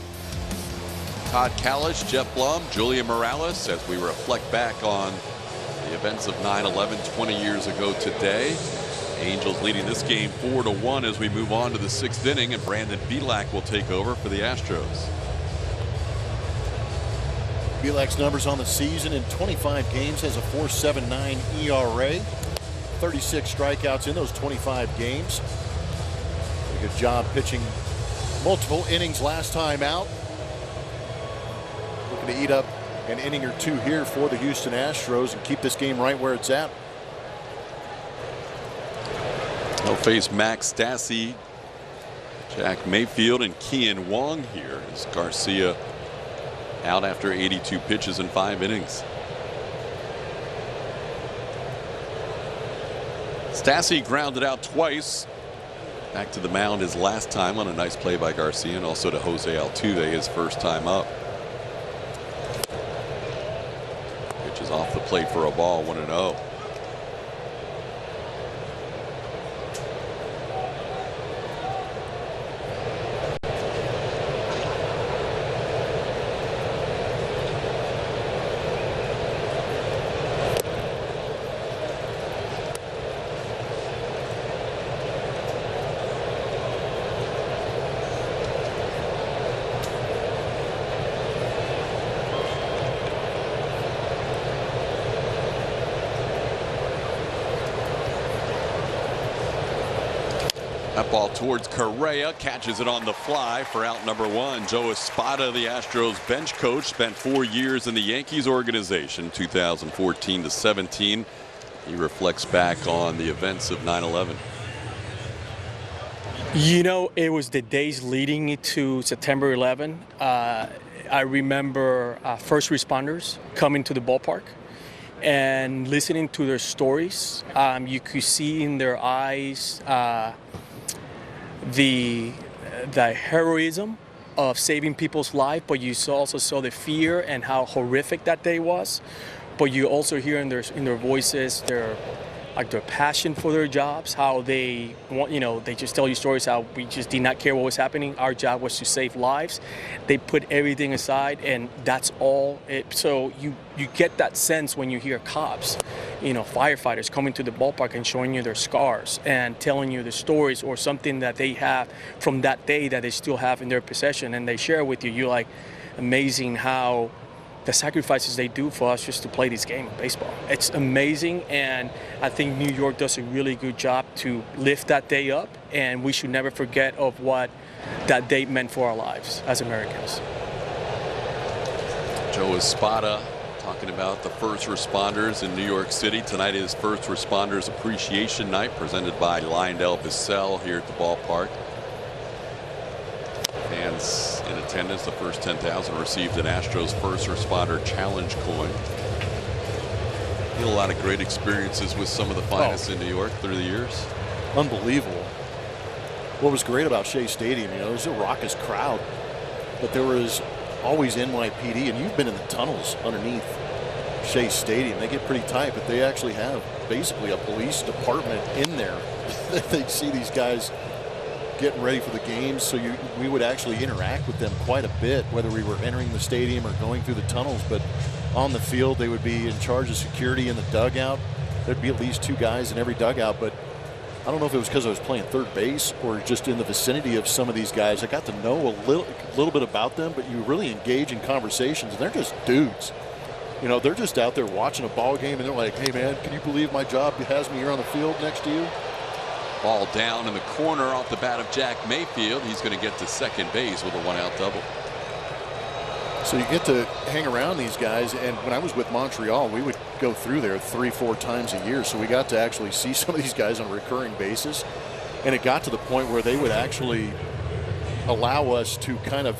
Todd Kalish, Jeff Blum, Julia Morales, as we reflect back on the events of 9/11 20 years ago today. Angels leading this game 4-1 as we move on to the 6th inning, and Brandon Bielak will take over for the Astros. Bielak's numbers on the season: in 25 games has a 4.79 ERA, 36 strikeouts in those 25 games. Did a good job pitching multiple innings last time out. Looking to eat up an inning or two here for the Houston Astros and keep this game right where it's at. They'll face Max Stassi, Jack Mayfield and Kian Wong here as Garcia out after 82 pitches in 5 innings. Stassi grounded out twice. Back to the mound his last time on a nice play by Garcia, and also to Jose Altuve his first time up. Pitch is off the plate for a ball, 1-0. That ball towards Correa, catches it on the fly for out number 1. Joe Espada, the Astros bench coach, spent 4 years in the Yankees organization, 2014 to 17. He reflects back on the events of 9/11. You know, it was the days leading to September 11. I remember first responders coming to the ballpark and listening to their stories. You could see in their eyes the heroism of saving people's life, but you also saw the fear and how horrific that day was. But you also hear in their voices their passion for their jobs, how they want, they just tell you stories how we just did not care what was happening. Our job was to save lives. They put everything aside, and that's all. So you get that sense when you hear cops, firefighters coming to the ballpark and showing you their scars and telling you the stories or something that they have from that day that they still have in their possession, and they share with you. You're like, amazing how the sacrifices they do for us just to play this game of baseball. It's amazing, and I think New York does a really good job to lift that day up, and we should never forget of what that day meant for our lives as Americans. Joe Espada talking about the first responders in New York City. Tonight is First Responders Appreciation Night, presented by Lyondell Bissell here at the ballpark. Fans in attendance, the first 10,000 received an Astros First Responder Challenge coin. A lot of great experiences with some of the finest in New York through the years. Unbelievable. What was great about Shea Stadium, there was a raucous crowd, but there was always NYPD, and you've been in the tunnels underneath Shea Stadium. They get pretty tight, but they actually have basically a police department in there. They see these guys getting ready for the games, so we would actually interact with them quite a bit, whether we were entering the stadium or going through the tunnels. But on the field, they would be in charge of security in the dugout. There'd be at least 2 guys in every dugout, but I don't know if it was because I was playing third base or just in the vicinity of some of these guys. I got to know a little bit about them, but you really engage in conversations, and they're just dudes. They're just out there watching a ball game, and they're like, hey man, can you believe my job has me here on the field next to you? Ball down in the corner off the bat of Jack Mayfield. He's going to get to second base with a 1-out double. So you get to hang around these guys, and when I was with Montreal, we would go through there 3-4 times a year, so we got to actually see some of these guys on a recurring basis, and it got to the point where they would actually allow us to kind of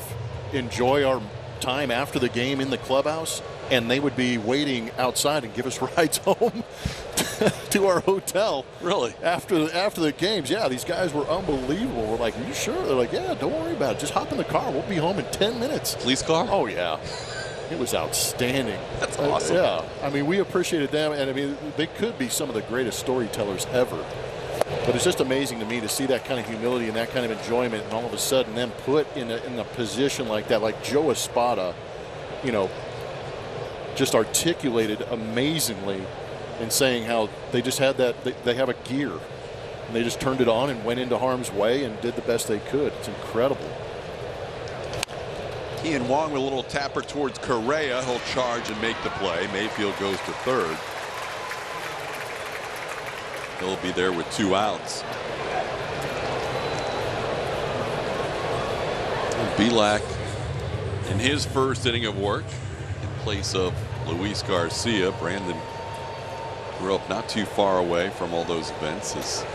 enjoy our time after the game in the clubhouse, and they would be waiting outside and give us rides home to our hotel. Really? After the games. Yeah, these guys were unbelievable. We're like, are you sure? They're like, yeah, don't worry about it. Just hop in the car. We'll be home in 10 minutes. Police car? Oh, yeah. It was outstanding. That's awesome. Yeah. I mean, we appreciated them, and I mean, they could be some of the greatest storytellers ever. But it's just amazing to me to see that kind of humility and that kind of enjoyment, and all of a sudden them put in a position like that, like Joe Espada, just articulated amazingly in saying how they just had that, they have a gear, and they just turned it on and went into harm's way and did the best they could. It's incredible. Kian Wong with a little tapper towards Correa. He'll charge and make the play. Mayfield goes to third. He'll be there with 2 outs. Belak in his first inning of work in place of Luis Garcia. Brandon grew up not too far away from all those events, as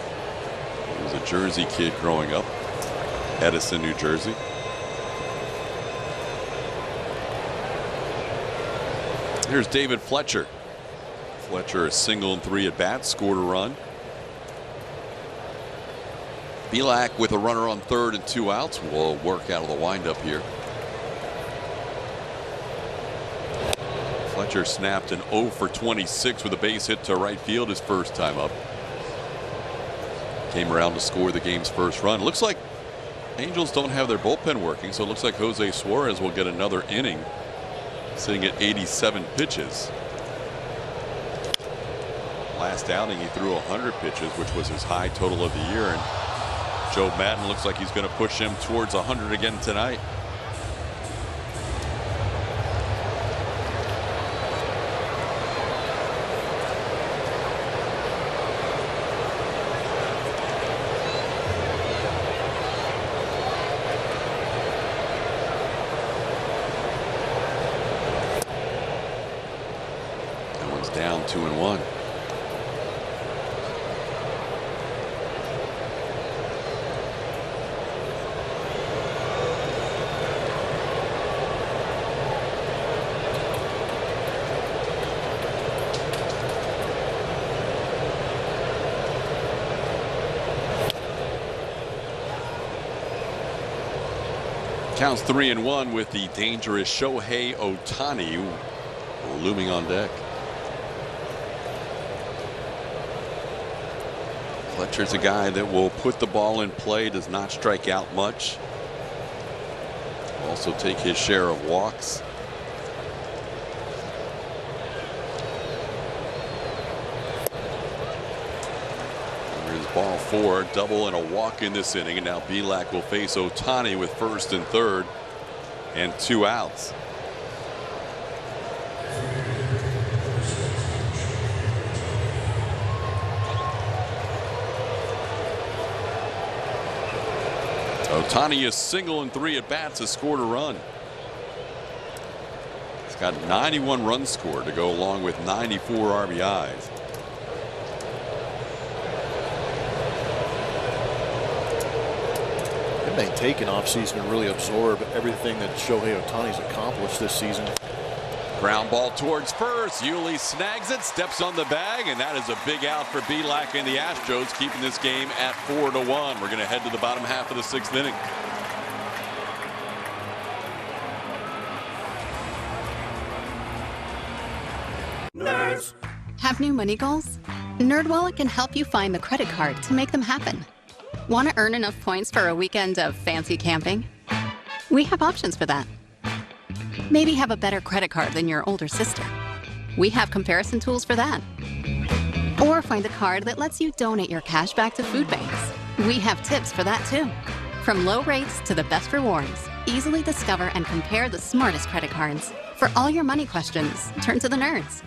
he was a Jersey kid growing up. Edison, New Jersey. Here's David Fletcher. Fletcher a single and 3 at bats, scored a run. Belak with a runner on third and 2 outs will work out of the windup here. Fletcher snapped an 0 for 26 with a base hit to right field his first time up. Came around to score the game's first run. Looks like Angels don't have their bullpen working, so it looks like Jose Suarez will get another inning, sitting at 87 pitches. Last outing he threw 100 pitches, which was his high total of the year, and Joe Madden looks like he's going to push him towards 100 again tonight. That one's down 2-1. Counts 3-1 with the dangerous Shohei Ohtani looming on deck. Fletcher's a guy that will put the ball in play, does not strike out much. Also take his share of walks. Ball 4, double and a walk in this inning, and now Belak will face Ohtani with first and third and 2 outs. Ohtani is single and 3 at bats, has scored a run. He's got 91 runs scored to go along with 94 RBIs. May take an offseason and really absorb everything that Shohei Ohtani's accomplished this season. Ground ball towards first. Yuli snags it, steps on the bag, and that is a big out for Belak and the Astros, keeping this game at 4-1. We're going to head to the bottom half of the 6th inning. Nerds. Have new money goals? NerdWallet can help you find the credit card to make them happen. Want to earn enough points for a weekend of fancy camping? We have options for that. Maybe have a better credit card than your older sister. We have comparison tools for that. Or find a card that lets you donate your cash back to food banks. We have tips for that too. From low rates to the best rewards, easily discover and compare the smartest credit cards. For all your money questions, turn to the nerds.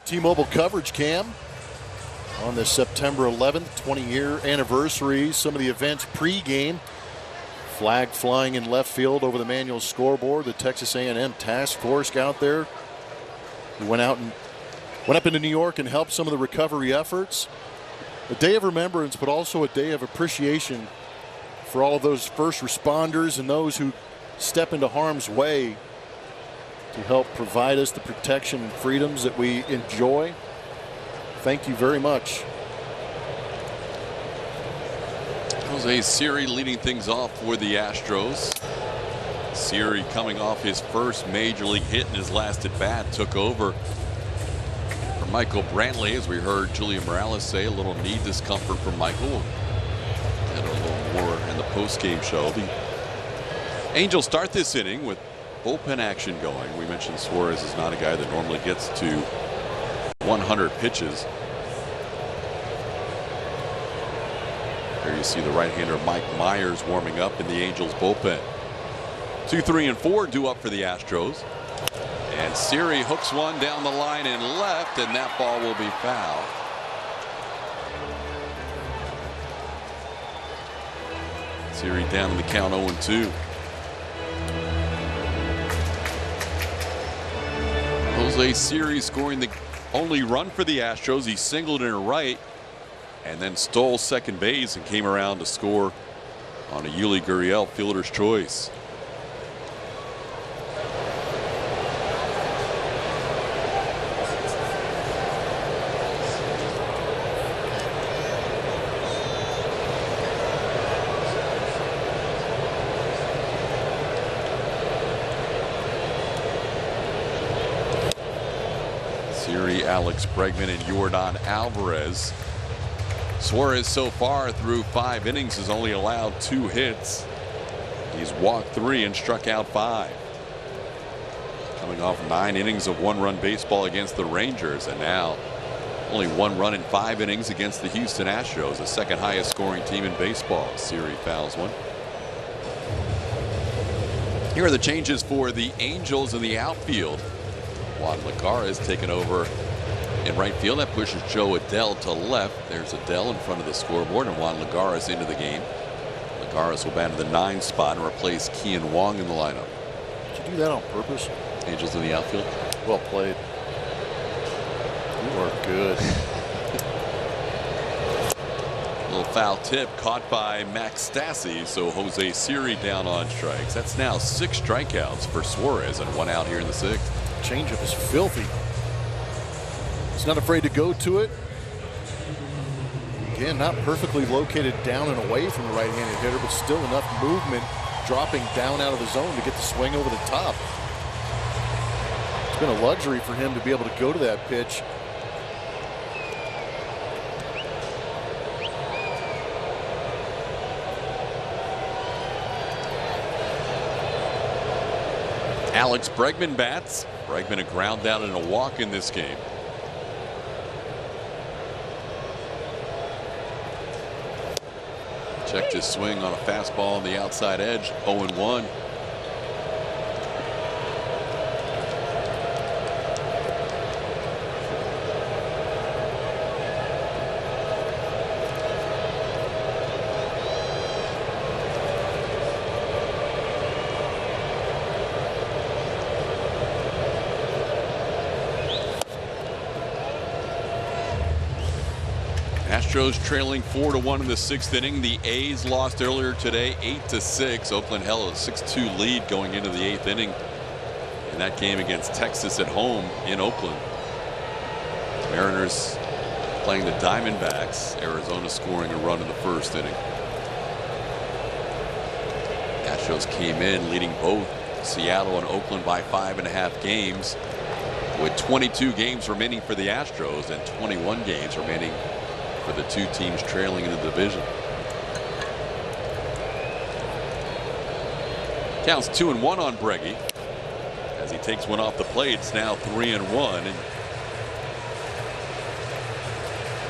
T-Mobile coverage cam on this September 11th 20-year anniversary. Some of the events pre-game. Flag flying in left field over the manual scoreboard. The Texas A&M task force out there who went up into New York and helped some of the recovery efforts. A day of remembrance, but also a day of appreciation for all of those first responders and those who step into harm's way to help provide us the protection and freedoms that we enjoy. Thank you very much. Jose Siri leading things off for the Astros. Siri coming off his first major league hit in his last at bat, took over for Michael Brantley, as we heard Julian Morales say, a little knee discomfort for Michael. And a little more in the post-game show. The Angels start this inning with bullpen action going. We mentioned Suarez is not a guy that normally gets to 100 pitches. There you see the right-hander Mike Myers warming up in the Angels bullpen. 2, 3, and 4 due up for the Astros. And Siri hooks one down the line and left, and that ball will be foul. Siri down in the count 0-2. Jose Siri scoring the only run for the Astros. He singled in right and then stole second base and came around to score on a Yuli Gurriel fielder's choice. Siri, Alex Bregman, and Yordan Alvarez. Suarez so far through 5 innings has only allowed 2 hits. He's walked 3 and struck out 5. Coming off 9 innings of 1-run baseball against the Rangers, and now only 1 run in 5 innings against the Houston Astros, the second highest scoring team in baseball. Siri fouls one. Here are the changes for the Angels in the outfield. Juan Lagares has taken over in right field. That pushes Joe Adell to left. There's Adell in front of the scoreboard, and Juan Lagares into the game. Lagares will bat in the 9 spot and replace Kian Wong in the lineup. Did you do that on purpose? Angels in the outfield. Well played. You are good. A little foul tip caught by Max Stassi, so Jose Siri down on strikes. That's now 6 strikeouts for Suarez and 1 out here in the 6th. Changeup is filthy. He's not afraid to go to it. Again, not perfectly located down and away from the right-handed hitter, but still enough movement dropping down out of the zone to get the swing over the top. It's been a luxury for him to be able to go to that pitch. Alex Bregman bats. Bregman a ground down and a walk in this game. Checked his swing on a fastball on the outside edge. 0-1. Astros trailing 4-1 in the 6th inning. The A's lost earlier today 8-6. Oakland held a 6-2 lead going into the 8th inning in that game against Texas at home in Oakland. Mariners playing the Diamondbacks. Arizona scoring a run in the 1st inning. Astros came in leading both Seattle and Oakland by 5.5 games, with 22 games remaining for the Astros and 21 games remaining for the 2 teams trailing in the division. Counts 2-1 on Breggy as he takes one off the plate. It's now 3-1, and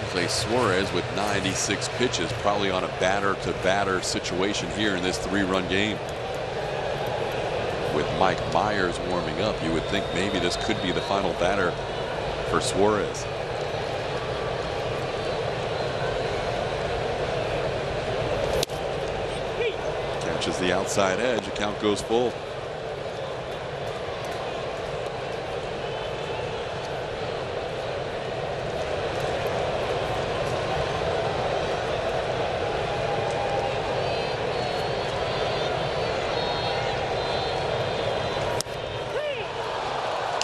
Jose Suarez with 96 pitches, probably on a batter-to-batter situation here in this 3-run game. With Mike Myers warming up, you would think maybe this could be the final batter for Suarez. Catches the outside edge. Account goes full.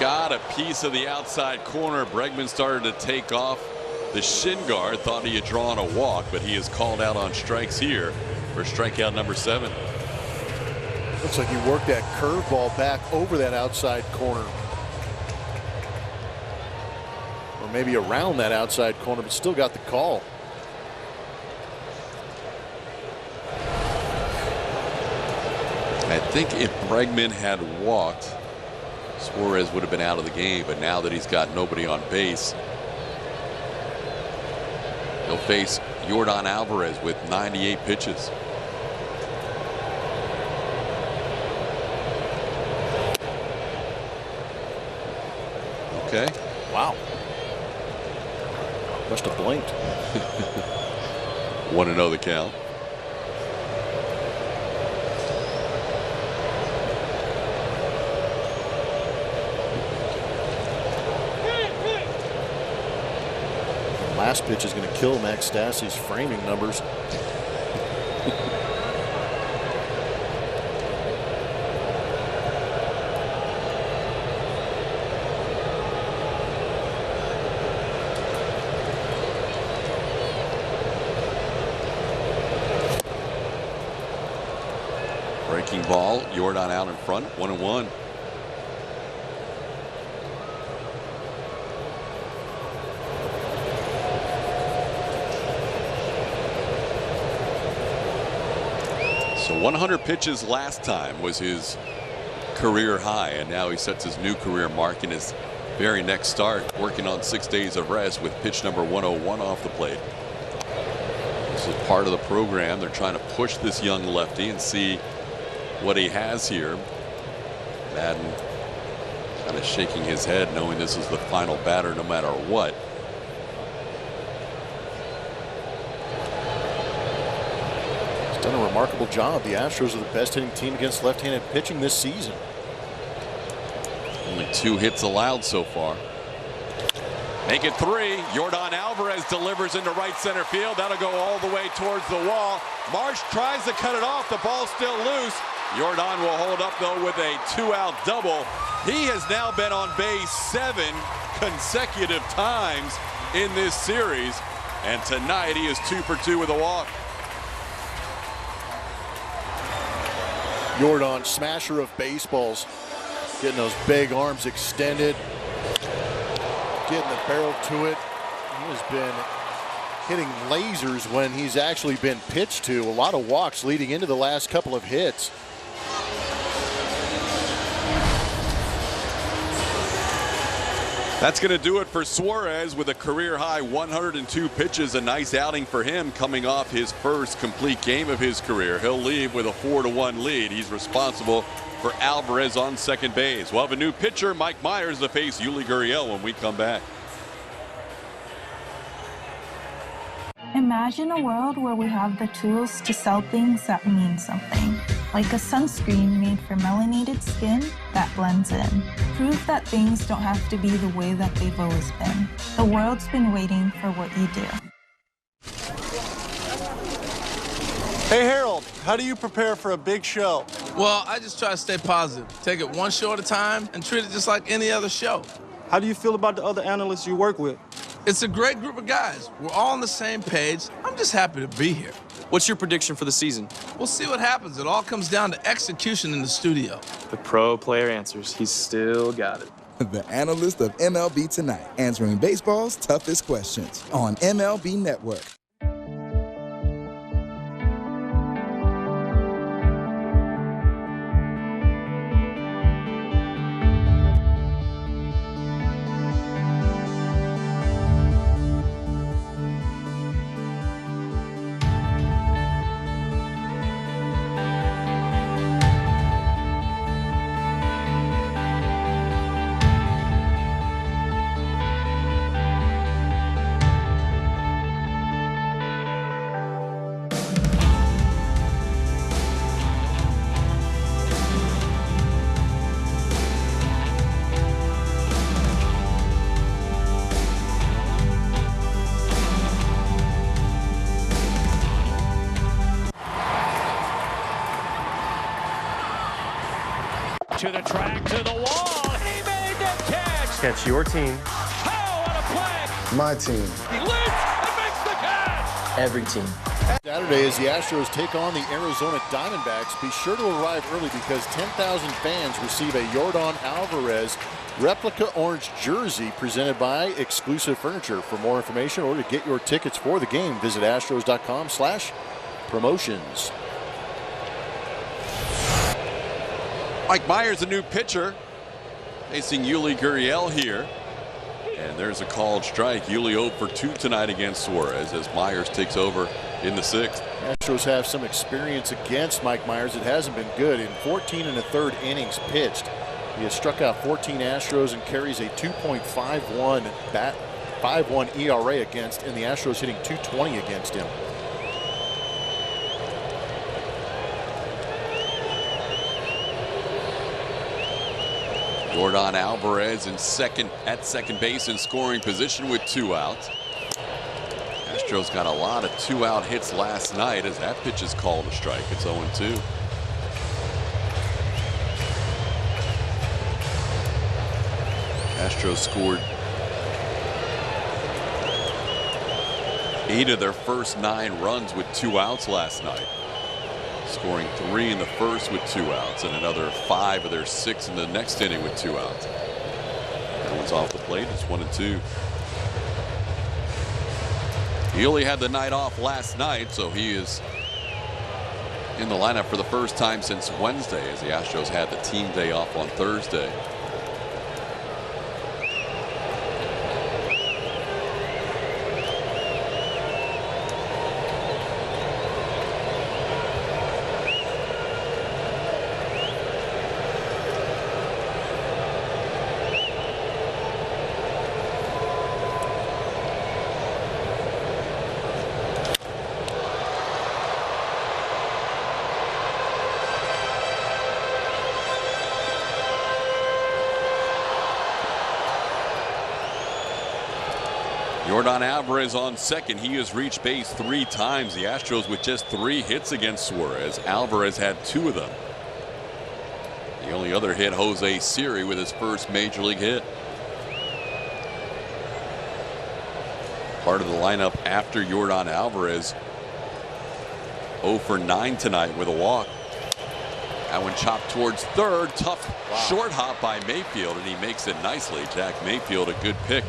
got a piece of the outside corner. Bregman started to take off the shin guard. Thought he had drawn a walk, but he is called out on strikes here for strikeout number 7. Looks like he worked that curveball back over that outside corner. Or maybe around that outside corner, but still got the call. I think if Bregman had walked, Suarez would have been out of the game, but now that he's got nobody on base, he'll face Yordan Alvarez with 98 pitches. Okay. Wow. Must have blinked. Want to know the count? Last pitch is going to kill Max Stassi's framing numbers. Breaking ball, Yordan out in front, 1-1. So 100 pitches last time was his career high, and now he sets his new career mark in his very next start, working on 6 days of rest with pitch number 101 off the plate. This is part of the program. They're trying to push this young lefty and see what he has here. Madden kind of shaking his head, knowing this is the final batter no matter what. Done a remarkable job. The Astros are the best hitting team against left-handed pitching this season. Only 2 hits allowed so far. Make it 3. Yordan Alvarez delivers into right center field. That'll go all the way towards the wall. Marsh tries to cut it off. The ball's still loose. Yordan will hold up though with a 2-out double. He has now been on base 7 consecutive times in this series, and tonight he is 2 for 2 with a walk. Yordan, smasher of baseballs, getting those big arms extended, getting the barrel to it. He has been hitting lasers when he's actually been pitched to. A lot of walks leading into the last couple of hits. That's going to do it for Suarez with a career-high 102 pitches. A nice outing for him coming off his first complete game of his career. He'll leave with a 4-1 lead. He's responsible for Alvarez on second base. We'll have a new pitcher, Mike Myers, to face Yuli Gurriel when we come back. Imagine a world where we have the tools to sell things that mean something, like a sunscreen made for melanated skin that blends in. Prove that things don't have to be the way that they've always been. The world's been waiting for what you do. Hey Harold, how do you prepare for a big show? Well, I just try to stay positive. Take it one show at a time and treat it just like any other show. How do you feel about the other analysts you work with? It's a great group of guys. We're all on the same page. I'm just happy to be here. What's your prediction for the season? We'll see what happens. It all comes down to execution in the studio. The pro player answers. He's still got it. The analyst of MLB Tonight, answering baseball's toughest questions on MLB Network. To the track, to the wall. He made the catch. catch your team. My team. He leaps and makes the catch. Every team. Saturday, as the Astros take on the Arizona Diamondbacks, be sure to arrive early because 10,000 fans receive a Yordan Alvarez replica orange jersey presented by Exclusive Furniture. For more information or to get your tickets for the game, visit astros.com/promotions. Mike Myers, a new pitcher, facing Yuli Gurriel here. And there's a called strike. Yuli 0 for 2 tonight against Suarez as Myers takes over in the 6th. Astros have some experience against Mike Myers. It hasn't been good. In 14 1/3 innings pitched, he has struck out 14 Astros and carries a 2.51 ERA against, and the Astros hitting .220 against him. Yordan Alvarez at second base in scoring position with 2 outs. Astros got a lot of 2-out hits last night as that pitch is called a strike. It's 0-2. Astros scored 8 of their first 9 runs with 2 outs last night, scoring 3 in the first with 2 outs and another 5 of their 6 in the next inning with 2 outs. That one's off the plate. It's 1-2. He only had the night off last night, so he is in the lineup for the first time since Wednesday, as the Astros had the team day off on Thursday. Yordan Alvarez on second. He has reached base 3 times. The Astros with just 3 hits against Suarez. Alvarez had 2 of them. The only other hit, Jose Siri with his first major league hit. Part of the lineup after Yordan Alvarez. 0 for 9 tonight with a walk. That one chopped towards third. Tough short hop by Mayfield, and he makes it nicely. Jack Mayfield, a good pick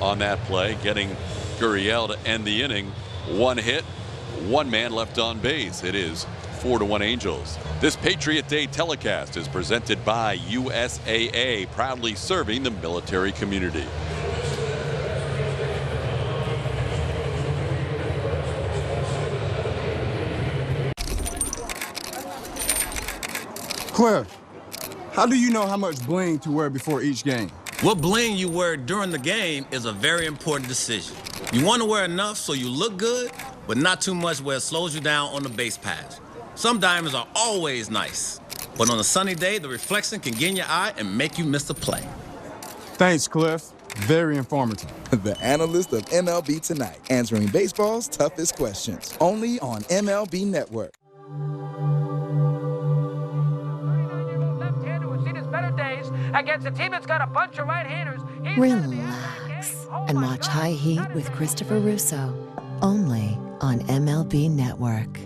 on that play, getting Gurriel to end the inning. 1 hit, 1 man left on base. It is 4-1 Angels. This Patriot Day telecast is presented by USAA, proudly serving the military community. Cliff, how do you know how much bling to wear before each game? What bling you wear during the game is a very important decision. You want to wear enough so you look good, but not too much where it slows you down on the base pass. Some diamonds are always nice, but on a sunny day, the reflection can get in your eye and make you miss a play. Thanks, Cliff. Very informative. The analyst of MLB Tonight, answering baseball's toughest questions. Only on MLB Network. Against a team that's got a bunch of right-handers. Relax and watch High Heat with Christopher Russo, only on MLB Network.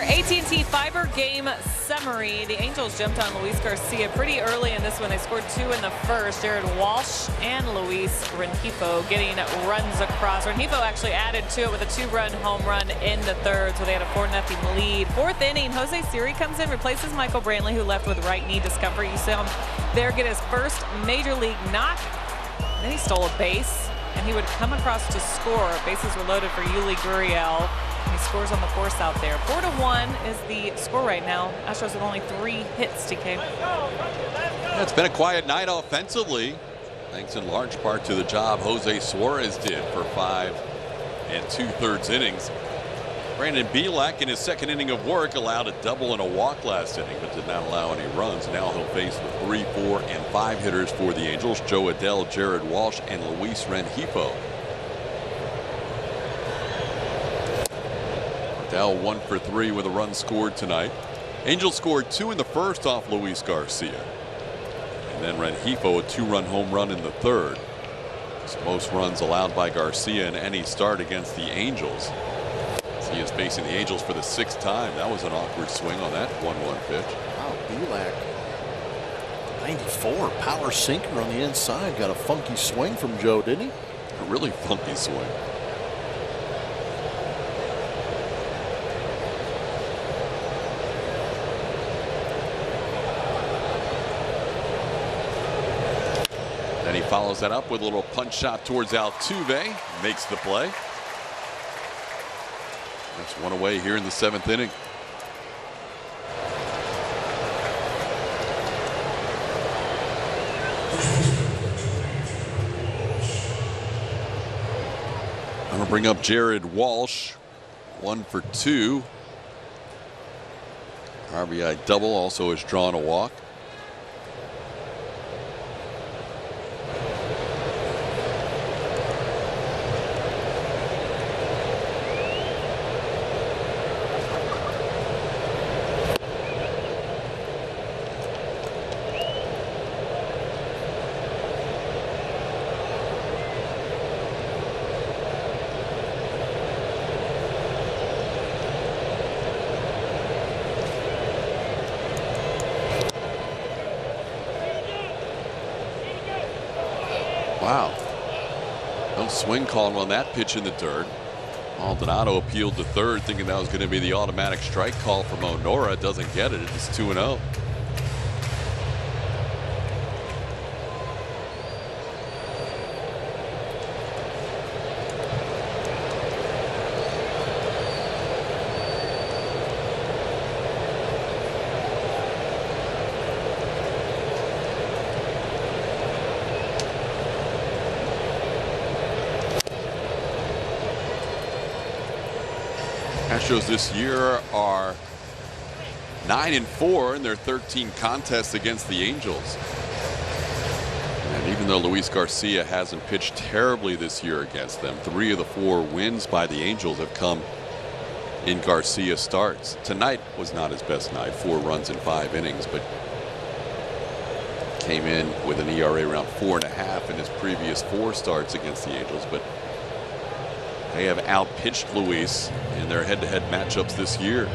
AT&T Fiber Game summary, the Angels jumped on Luis Garcia pretty early in this one. They scored 2 in the first. Jared Walsh and Luis Rengifo getting runs across. Rengifo actually added to it with a 2-run home run in the third, so they had a 4-0 lead. Fourth inning, Jose Siri comes in, replaces Michael Brantley, who left with right knee discomfort. You saw him there get his first major league knock. Then he stole a base, and he would come across to score. Bases were loaded for Yuli Gurriel. He scores on the force out there. 4-1 is the score right now. Astros with only 3 hits, TK. Yeah, it's been a quiet night offensively, thanks in large part to the job Jose Suarez did for 5 2/3 innings. Brandon Bielak in his second inning of work allowed a double and a walk last inning, but did not allow any runs. Now he'll face with 3, 4, and 5 hitters for the Angels: Joe Adell, Jared Walsh, and Luis Rengifo. Adell 1 for 3 with a run scored tonight. Angels scored 2 in the first off Luis Garcia, and then Rengifo a 2-run home run in the third. It's the most runs allowed by Garcia in any start against the Angels. He is facing the Angels for the 6th time. That was an awkward swing on that 1-1 pitch. Wow, Bielak, 94 power sinker on the inside. Got a funky swing from Joe, didn't he? A really funky swing. Then he follows that up with a little punch shot towards Altuve. Makes the play. That's 1 away here in the 7th inning. I'm going to bring up Jared Walsh. 1 for 2. RBI double, also has drawn a walk. Wow. No swing called on that pitch in the dirt. Maldonado appealed to third, thinking that was going to be the automatic strike call from Onora. Doesn't get it. It's 2-0. Astros this year are 9-4 in their 13 contests against the Angels. And even though Luis Garcia hasn't pitched terribly this year against them, 3 of the 4 wins by the Angels have come in Garcia starts. Tonight was not his best night, 4 runs in 5 innings, but came in with an ERA around 4.5 in his previous 4 starts against the Angels. But they have outpitched Luis in their head-to-head matchups this year.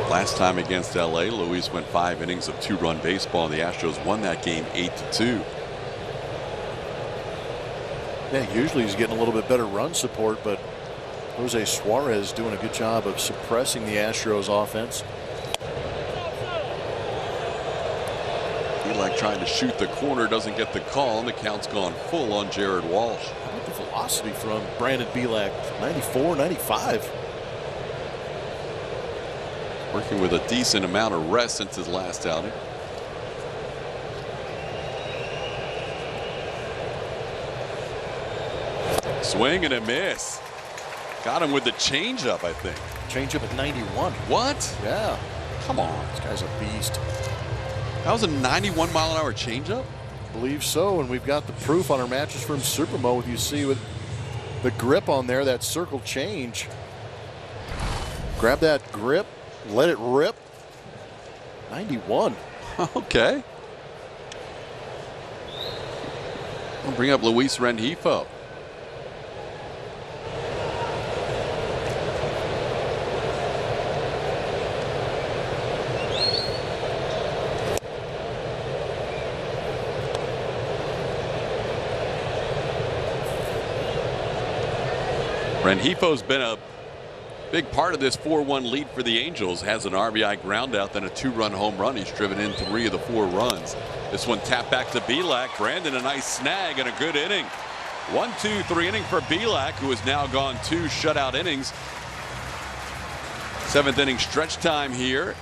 Last time against LA, Luis went 5 innings of 2-run baseball, and the Astros won that game 8-2. Yeah, usually he's getting a little bit better run support, but Jose Suarez doing a good job of suppressing the Astros offense. Like trying to shoot the corner, doesn't get the call, and the count's gone full on Jared Walsh. How about the velocity from Brandon Bielak? 94, 95. Working with a decent amount of rest since his last outing. Swing and a miss. Got him with the changeup, I think. Changeup at 91. What? Yeah. Come on. This guy's a beast. That was a 91-mile-an-hour changeup? I believe so, and we've got the proof on our Mattress Firm Super Mode. You see with the grip on there, that circle change. Grab that grip, let it rip. 91. Okay. I'll bring up Luis Rengifo. Renjifo's been a big part of this 4-1 lead for the Angels. Has an RBI groundout, then a 2-run home run. He's driven in 3 of the 4 runs. This one tapped back to Belak. Brandon, a nice snag and a good inning. 1-2-3 inning for Belak, who has now gone 2 shutout innings. 7th inning stretch time here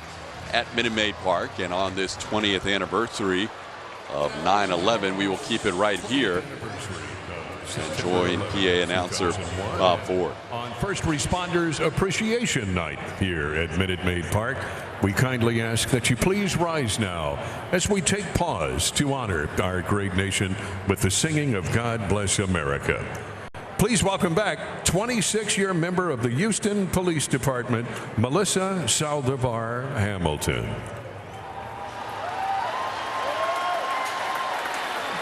at Minute Maid Park, and on this 20th anniversary of 9/11, we will keep it right here. And join PA announcer Bob Ford. On First Responders Appreciation Night here at Minute Maid Park, we kindly ask that you please rise now as we take pause to honor our great nation with the singing of God Bless America. Please welcome back 26-year member of the Houston Police Department, Melissa Saldivar Hamilton.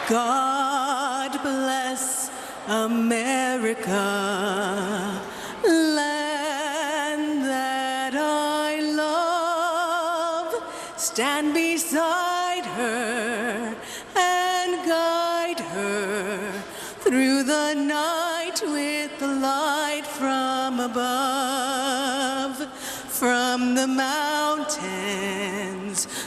God bless America, land that I love. Stand beside her and guide her through the night with the light from above. From the mountains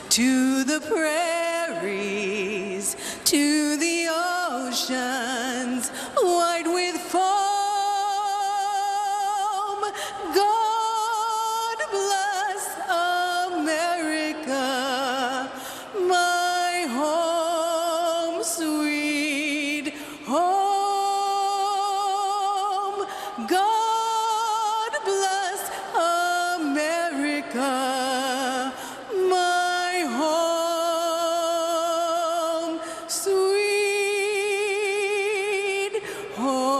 to the prairies to the oceans white with foam. God bless America, my home, sweet home. God bless America, my home, sweet home.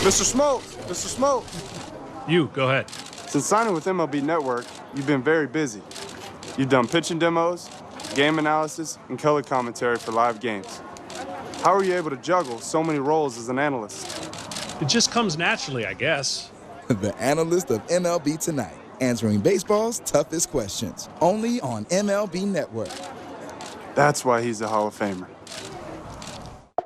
Mr. Smoke, Mr. Smoke. You, go ahead. Since signing with MLB Network, you've been very busy. You've done pitching demos, game analysis, and color commentary for live games. How are you able to juggle so many roles as an analyst? It just comes naturally, I guess. The analyst of MLB Tonight, answering baseball's toughest questions, only on MLB Network. That's why he's a Hall of Famer.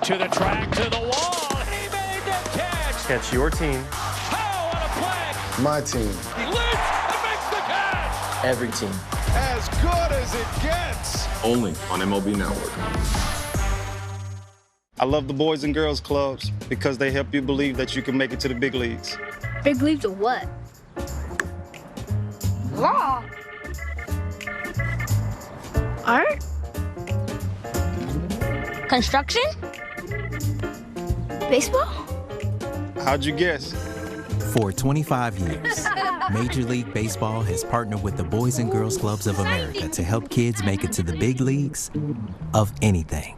To the track, to the wall. He made the catch. Catch your team. Oh, what a play. My team. He lifts and makes the catch. Every team. As good as it gets. Only on MLB Network. I love the Boys and Girls Clubs because they help you believe that you can make it to the big leagues. Big leagues of what? Law. Art. Construction. Baseball. How'd you guess? For 25 years, Major League Baseball has partnered with the Boys and Girls Clubs of America to help kids make it to the big leagues of anything.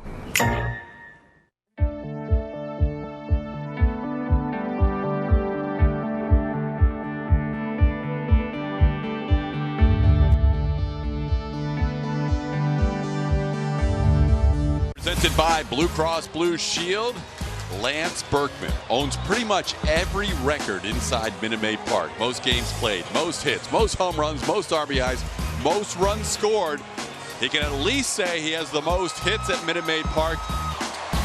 Presented by Blue Cross Blue Shield. Lance Berkman owns pretty much every record inside Minute Maid Park. Most games played, most hits, most home runs, most RBIs, most runs scored. He can at least say he has the most hits at Minute Maid Park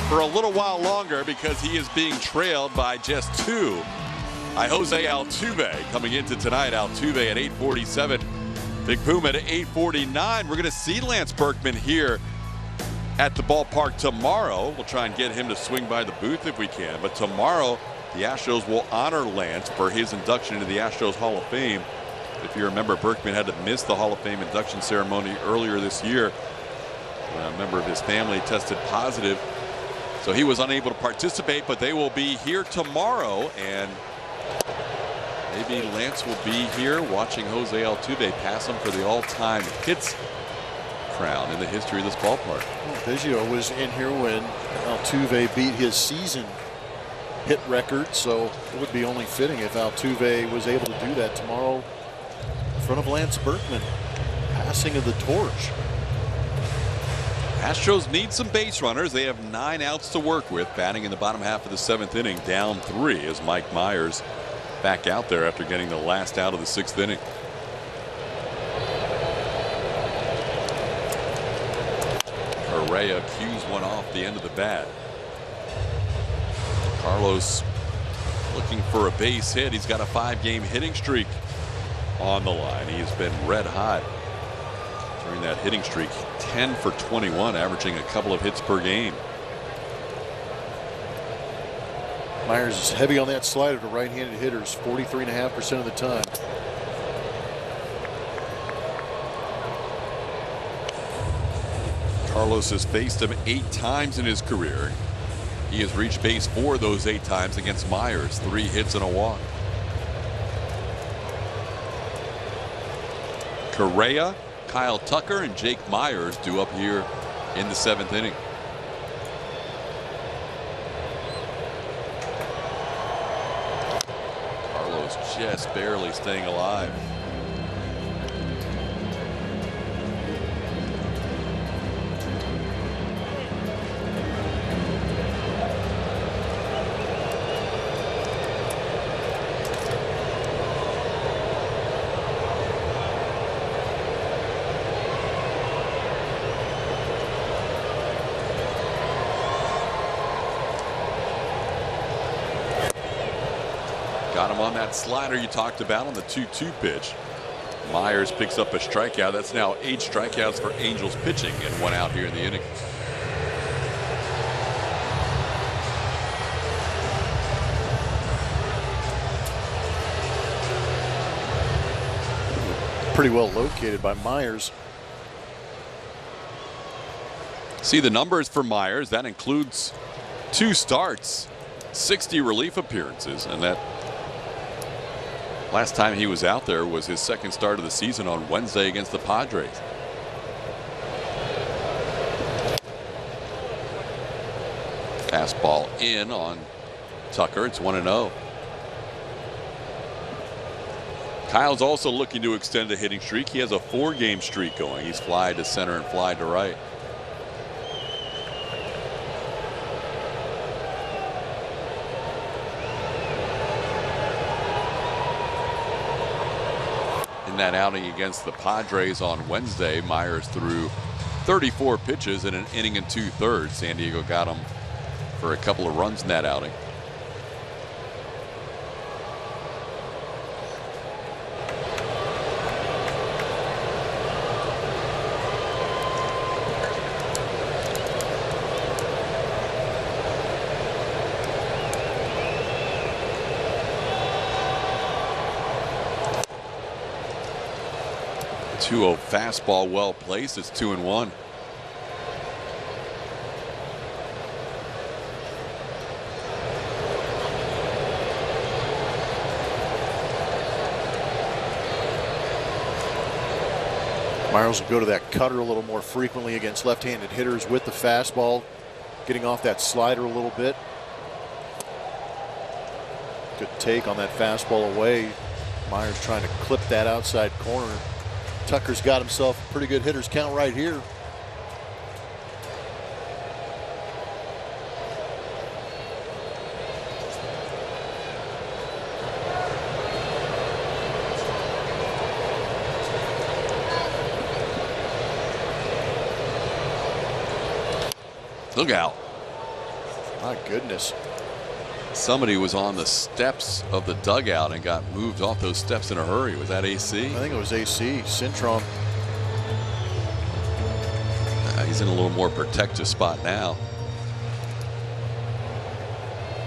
for a little while longer because he is being trailed by just 2 by Jose Altuve. Coming into tonight, Altuve at 847, Big Puma at 849. We're going to see Lance Berkman here at the ballpark tomorrow. We'll try and get him to swing by the booth if we can. But tomorrow, the Astros will honor Lance for his induction into the Astros Hall of Fame. If you remember, Berkman had to miss the Hall of Fame induction ceremony earlier this year. A member of his family tested positive, so he was unable to participate, but they will be here tomorrow, and maybe Lance will be here watching Jose Altuve pass him for the all-time hits crown in the history of this ballpark. Well, Biggio was in here when Altuve beat his season hit record, so it would be only fitting if Altuve was able to do that tomorrow in front of Lance Berkman. Passing of the torch. Astros need some base runners. They have 9 outs to work with, batting in the bottom half of the 7th inning, down 3 as Mike Myers back out there after getting the last out of the 6th inning. Correa cues one off the end of the bat. Carlos looking for a base hit. He's got a 5-game hitting streak on the line. He has been red hot during that hitting streak. 10 for 21, averaging a couple of hits per game. Myers is heavy on that slider to right-handed hitters 43.5% of the time. Carlos has faced him 8 times in his career. He has reached base 4 of those 8 times against Myers. 3 hits and a walk. Correa, Kyle Tucker, and Jake Myers due up here in the 7th inning. Carlos just barely staying alive. Got him on that slider you talked about on the 2-2 pitch. Myers picks up a strikeout. That's now 8 strikeouts for Angels pitching and 1 out here in the inning. Pretty well located by Myers. See the numbers for Myers. That includes 2 starts, 60 relief appearances, and that last time he was out there was his 2nd start of the season on Wednesday against the Padres. Fastball in on Tucker. It's 1-0. Kyle's also looking to extend a hitting streak. He has a 4-game streak going. He's fly to center and fly to right. In that outing against the Padres on Wednesday, Myers threw 34 pitches in an inning and 2/3. San Diego got him for a couple of runs in that outing. Fastball well placed. It's 2-1. Myers will go to that cutter a little more frequently against left-handed hitters with the fastball, getting off that slider a little bit. Good take on that fastball away. Myers trying to clip that outside corner. Tucker's got himself a pretty good hitter's count right here. Look out. My goodness. Somebody was on the steps of the dugout and got moved off those steps in a hurry. Was that AC? I think it was AC. Cintron. He's in a little more protective spot now.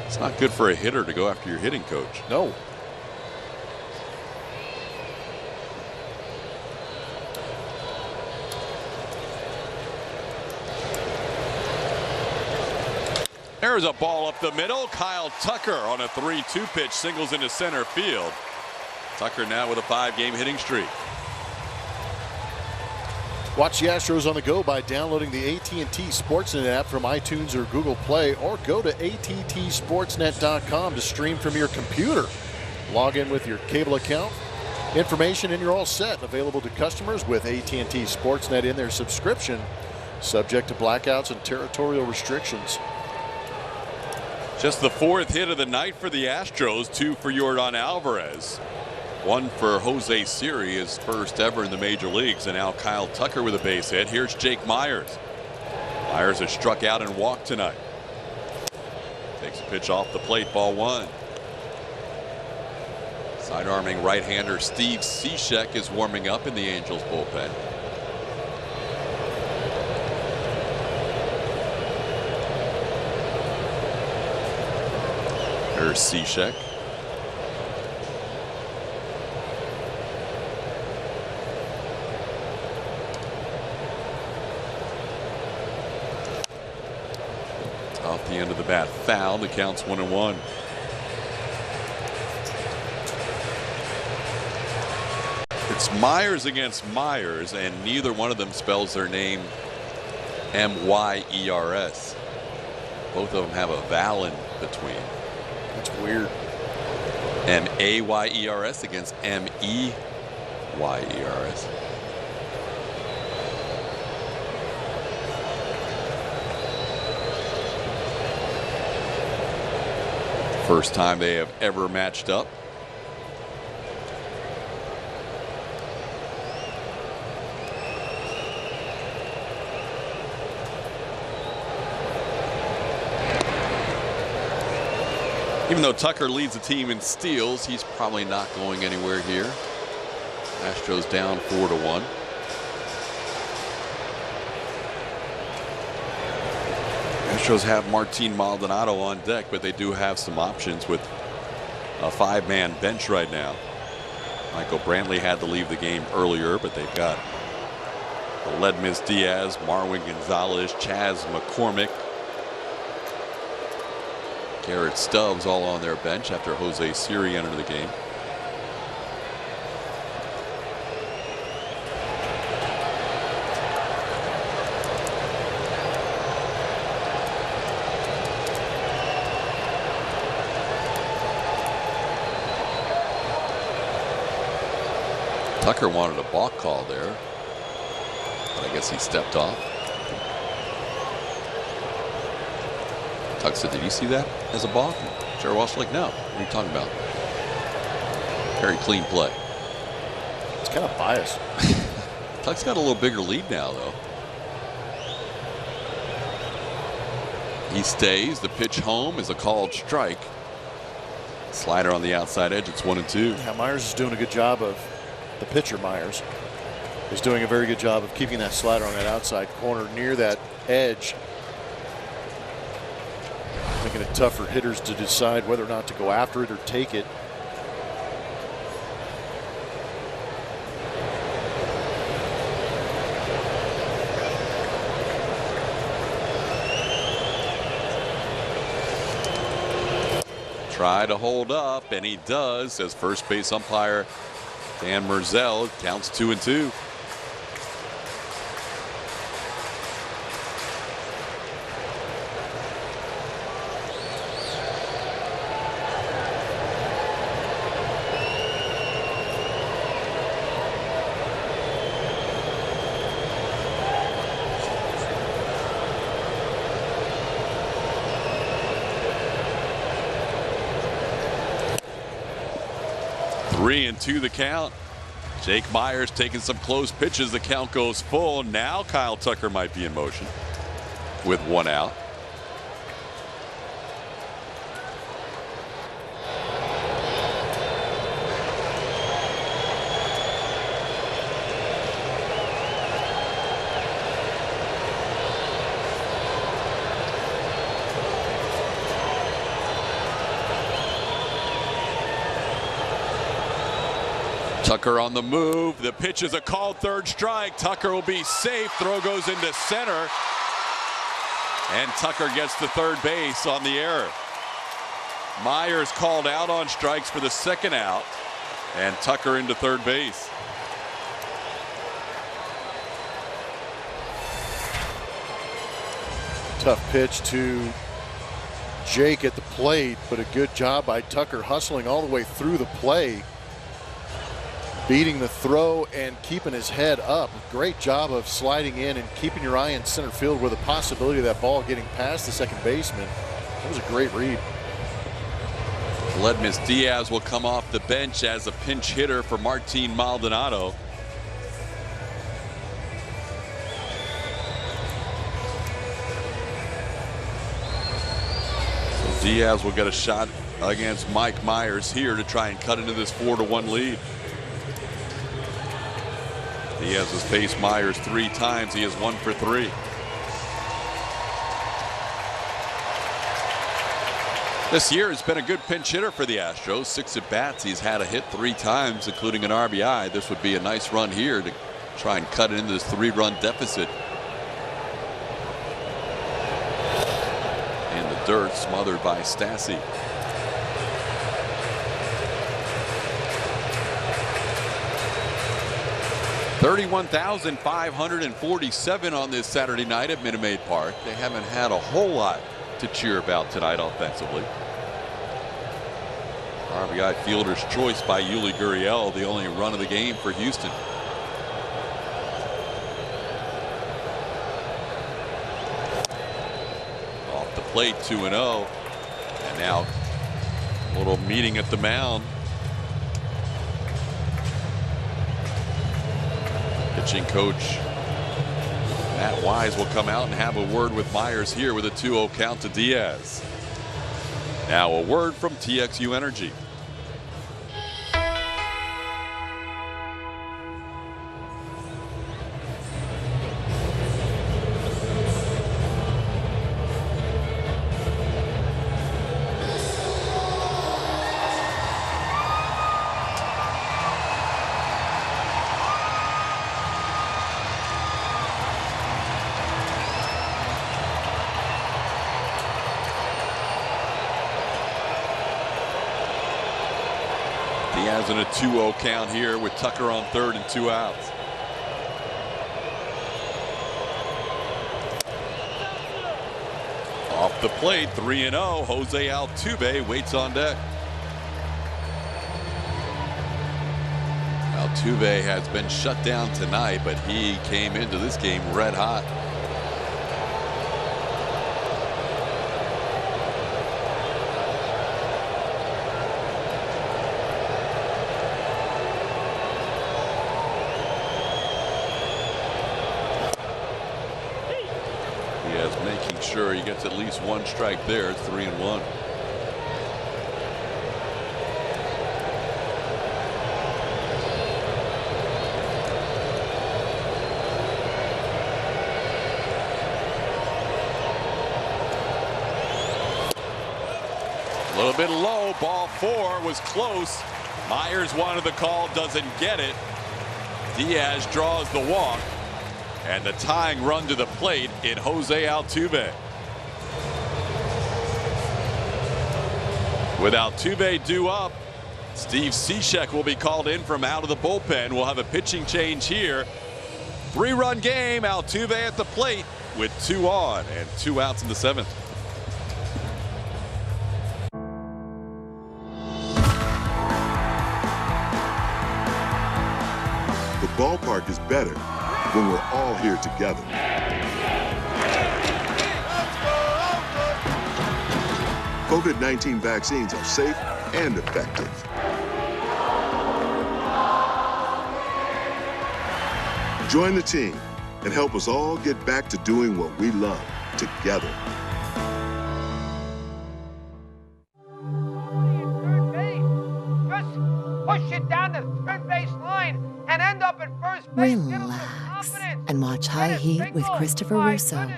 It's not good for a hitter to go after your hitting coach. No. There's a ball up the middle. Kyle Tucker on a 3-2 pitch singles into center field. Tucker now with a 5-game hitting streak. Watch the Astros on the go by downloading the AT&T Sportsnet app from iTunes or Google Play, or go to attsportsnet.com to stream from your computer. Log in with your cable account information and you're all set. Available to customers with AT&T Sportsnet in their subscription, subject to blackouts and territorial restrictions. Just the 4th hit of the night for the Astros, 2 for Yordan Alvarez. 1 for Jose Siri, his first ever in the major leagues, and now Kyle Tucker with a base hit. Here's Jake Myers. Myers has struck out and walked tonight. Takes a pitch off the plate, ball 1. Side-arming right-hander Steve Cishek is warming up in the Angels bullpen. There's Cishek. Off the end of the bat, foul. The count's 1-1. It's Myers against Myers, and neither one of them spells their name M-Y-E-R-S. Both of them have a vowel in between. That's weird. M-A-Y-E-R-S against M-E-Y-E-R-S. First time they have ever matched up. Even though Tucker leads the team in steals, he's probably not going anywhere here. Astros down 4-1. Astros have Martin Maldonado on deck, but they do have some options with a 5-man bench right now. Michael Brantley had to leave the game earlier, but they've got Ledmus Diaz, Marwin Gonzalez, Chaz McCormick, Garrett Stubbs all on their bench after Jose Siri entered the game. Tucker wanted a balk call there, but I guess he stepped off. Tuck said, "Did you see that as a balk?" Jerry Walsh like, "No. What are you talking about?" Very clean play. It's kind of biased. Tuck's got a little bigger lead now, though. He stays. The pitch home is a called strike. Slider on the outside edge. It's 1-2. Yeah, Myers is doing a good job of, the pitcher Myers is doing a very good job of keeping that slider on that outside corner near that edge, making it tough for hitters to decide whether or not to go after it or take it. Try to hold up, and he does, says first base umpire Dan Merzel. Counts 2-2. Three and two the count. Jake Myers taking some close pitches. The count goes full. Now Kyle Tucker might be in motion with one out. Tucker on the move. The pitch is a called third strike. Tucker will be safe. Throw goes into center. And Tucker gets to third base on the error. Myers called out on strikes for the second out. And Tucker into third base. Tough pitch to Jake at the plate, but a good job by Tucker hustling all the way through the play, beating the throw and keeping his head up. Great job of sliding in and keeping your eye in center field with a possibility of that ball getting past the second baseman. That was a great read. Aledmus Diaz will come off the bench as a pinch hitter for Martin Maldonado. So Diaz will get a shot against Mike Myers here to try and cut into this 4-1 lead. Diaz has faced Myers 3 times. He is 1 for 3. This year has been a good pinch hitter for the Astros. 6 at-bats. He's had a hit 3 times, including an RBI. This would be a nice run here to try and cut into this 3-run deficit. In the dirt, smothered by Stassi. $31,547 on this Saturday night at Minute Maid Park. They haven't had a whole lot to cheer about tonight offensively. RBI fielder's choice by Yuli Gurriel, the only run of the game for Houston. Off the plate, 2-0. And now a little meeting at the mound. Pitching coach Matt Wise will come out and have a word with Myers here with a 2-0 count to Diaz. Now a word from TXU Energy. Diaz in a 2-0 count here with Tucker on third and 2 outs. Off the plate, 3-0. Jose Altuve waits on deck. Altuve has been shut down tonight, but he came into this game red hot. Making sure he gets at least 1 strike there. It's 3-1. A little bit low. Ball 4 was close. Myers wanted the call, doesn't get it. Diaz draws the walk. And the tying run to the plate in Jose Altuve. With Altuve due up, Steve Cishek will be called in from out of the bullpen. We'll have a pitching change here. 3-run game. Altuve at the plate with 2 on and 2 outs in the 7th. The ballpark is better when we're all here together. COVID-19 vaccines are safe and effective. Join the team and help us all get back to doing what we love together. Just push it down the third base line and end up at first base. Relax and watch High Heat with Christopher Russo,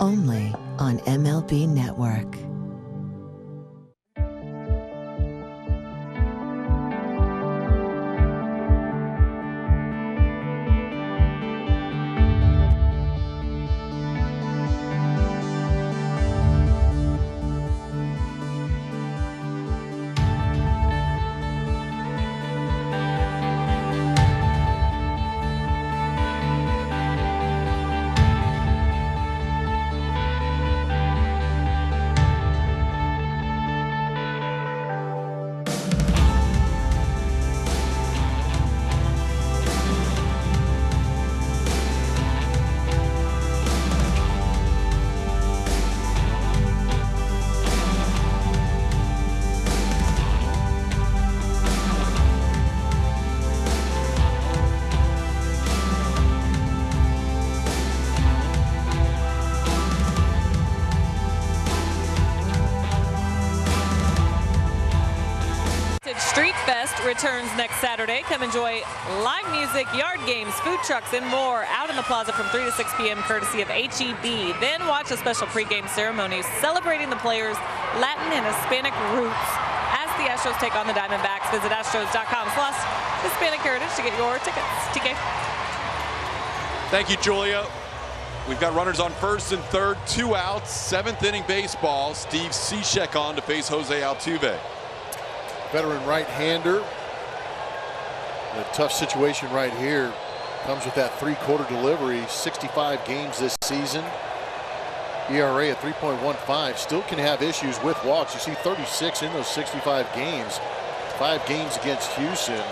only on MLB Network. Fest returns next Saturday. Come enjoy live music, yard games, food trucks, and more out in the plaza from 3 to 6 p.m. courtesy of HEB. Then watch a special pregame ceremony celebrating the players' Latin and Hispanic roots as the Astros take on the Diamondbacks. Visit Astros.com/Hispanic Heritage to get your tickets. TK. Thank you, Julia. We've got runners on first and third, 2 outs, 7th inning baseball. Steve Cishek on to face Jose Altuve. Veteran right-hander. A tough situation right here. Comes with that 3-quarter delivery. 65 games this season. ERA at 3.15. Still can have issues with walks. You see 36 in those 65 games. 5 games against Houston.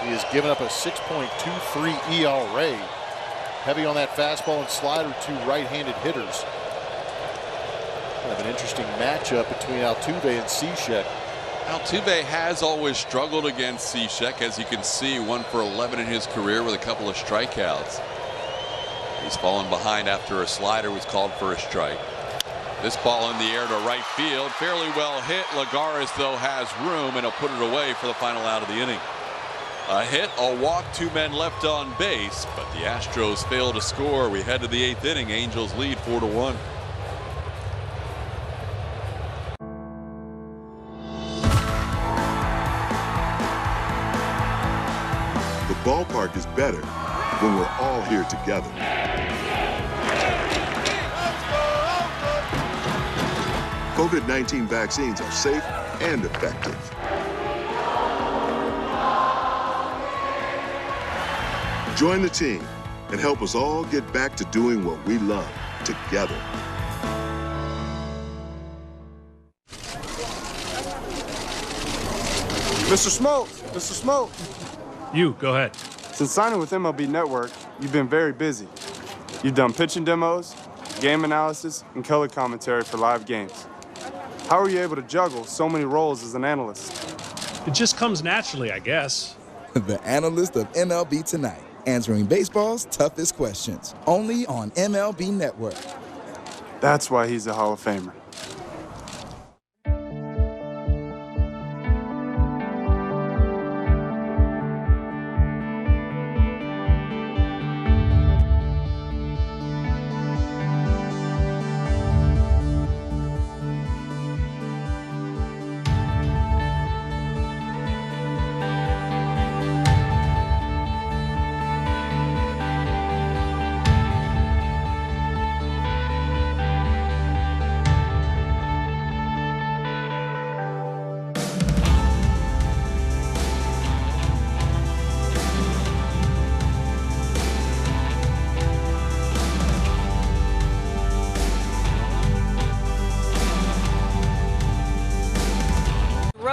He has given up a 6.23 ERA. Heavy on that fastball and slider to right-handed hitters. Kind of an interesting matchup between Altuve and Cishek. Altuve has always struggled against Cishek, as you can see, 1 for 11 in his career with a couple of strikeouts. He's fallen behind after a slider was called for a strike. This ball in the air to right field, fairly well hit. Lagares, though, has room, and he'll put it away for the final out of the inning. A hit, a walk, 2 men left on base, but the Astros fail to score. We head to the 8th inning. Angels lead 4-1. The ballpark is better when we're all here together. COVID-19 vaccines are safe and effective. Join the team and help us all get back to doing what we love together. Mr. Smoke, Mr. Smoke. You, go ahead. Since signing with MLB Network, you've been very busy. You've done pitching demos, game analysis, and color commentary for live games. How are you able to juggle so many roles as an analyst? It just comes naturally, I guess. The analyst of MLB Tonight, answering baseball's toughest questions, only on MLB Network. That's why he's a Hall of Famer.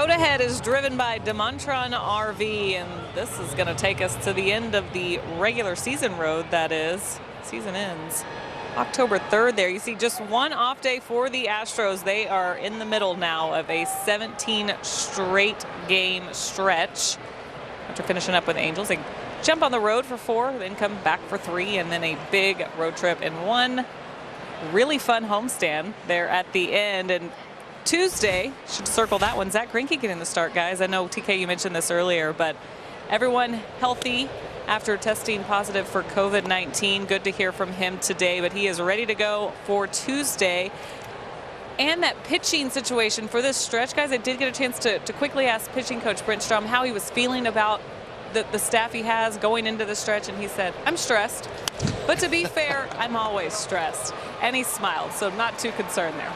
Ahead is driven by Demontron RV, and this is going to take us to the end of the regular season road. That is, season ends October 3rd there. You see just 1 off day for the Astros. They are in the middle now of a 17 straight game stretch. After finishing up with the Angels, they jump on the road for 4, then come back for 3, and then a big road trip and 1 really fun homestand there at the end. And Tuesday, should circle that one. Zach Greinke getting the start, guys. I know, TK, you mentioned this earlier, but everyone healthy after testing positive for COVID-19. Good to hear from him today, but he is ready to go for Tuesday. And that pitching situation for this stretch, guys, I did get a chance to quickly ask pitching coach Brent Strom how he was feeling about the staff he has going into the stretch, and he said, I'm stressed. But to be fair, I'm always stressed. And he smiled, so not too concerned there.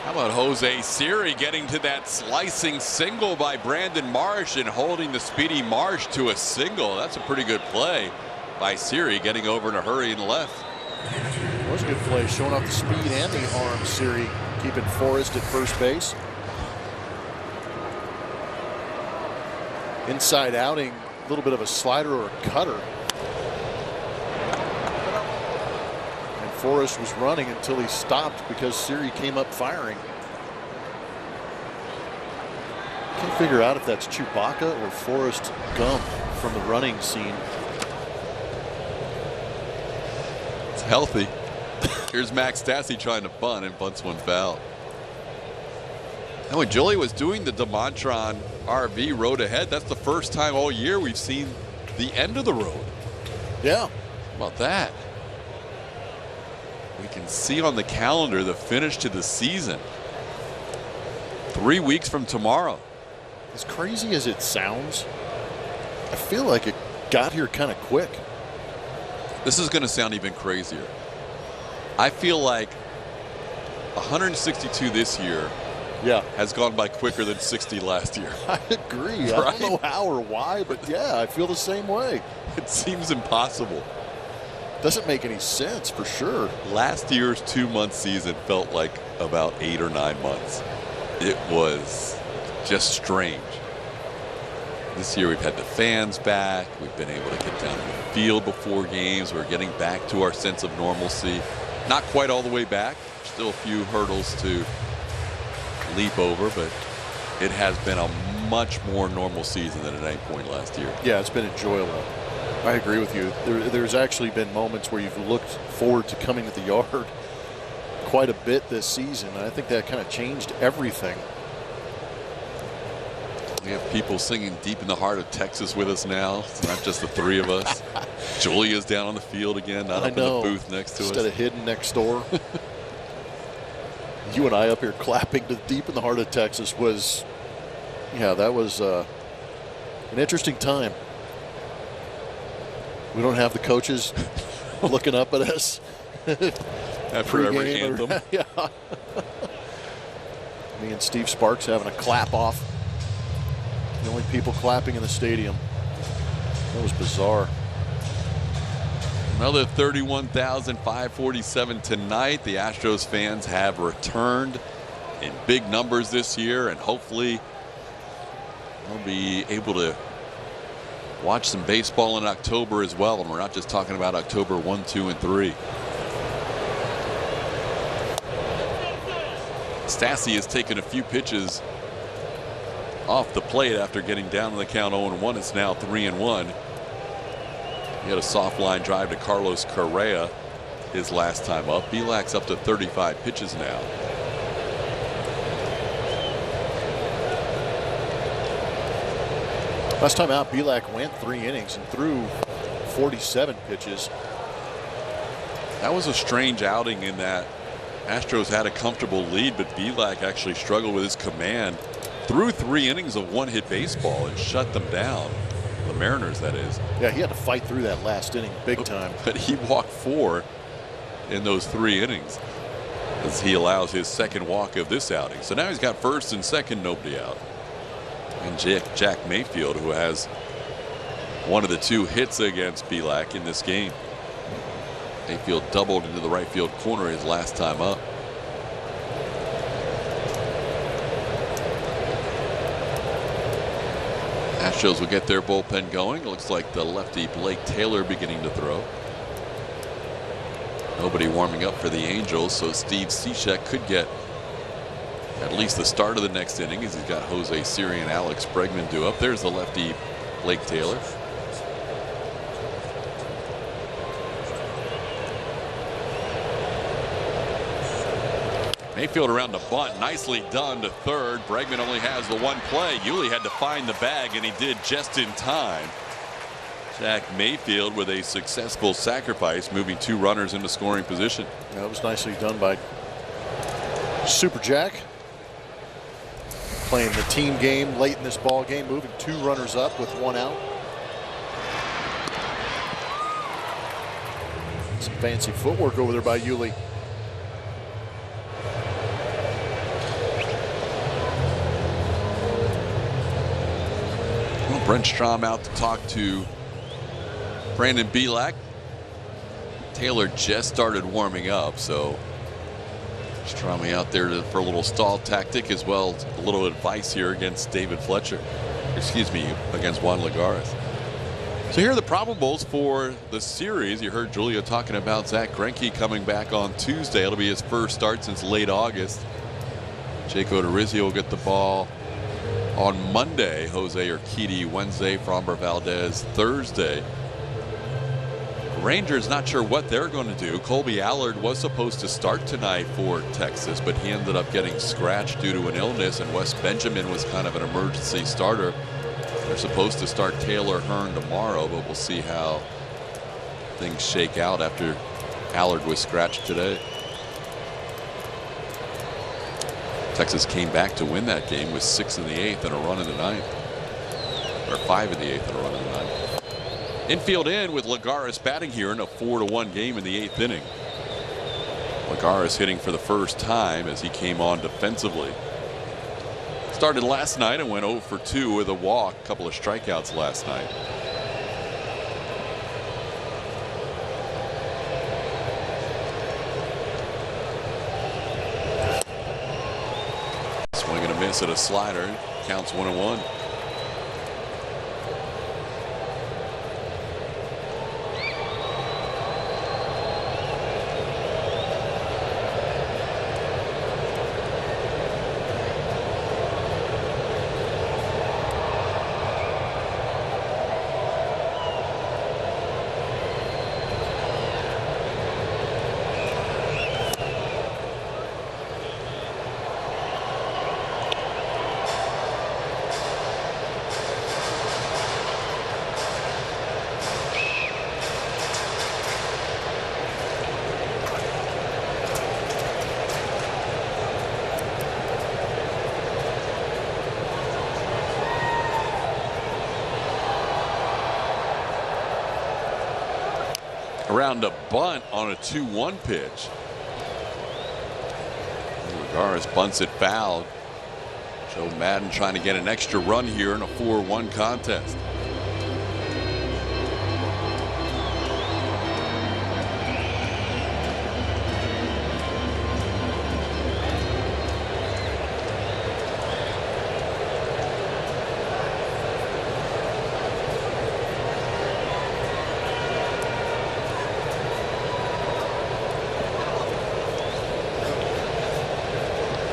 How about Jose Siri getting to that slicing single by Brandon Marsh and holding the speedy Marsh to a single? That's a pretty good play by Siri, getting over in a hurry in the left. It was a good play, showing off the speed and the arm. Siri keeping Forrest at first base. Inside outing, a little bit of a slider or a cutter. Forrest was running until he stopped because Siri came up firing. Can't figure out if that's Chewbacca or Forrest Gump from the running scene. It's healthy. Here's Max Stassi trying to bunt, and bunts one foul. And when Julie was doing the DeMontron RV road ahead, that's the first time all year we've seen the end of the road. Yeah. How about that? We can see on the calendar the finish to the season. 3 weeks from tomorrow. As crazy as it sounds, I feel like it got here kind of quick. This is going to sound even crazier. I feel like 162 this year has gone by quicker than 60 last year. I agree. Right? I don't know how or why, but yeah, I feel the same way. It seems impossible. Doesn't make any sense for sure. Last year's 2-month season felt like about 8 or 9 months. It was just strange. This year we've had the fans back. We've been able to get down to the field before games. We're getting back to our sense of normalcy. Not quite all the way back. Still a few hurdles to leap over, but it has been a much more normal season than at any point last year. Yeah, it's been enjoyable. I agree with you. There's actually been moments where you've looked forward to coming to the yard quite a bit this season. I think that kind of changed everything. We have people singing Deep in the Heart of Texas with us now. It's not just the three of us. Julia's down on the field again, not up in the booth next to us. Instead of hidden next door. You and I up here clapping to Deep in the Heart of Texas was, yeah, that was an interesting time. We don't have the coaches looking up at us. After every anthem. Yeah. Me and Steve Sparks having a clap off. The only people clapping in the stadium. That was bizarre. Another 31,547 tonight. The Astros fans have returned in big numbers this year, and hopefully they'll be able to watch some baseball in October as well. And we're not just talking about October 1, 2, and 3. Stassi has taken a few pitches off the plate after getting down to the count 0-1. It's now 3-1. He had a soft line drive to Carlos Correa his last time up. Bilak's up to 35 pitches now. Last time out, Bilak went 3 innings and threw 47 pitches. That was a strange outing in that Astros had a comfortable lead, but Bilak actually struggled with his command. Threw 3 innings of one-hit baseball and shut them down. The Mariners, that is. Yeah, he had to fight through that last inning big time. But he walked 4 in those 3 innings as he allows his second walk of this outing. So now he's got first and second, nobody out. And Jack Mayfield, who has one of the 2 hits against Bilak in this game. Mayfield doubled into the right field corner his last time up. Astros will get their bullpen going. It looks like the lefty Blake Taylor beginning to throw. Nobody warming up for the Angels, so Steve Cishek could get at least the start of the next inning as he's got Jose Siri and Alex Bregman due up. There's the lefty Blake Taylor. Mayfield around the bunt, nicely done to third. Bregman only has the 1 play. Yuli had to find the bag, and he did just in time. Jack Mayfield with a successful sacrifice, moving 2 runners into scoring position. That was nicely done by Super Jack. Playing the team game late in this ball game, moving 2 runners up with 1 out. Some fancy footwork over there by Yuli. Well, Brent Strom out to talk to Brandon Bilak. Taylor just started warming up, so Strom out there for a little stall tactic, as well as a little advice here against David Fletcher. Excuse me, against Juan Lagares. So here are the probables for the series. You heard Julia talking about Zach Greinke coming back on Tuesday. It'll be his first start since late August. Jake Odorizzi will get the ball on Monday. Jose Urquidy Wednesday. Framber Valdez Thursday. Rangers not sure what they're going to do. Colby Allard was supposed to start tonight for Texas, but he ended up getting scratched due to an illness, and Wes Benjamin was kind of an emergency starter. They're supposed to start Taylor Hearn tomorrow, but we'll see how things shake out after Allard was scratched today. Texas came back to win that game with 6 in the 8th and a run in the 9th. Or 5 in the 8th and a run in the 9th. Infield in with Lagares batting here in a 4-1 game in the 8th inning. Lagares hitting for the first time as he came on defensively. Started last night and went 0 for 2 with a walk, a couple of strikeouts last night. Swing and a miss at a slider. Counts 1-1. Around a bunt on a 2-1 pitch. Lagares bunts it foul. Joe Madden trying to get an extra run here in a 4-1 contest.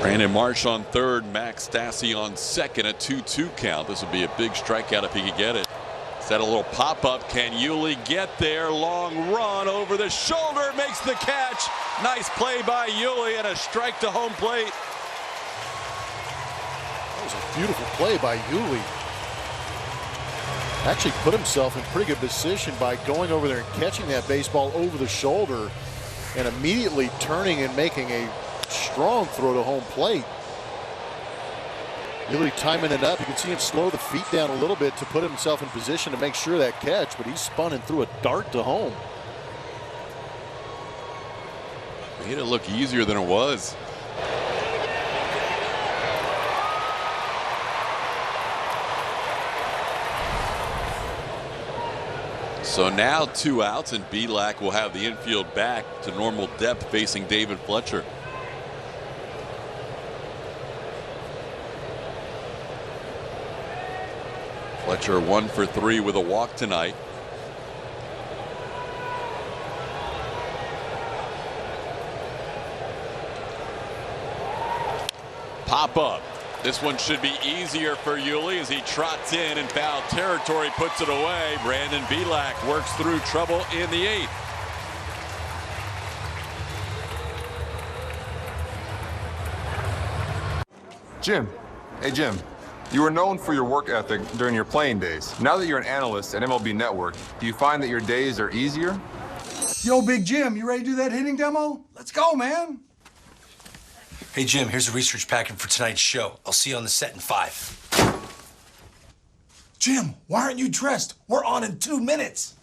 Brandon Marsh on third, Max Stassi on second, a 2-2 count. This would be a big strikeout if he could get it. Set a little pop-up. Can Yuli get there? Long run over the shoulder, makes the catch. Nice play by Yuli and a strike to home plate. That was a beautiful play by Yuli. Actually put himself in pretty good position by going over there and catching that baseball over the shoulder and immediately turning and making a strong throw to home plate. Really timing it up. You can see him slow the feet down a little bit to put himself in position to make sure that catch, but he spun and threw a dart to home. Made it look easier than it was. So now 2 outs, and Belak will have the infield back to normal depth facing David Fletcher. Fletcher 1 for 3 with a walk tonight. Pop up. This one should be easier for Yuli as he trots in and foul territory, puts it away. Brandon Belak works through trouble in the 8th. Jim. Hey, Jim. You were known for your work ethic during your playing days. Now that you're an analyst at MLB Network, do you find that your days are easier? Yo, Big Jim, you ready to do that hitting demo? Let's go, man. Hey, Jim, here's a research packet for tonight's show. I'll see you on the set in 5. Jim, why aren't you dressed? We're on in 2 minutes.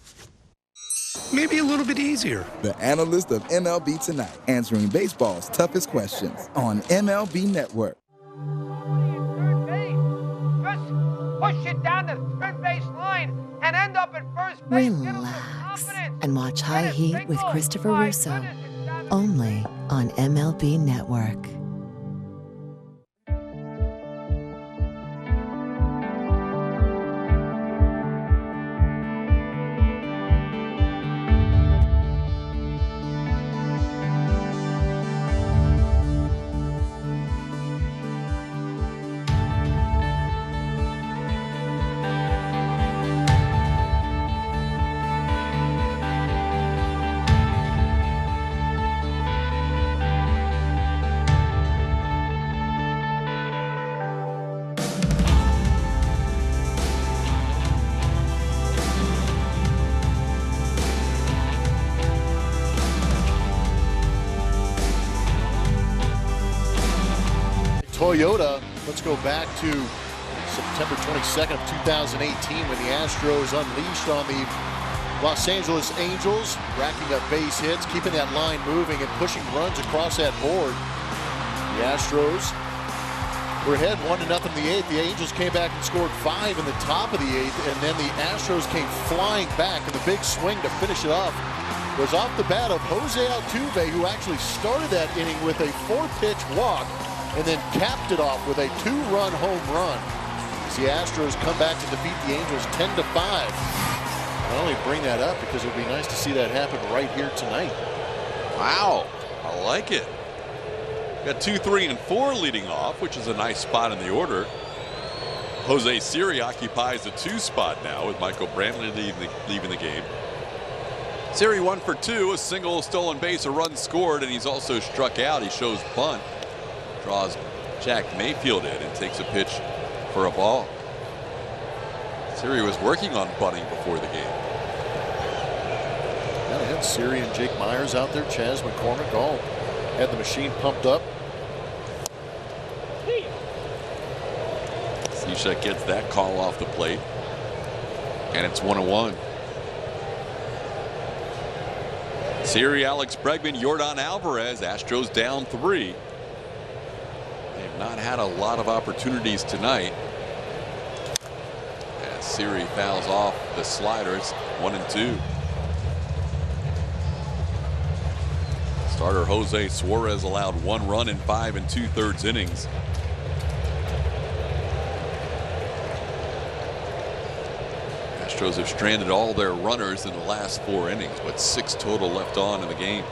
Maybe a little bit easier. The analyst of MLB Tonight, answering baseball's toughest questions on MLB Network. Push it down the third base line and end up at first base. Relax and watch High Heat with Christopher Russo, only on MLB Network. Toyota, let's go back to September 22nd of 2018 when the Astros unleashed on the Los Angeles Angels, racking up base hits, keeping that line moving and pushing runs across that board. The Astros were ahead 1-0 in the 8th. The Angels came back and scored 5 in the top of the 8th, and then the Astros came flying back, and the big swing to finish it off was off the bat of Jose Altuve, who actually started that inning with a 4-pitch walk and then capped it off with a 2-run home run. As the Astros come back to defeat the Angels 10-5. I only bring that up because it would be nice to see that happen right here tonight. Wow, I like it. Got 2, 3, and 4 leading off, which is a nice spot in the order. Jose Siri occupies the 2 spot now with Michael Brantley leaving the game. Siri 1 for 2, a single, a stolen base, a run scored, and he's also struck out. He shows bunt, draws Jack Mayfield in, and takes a pitch for a ball. Siri was working on bunting before the game. Yeah, they had Siri and Jake Myers out there. Chaz McCormick all had the machine pumped up. Cishek gets that call off the plate, and it's 1-1. Siri, Alex Bregman, Yordan Alvarez. Astros down 3. They've not had a lot of opportunities tonight. As Siri fouls off the sliders, 1-2. Starter Jose Suarez allowed 1 run in 5 2/3 innings. Astros have stranded all their runners in the last 4 innings, but 6 total left on in the game.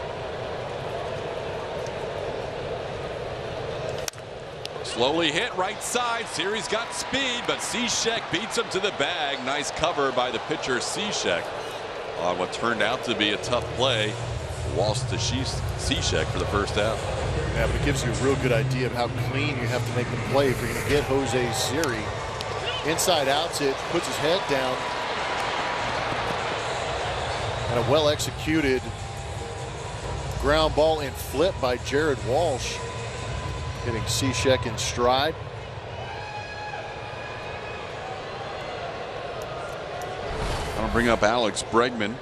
Slowly hit right side. Siri's got speed, but Cishek beats him to the bag. Nice cover by the pitcher Cishek on what turned out to be a tough play. Waltz to Cishek for the first out. Yeah, but it gives you a real good idea of how clean you have to make the play if you're going to get Jose Siri. Inside outs it, puts his head down. And a well-executed ground ball and flip by Jared Walsh, hitting Cishek in stride. I'm gonna bring up Alex Bregman.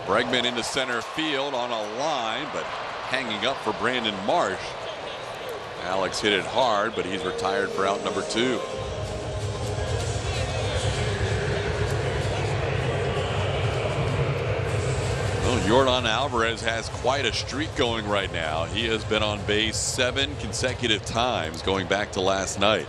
Bregman into center field on a line, but hanging up for Brandon Marsh. Alex hit it hard, but he's retired for out number 2. Well, Yordan Alvarez has quite a streak going right now. He has been on base 7 consecutive times going back to last night.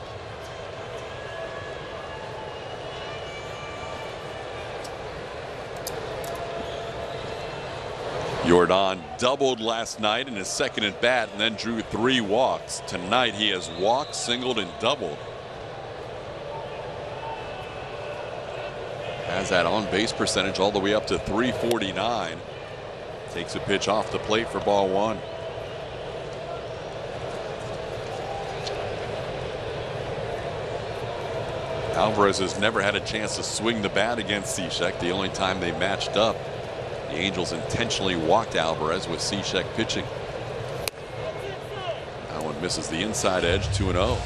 Yordan doubled last night in his second at bat and then drew 3 walks. Tonight he has walked, singled, and doubled. Has that on base percentage all the way up to .349. Takes a pitch off the plate for ball 1. Alvarez has never had a chance to swing the bat against Cishek. The only time they matched up, the Angels intentionally walked Alvarez with Cishek pitching. That one misses the inside edge, 2-0.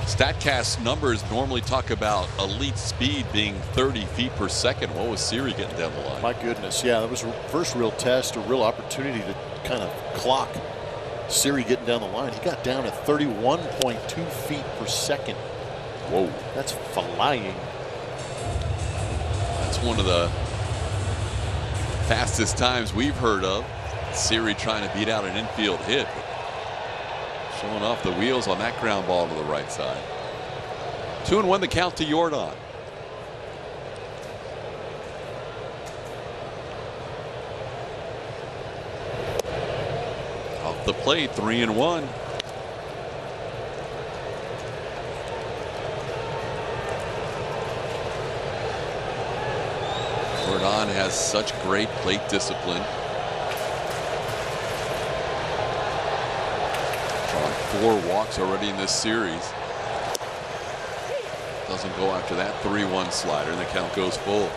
StatCast numbers normally talk about elite speed being 30 feet per second. What was Siri getting down the line? My goodness, yeah, that was a first real test, a real opportunity to kind of clock Siri getting down the line. He got down at 31.2 feet per second. Whoa. That's flying. That's one of the fastest times we've heard of. Siri trying to beat out an infield hit. Showing off the wheels on that ground ball to the right side. 2-1 the count to Yordan. Off the plate, 3-1. Yordan has such great plate discipline. Drawing 4 walks already in this series. Doesn't go after that 3-1 slider, and the count goes full.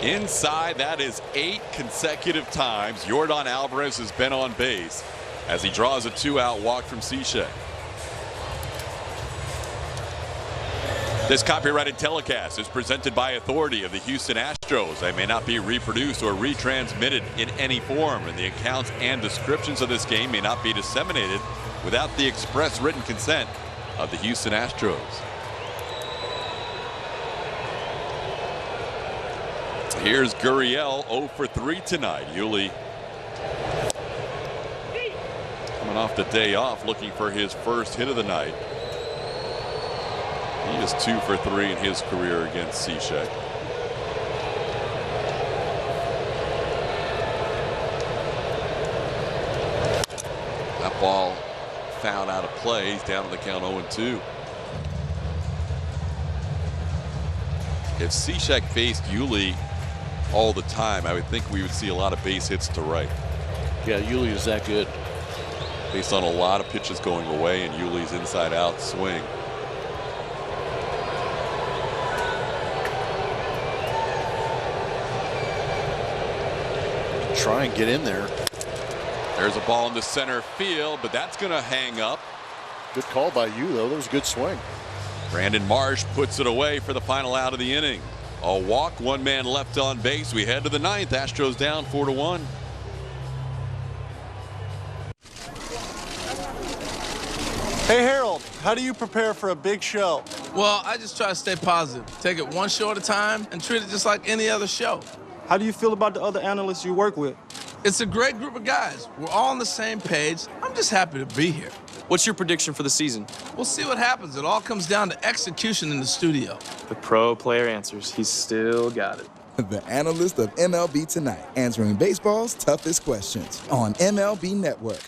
Inside, that is 8 consecutive times Yordan Alvarez has been on base as he draws a 2-out walk from Cishek. This copyrighted telecast is presented by authority of the Houston Astros. They may not be reproduced or retransmitted in any form, and the accounts and descriptions of this game may not be disseminated without the express written consent of the Houston Astros. Here's Gurriel 0 for 3 tonight. Yuli coming off the day off, looking for his first hit of the night. He is 2 for 3 in his career against Cishek. That ball fouled out of play. He's down to the count 0-2. If Cishek faced Yuli all the time, I would think we would see a lot of base hits to right. Yeah, Yuli is that good. Based on a lot of pitches going away and Yuli's inside out swing. Try and get in there. There's a ball in the center field, but that's going to hang up. Good call by you, though. That was a good swing. Brandon Marsh puts it away for the final out of the inning. A walk, 1 man left on base. We head to the 9th. Astros down 4-1. Hey, Harold, how do you prepare for a big show? Well, I just try to stay positive. Take it one show at a time and treat it just like any other show. How do you feel about the other analysts you work with? It's a great group of guys. We're all on the same page. I'm just happy to be here. What's your prediction for the season? We'll see what happens. It all comes down to execution in the studio. The pro player answers. He's still got it. The analyst of MLB Tonight, answering baseball's toughest questions on MLB Network.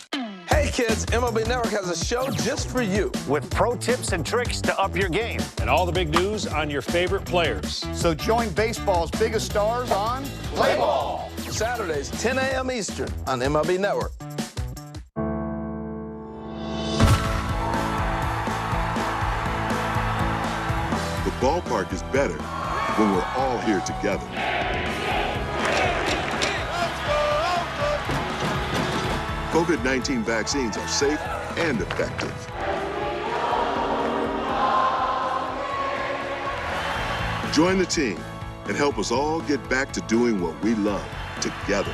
Hey kids, MLB Network has a show just for you. With pro tips and tricks to up your game. And all the big news on your favorite players. So join baseball's biggest stars on Play Ball. Saturdays, 10 a.m. Eastern on MLB Network. The ballpark is better when we're all here together. COVID-19 vaccines are safe and effective. Join the team and help us all get back to doing what we love together.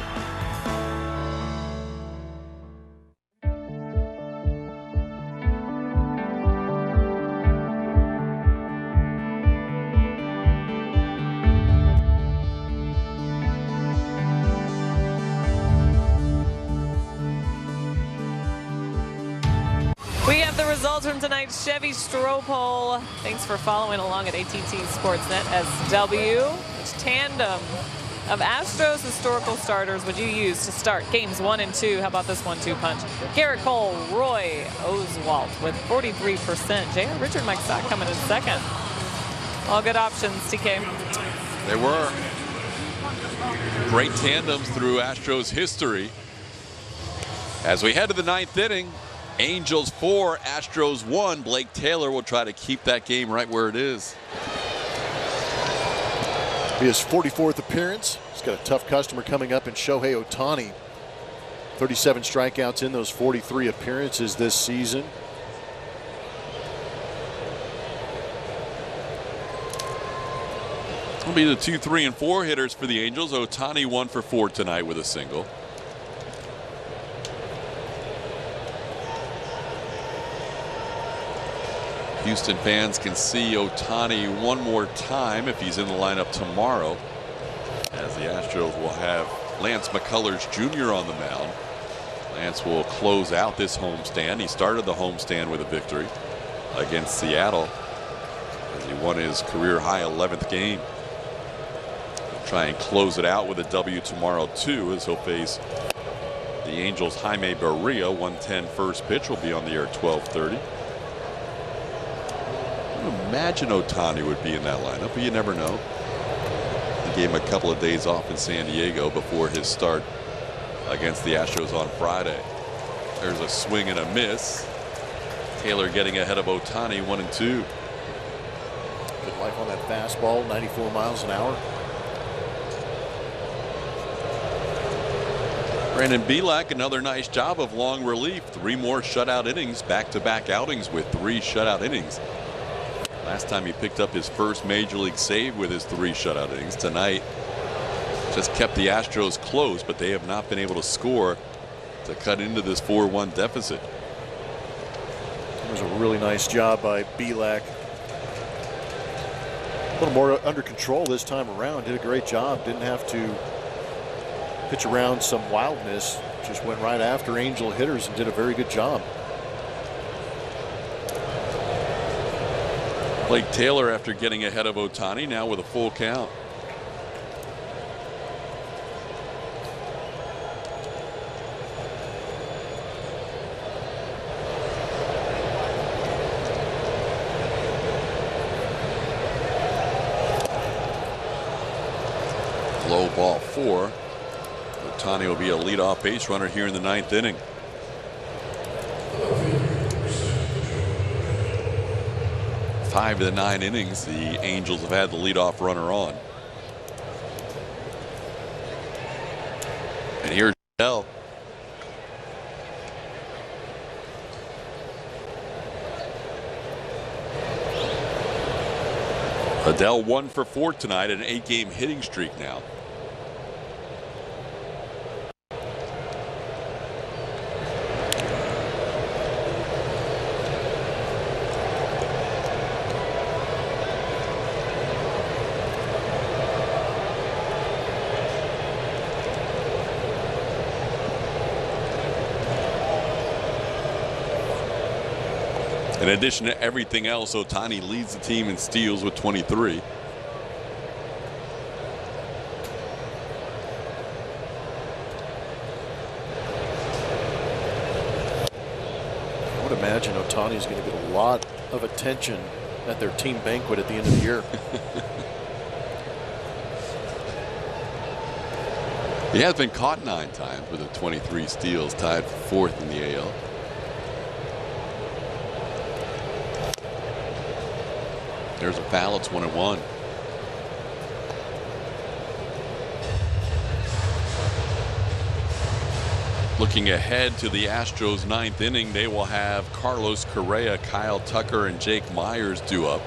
We have the results from tonight's Chevy Straw Poll. Thanks for following along at ATT Sportsnet SW. Which tandem of Astros historical starters would you use to start games 1 and 2? How about this 1-2 punch? Garrett Cole, Roy Oswalt with 43%. J.R. Richard, Mike Stock coming in second. All good options, TK. They were. Great tandems through Astros history. As we head to the 9th inning, Angels 4, Astros 1. Blake Taylor will try to keep that game right where it is. His 44th appearance. He's got a tough customer coming up in Shohei Ohtani. 37 strikeouts in those 43 appearances this season. It'll be the 2, 3, and 4 hitters for the Angels. Ohtani 1 for 4 tonight with a single. Houston fans can see Ohtani one more time if he's in the lineup tomorrow, as the Astros will have Lance McCullers Jr. on the mound. Lance will close out this homestand. He started the homestand with a victory against Seattle as he won his career high 11th game. He'll try and close it out with a W tomorrow too, as he'll face the Angels' Jaime Barria. 1:10 first pitch will be on the air at 12:30. imagine Ohtani would be in that lineup, but you never know. He gave him a couple of days off in San Diego before his start against the Astros on Friday. There's a swing and a miss. Taylor getting ahead of Ohtani, 1-2. Good life on that fastball, 94 miles an hour. Brandon Bielak, another nice job of long relief. 3 more shutout innings, back-to-back outings with 3 shutout innings. Last time he picked up his first major league save with his 3 shutout innings. Tonight just kept the Astros close, but they have not been able to score to cut into this 4-1 deficit. It was a really nice job by Bielak. A little more under control this time around. Did a great job. Didn't have to pitch around some wildness. Just went right after Angel hitters and did a very good job. Blake Taylor, after getting ahead of Ohtani, now with a full count. Low ball 4. Ohtani will be a leadoff base runner here in the 9th inning. Five of the 9 innings, the Angels have had the leadoff runner on. And here's Adele. Adele 1 for 4 tonight, an 8-game hitting streak now. In addition to everything else, Ohtani leads the team in steals with 23. I would imagine Ohtani is going to get a lot of attention at their team banquet at the end of the year. He has been caught 9 times with the 23 steals, tied for 4th in the AL. There's a foul. It's 1-1. Looking ahead to the Astros 9th inning, they will have Carlos Correa, Kyle Tucker, and Jake Myers due up.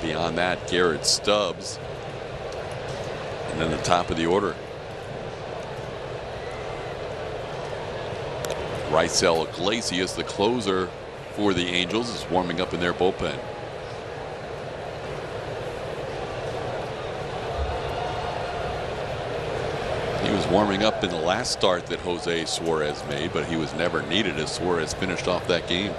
Beyond that, Garrett Stubbs. And then the top of the order. Raisel Iglesias, the closer for the Angels, is warming up in their bullpen. He was warming up in the last start that Jose Suarez made, but he was never needed as Suarez finished off that game.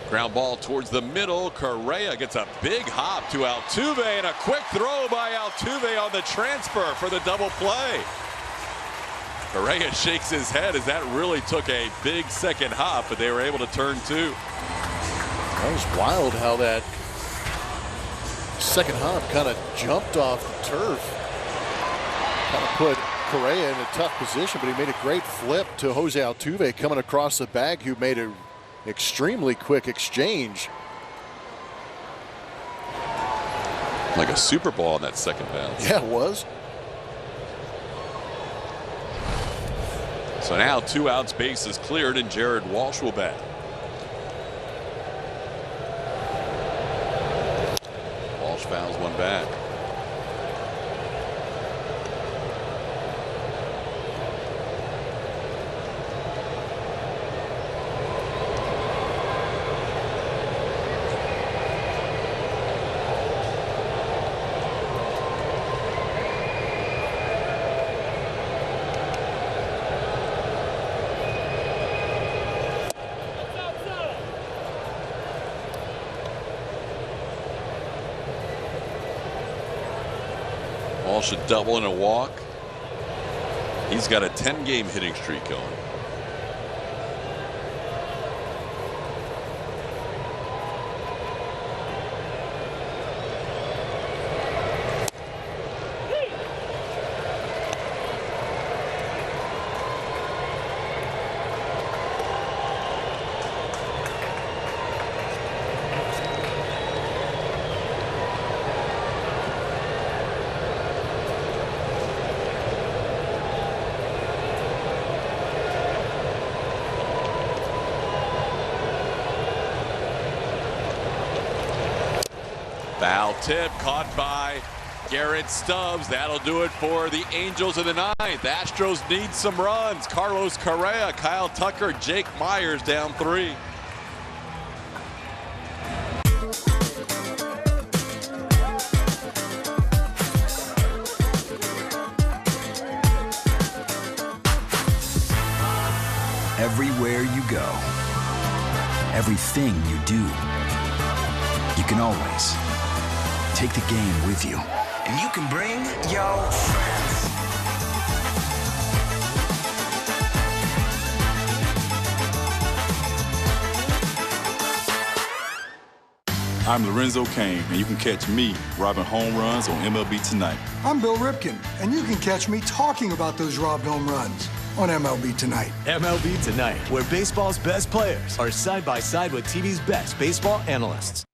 Ground ball towards the middle. Correa gets a big hop to Altuve, and a quick throw by Altuve on the transfer for the double play. Correa shakes his head as that really took a big second hop, but they were able to turn 2. That was wild how that second hop kind of jumped off the turf. Kind of put Correa in a tough position, but he made a great flip to Jose Altuve coming across the bag, who made an extremely quick exchange. Like a Super Bowl on that second bounce. Yeah, it was. So now 2 outs, base is cleared, and Jared Walsh will bat. Walsh fouls one back. Should double and a walk. He's got a 10-game hitting streak going. Foul tip caught by Garrett Stubbs. That'll do it for the Angels in the ninth. Astros need some runs. Carlos Correa, Kyle Tucker, Jake Myers down 3. Everywhere you go, everything you do, you can always take the game with you. And you can bring your friends. I'm Lorenzo Cain, and you can catch me robbing home runs on MLB Tonight. I'm Bill Ripken, and you can catch me talking about those robbed home runs on MLB Tonight. MLB Tonight, where baseball's best players are side by side with TV's best baseball analysts.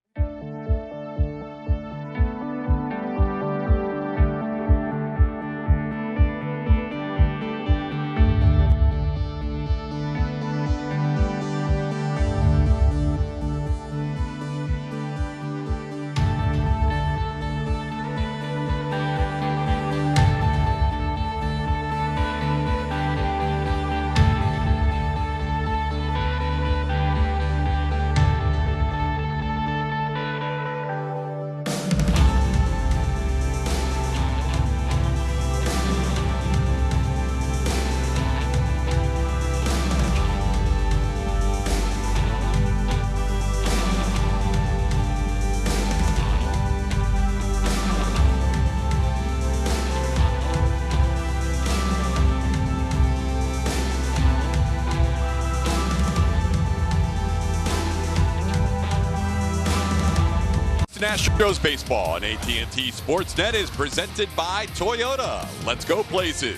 Astros baseball on AT&T Sportsnet is presented by Toyota. Let's go places.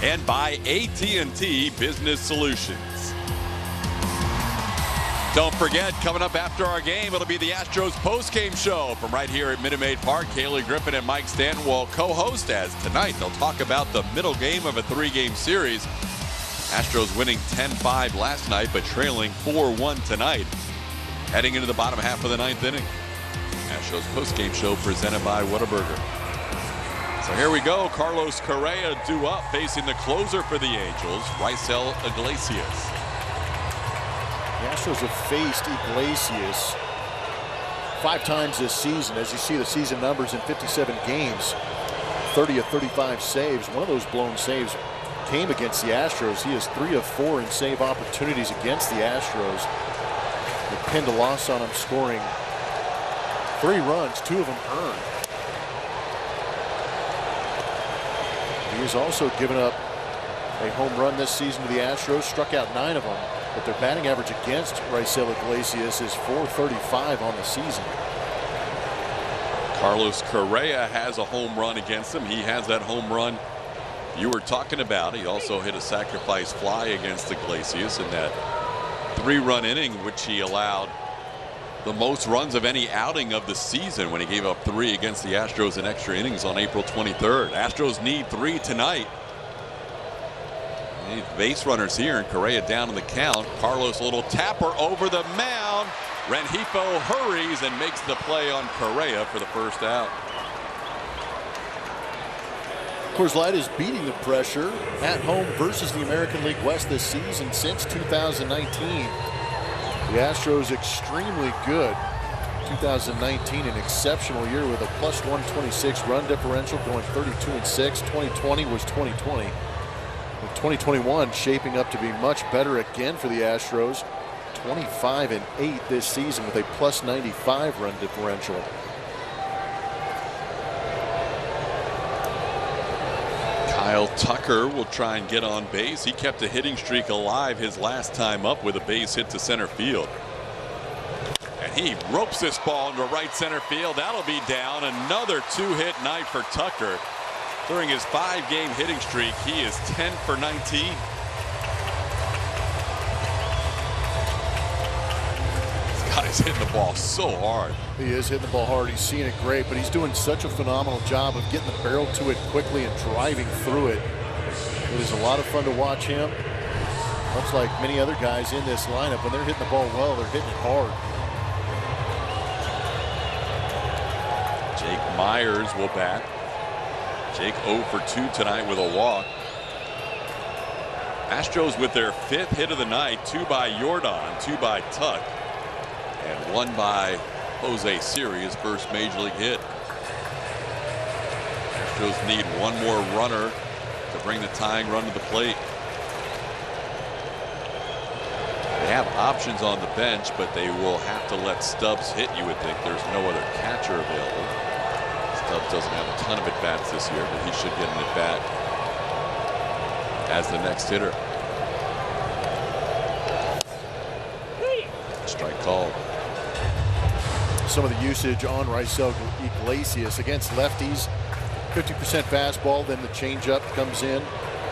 And by AT&T Business Solutions. Don't forget, coming up after our game, it'll be the Astros post-game show from right here at Minute Maid Park. Kaylee Griffin and Mike Stanton will co-host, as tonight they'll talk about the middle game of a 3-game series. Astros winning 10-5 last night, but trailing 4-1 tonight, heading into the bottom half of the 9th inning. Astros post-game show presented by Whataburger. So here we go. Carlos Correa due up, facing the closer for the Angels, Raisel Iglesias. The Astros have faced Iglesias 5 times this season. As you see the season numbers in 57 games, 30 of 35 saves. One of those blown saves came against the Astros. He has 3 of 4 in save opportunities against the Astros. They pinned a loss on him, scoring 3 runs, 2 of them earned. He has also given up a home run this season to the Astros, struck out 9 of them, but their batting average against Raisel Iglesias is .435 on the season. Carlos Correa has a home run against him. He has that home run you were talking about. He also hit a sacrifice fly against Iglesias in that 3-run inning, which he allowed the most runs of any outing of the season when he gave up 3 against the Astros in extra innings on April 23rd. Astros need 3 tonight. They need base runners here, and Correa down in the count. Carlos, a little tapper over the mound. Rengifo hurries and makes the play on Correa for the first out. Coors Light is beating the pressure at home versus the American League West this season since 2019. The Astros extremely good. 2019, an exceptional year with a +126 run differential, going 32-6. 2020 was 2020. With 2021 shaping up to be much better again for the Astros. 25-8 this season with a +95 run differential. Kyle Tucker will try and get on base. He kept a hitting streak alive his last time up with a base hit to center field. And he ropes this ball into right center field. That'll be down. Another 2-hit night for Tucker. During his 5-game hitting streak, he is 10 for 19. He's hitting the ball so hard. He is hitting the ball hard. He's seeing it great, but he's doing such a phenomenal job of getting the barrel to it quickly and driving through it. It is a lot of fun to watch him. Much like many other guys in this lineup, when they're hitting the ball well, they're hitting it hard. Jake Myers will bat. Jake 0 for 2 tonight with a walk. Astros with their 5th hit of the night, 2 by Jordan, 2 by Tuck, and 1 by Jose Siri, his first major league hit. Astros need one more runner to bring the tying run to the plate. They have options on the bench, but they will have to let Stubbs hit, you would think. There's no other catcher available. Stubbs doesn't have a ton of at-bats this year, but he should get an at-bat as the next hitter. Strike called. Some of the usage on Raisel Iglesias against lefties. 50% fastball, then the changeup comes in.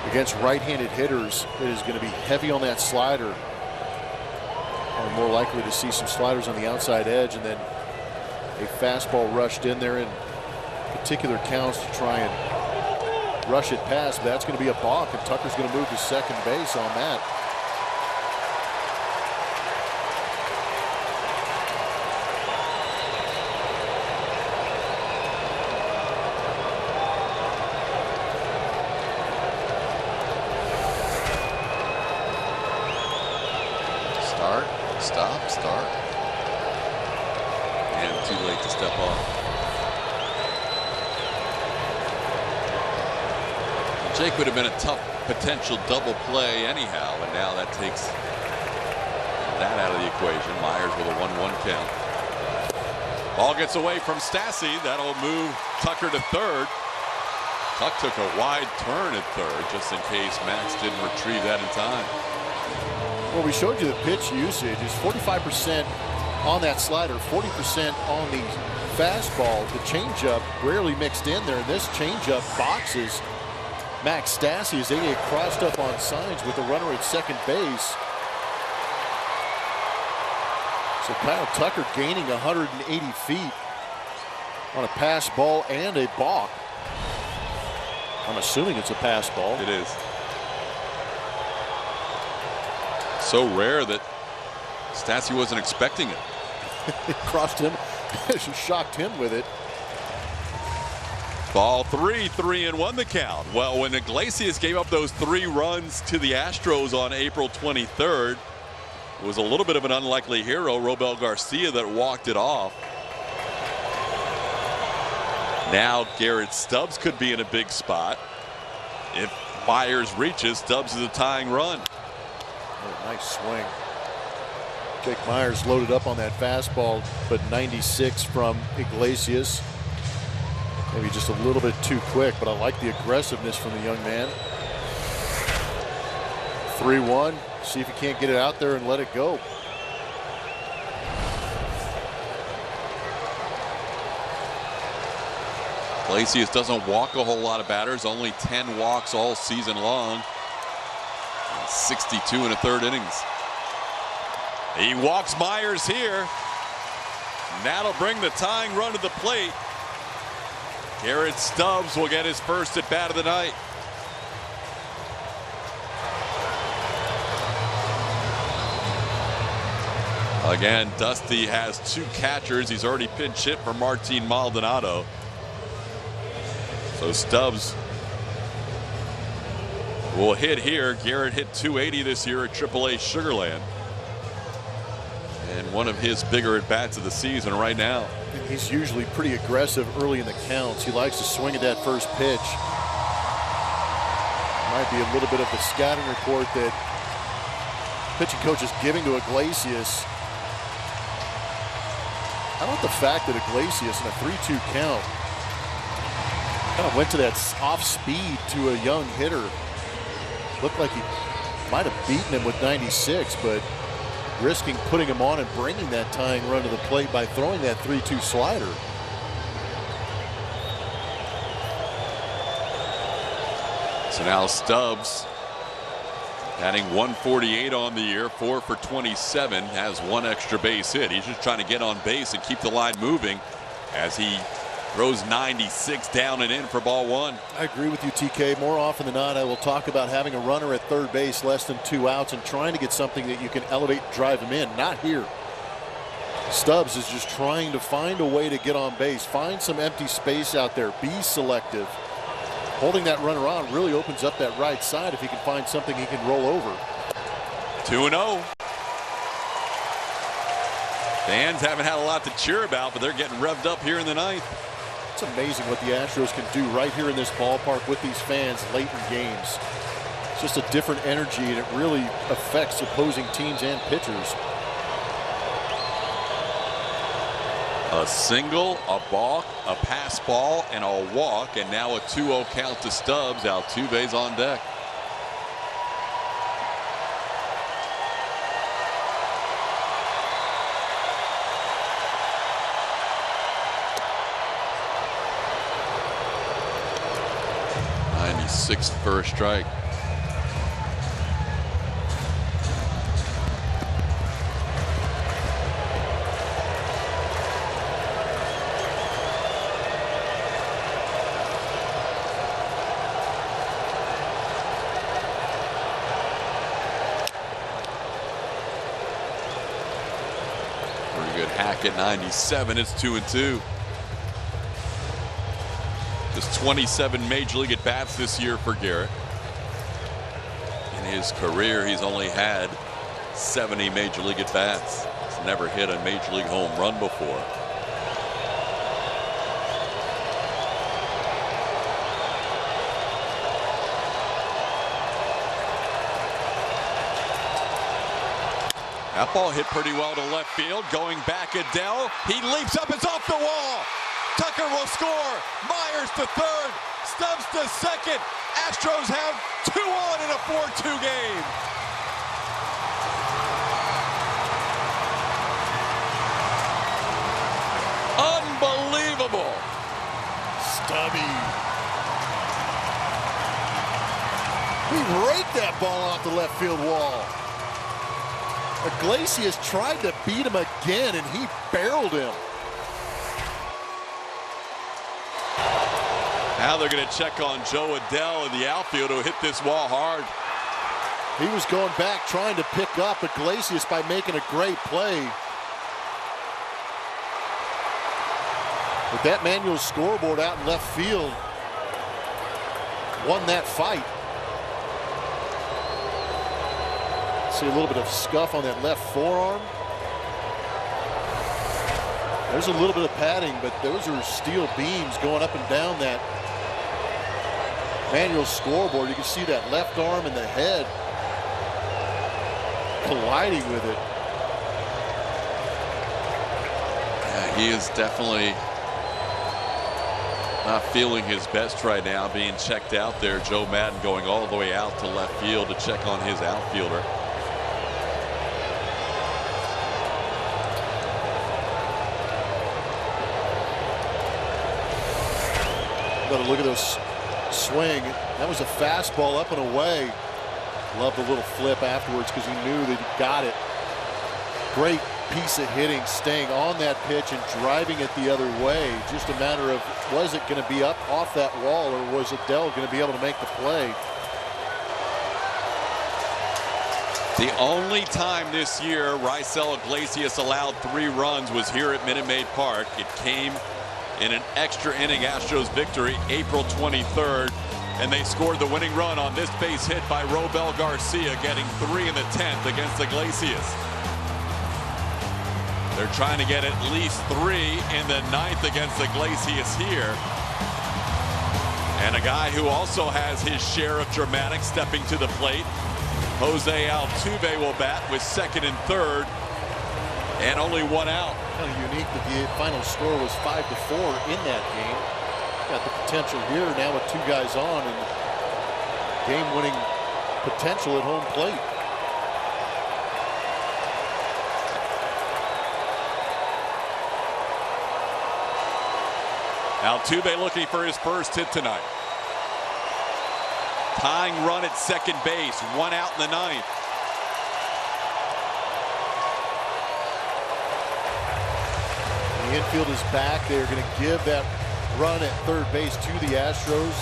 Against right-handed hitters, it is going to be heavy on that slider. Are more likely to see some sliders on the outside edge, and then a fastball rushed in there in particular counts to try and rush it past. But that's going to be a balk, and Tucker's going to move to second base on that. Start. And too late to step off. Jake would have been a tough potential double play anyhow, and now that takes that out of the equation. Myers with a 1-1 count. Ball gets away from Stassi. That'll move Tucker to third. Tuck took a wide turn at third just in case Max didn't retrieve that in time. Well, we showed you the pitch usage is 45% on that slider, 40% on the fastball. The changeup rarely mixed in there. This changeup boxes Max Stassi as they get crossed up on signs with the runner at second base. So Kyle Tucker gaining 180 feet on a pass ball and a balk. I'm assuming it's a pass ball. It is. So rare that Stassi wasn't expecting it. It crossed him, shocked him with it. Ball 3, 3-1 the count. Well, when Iglesias gave up those 3 runs to the Astros on April 23rd, it was a little bit of an unlikely hero, Robel Garcia, that walked it off. Now Garrett Stubbs could be in a big spot. If Myers reaches, Stubbs is a tying run. Oh, nice swing. Jake Myers loaded up on that fastball, but 96 from Iglesias. Maybe just a little bit too quick, but I like the aggressiveness from the young man. 3-1. See if he can't get it out there and let it go. Iglesias doesn't walk a whole lot of batters, only 10 walks all season long. 62 1/3 innings. He walks Myers here. And that'll bring the tying run to the plate. Garrett Stubbs will get his first at bat of the night. Again, Dusty has 2 catchers. He's already pinch hit for Martin Maldonado. So Stubbs will hit here. Garrett hit 280 this year at AAA Sugarland. And one of his bigger at-bats of the season right now. And he's usually pretty aggressive early in the counts. He likes to swing at that first pitch. Might be a little bit of the scouting report that pitching coach is giving to Iglesias. How about the fact that Iglesias in a 3-2 count kind of went to that off speed to a young hitter. Looked like he might have beaten him with 96, but risking putting him on and bringing that tying run to the plate by throwing that 3-2 slider. So now Stubbs batting 148 on the year, 4 for 27, has 1 extra base hit. He's just trying to get on base and keep the line moving as he throws 96 down and in for ball 1. I agree with you, TK. More often than not, I will talk about having a runner at third base less than 2 outs and trying to get something that you can elevate and drive him in. Not here. Stubbs is just trying to find a way to get on base, find some empty space out there, be selective. Holding that runner on really opens up that right side if he can find something he can roll over. 2-0. Fans haven't had a lot to cheer about, but they're getting revved up here in the ninth. It's amazing what the Astros can do right here in this ballpark with these fans late in games. It's just a different energy, and it really affects opposing teams and pitchers. A single, a balk, a pass ball, and a walk, and now a 2-0 count to Stubbs. Altuve's on deck. Sixth first strike. Pretty good hack at 97. It's 2-2. Just 27 major league at-bats this year for Garrett. In his career, he's only had 70 major league at-bats. He's never hit a major league home run before. That ball hit pretty well to left field. Going back, Adele. He leaps up. It's off the wall. Tucker will score. Myers to third. Stubbs to second. Astros have 2-1 in a 4-2 game. Unbelievable. Stubby. He raked that ball off the left field wall. Iglesias tried to beat him again, and he barreled him. Now they're going to check on Joe Adele in the outfield, who hit this wall hard. He was going back trying to pick up Iglesias by making a great play. But that manual scoreboard out in left field won that fight. See a little bit of scuff on that left forearm. There's a little bit of padding, but those are steel beams going up and down that manual scoreboard. You can see that left arm and the head colliding with it. Yeah, he is definitely not feeling his best right now, being checked out there. Joe Madden going all the way out to left field to check on his outfielder. But look at this swing. That was a fastball up and away. Loved the little flip afterwards because he knew that he got it. Great piece of hitting, staying on that pitch and driving it the other way. Just a matter of, was it going to be up off that wall, or was Adele going to be able to make the play? The only time this year Raisel Iglesias allowed 3 runs was here at Minute Maid Park. It came in an extra inning Astros victory April 23rd, and they scored the winning run on this base hit by Robel Garcia, getting 3 in the 10th against Iglesias. They're trying to get at least 3 in the 9th against Iglesias here. And a guy who also has his share of dramatics stepping to the plate. Jose Altuve will bat with 2nd and 3rd, and only 1 out. Kind of unique that the final score was 5-4 in that game. Got the potential here now with 2 guys on, and game-winning potential at home plate. Altuve looking for his first hit tonight. Tying run at second base, 1 out in the 9th. The infield is back. They're going to give that run at third base to the Astros.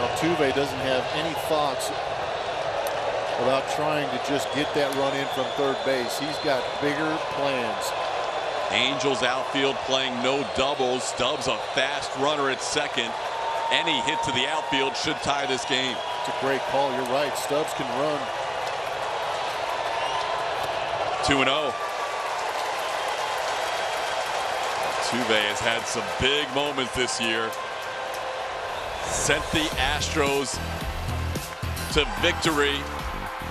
Altuve doesn't have any thoughts about trying to just get that run in from third base. He's got bigger plans. Angels outfield playing no doubles. Stubbs a fast runner at second. Any hit to the outfield should tie this game. It's a great call. You're right. Stubbs can run. 2-0. Altuve has had some big moments this year. Sent the Astros to victory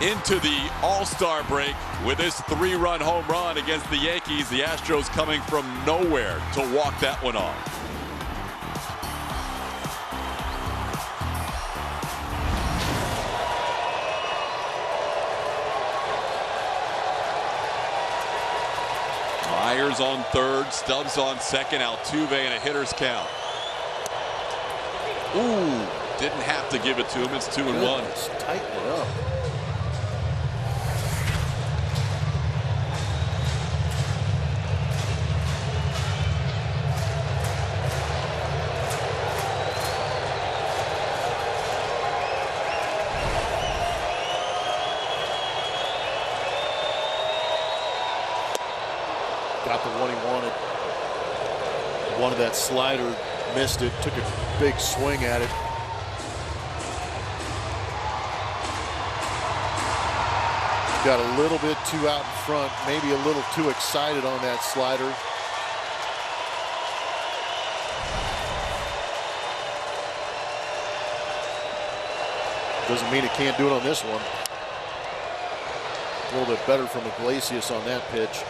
into the All-Star break with his 3-run home run against the Yankees. The Astros coming from nowhere to walk that one off. Myers on third, Stubbs on second, Altuve in a hitter's count. Ooh, didn't have to give it to him. It's 2-1. Tighten it up. Got the one he wanted. Wanted that slider, missed it, took a big swing at it. Got a little bit too out in front, maybe a little too excited on that slider. Doesn't mean it can't do it on this one. A little bit better from Iglesias on that pitch.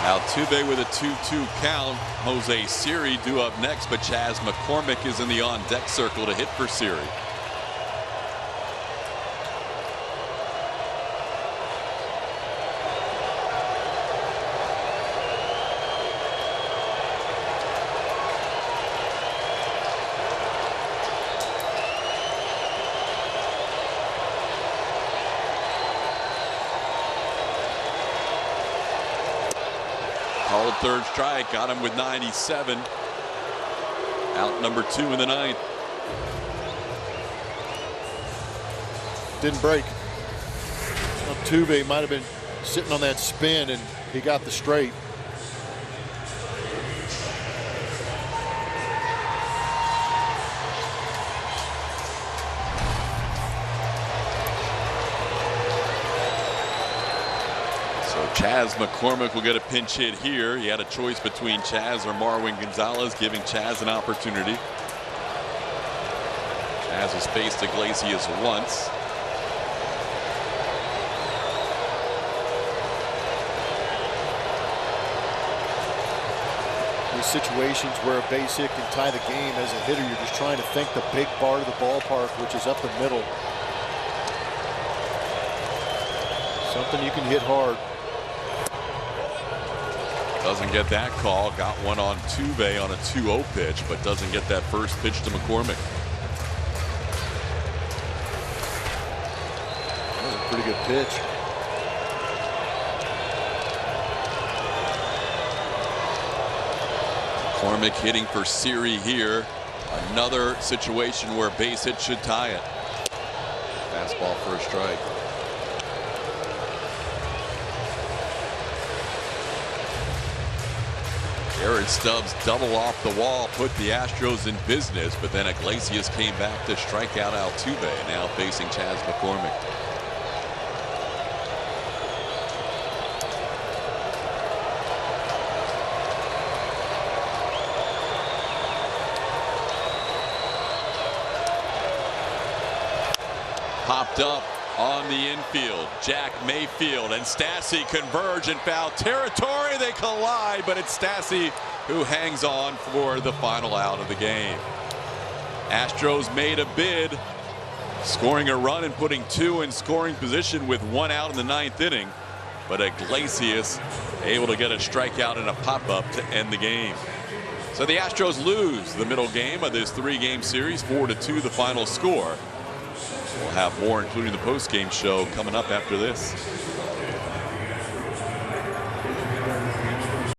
Altuve with a 2-2 count. Jose Siri due up next, but Chas McCormick is in the on-deck circle to hit for Siri. Called third strike, got him with 97. Out number 2 in the 9th. Didn't break. Altuve might have been sitting on that spin and he got the straight. Chas McCormick will get a pinch hit here. He had a choice between Chas or Marwin Gonzalez, giving Chas an opportunity. Chas has faced Iglesias once. These situations where a base hit can tie the game, as a hitter, you're just trying to think the big part of the ballpark, which is up the middle. Something you can hit hard. Doesn't get that call. Got one on Tuve on a 2-0 pitch, but doesn't get that first pitch to McCormick. That was a pretty good pitch. McCormick hitting for Siri here. Another situation where base hit should tie it. Fastball for a strike. Aaron Stubbs double off the wall, put the Astros in business, but then Iglesias came back to strike out Altuve, now facing Chas McCormick. Popped up on the infield. Jack Mayfield and Stassi converge in foul territory. They collide, but it's Stassi who hangs on for the final out of the game. Astros made a bid, scoring a run and putting 2 in scoring position with 1 out in the 9th inning. But Iglesias able to get a strikeout and a pop-up to end the game. So the Astros lose the middle game of this 3-game series, 4-2 the final score. We'll have more, including the post-game show, coming up after this.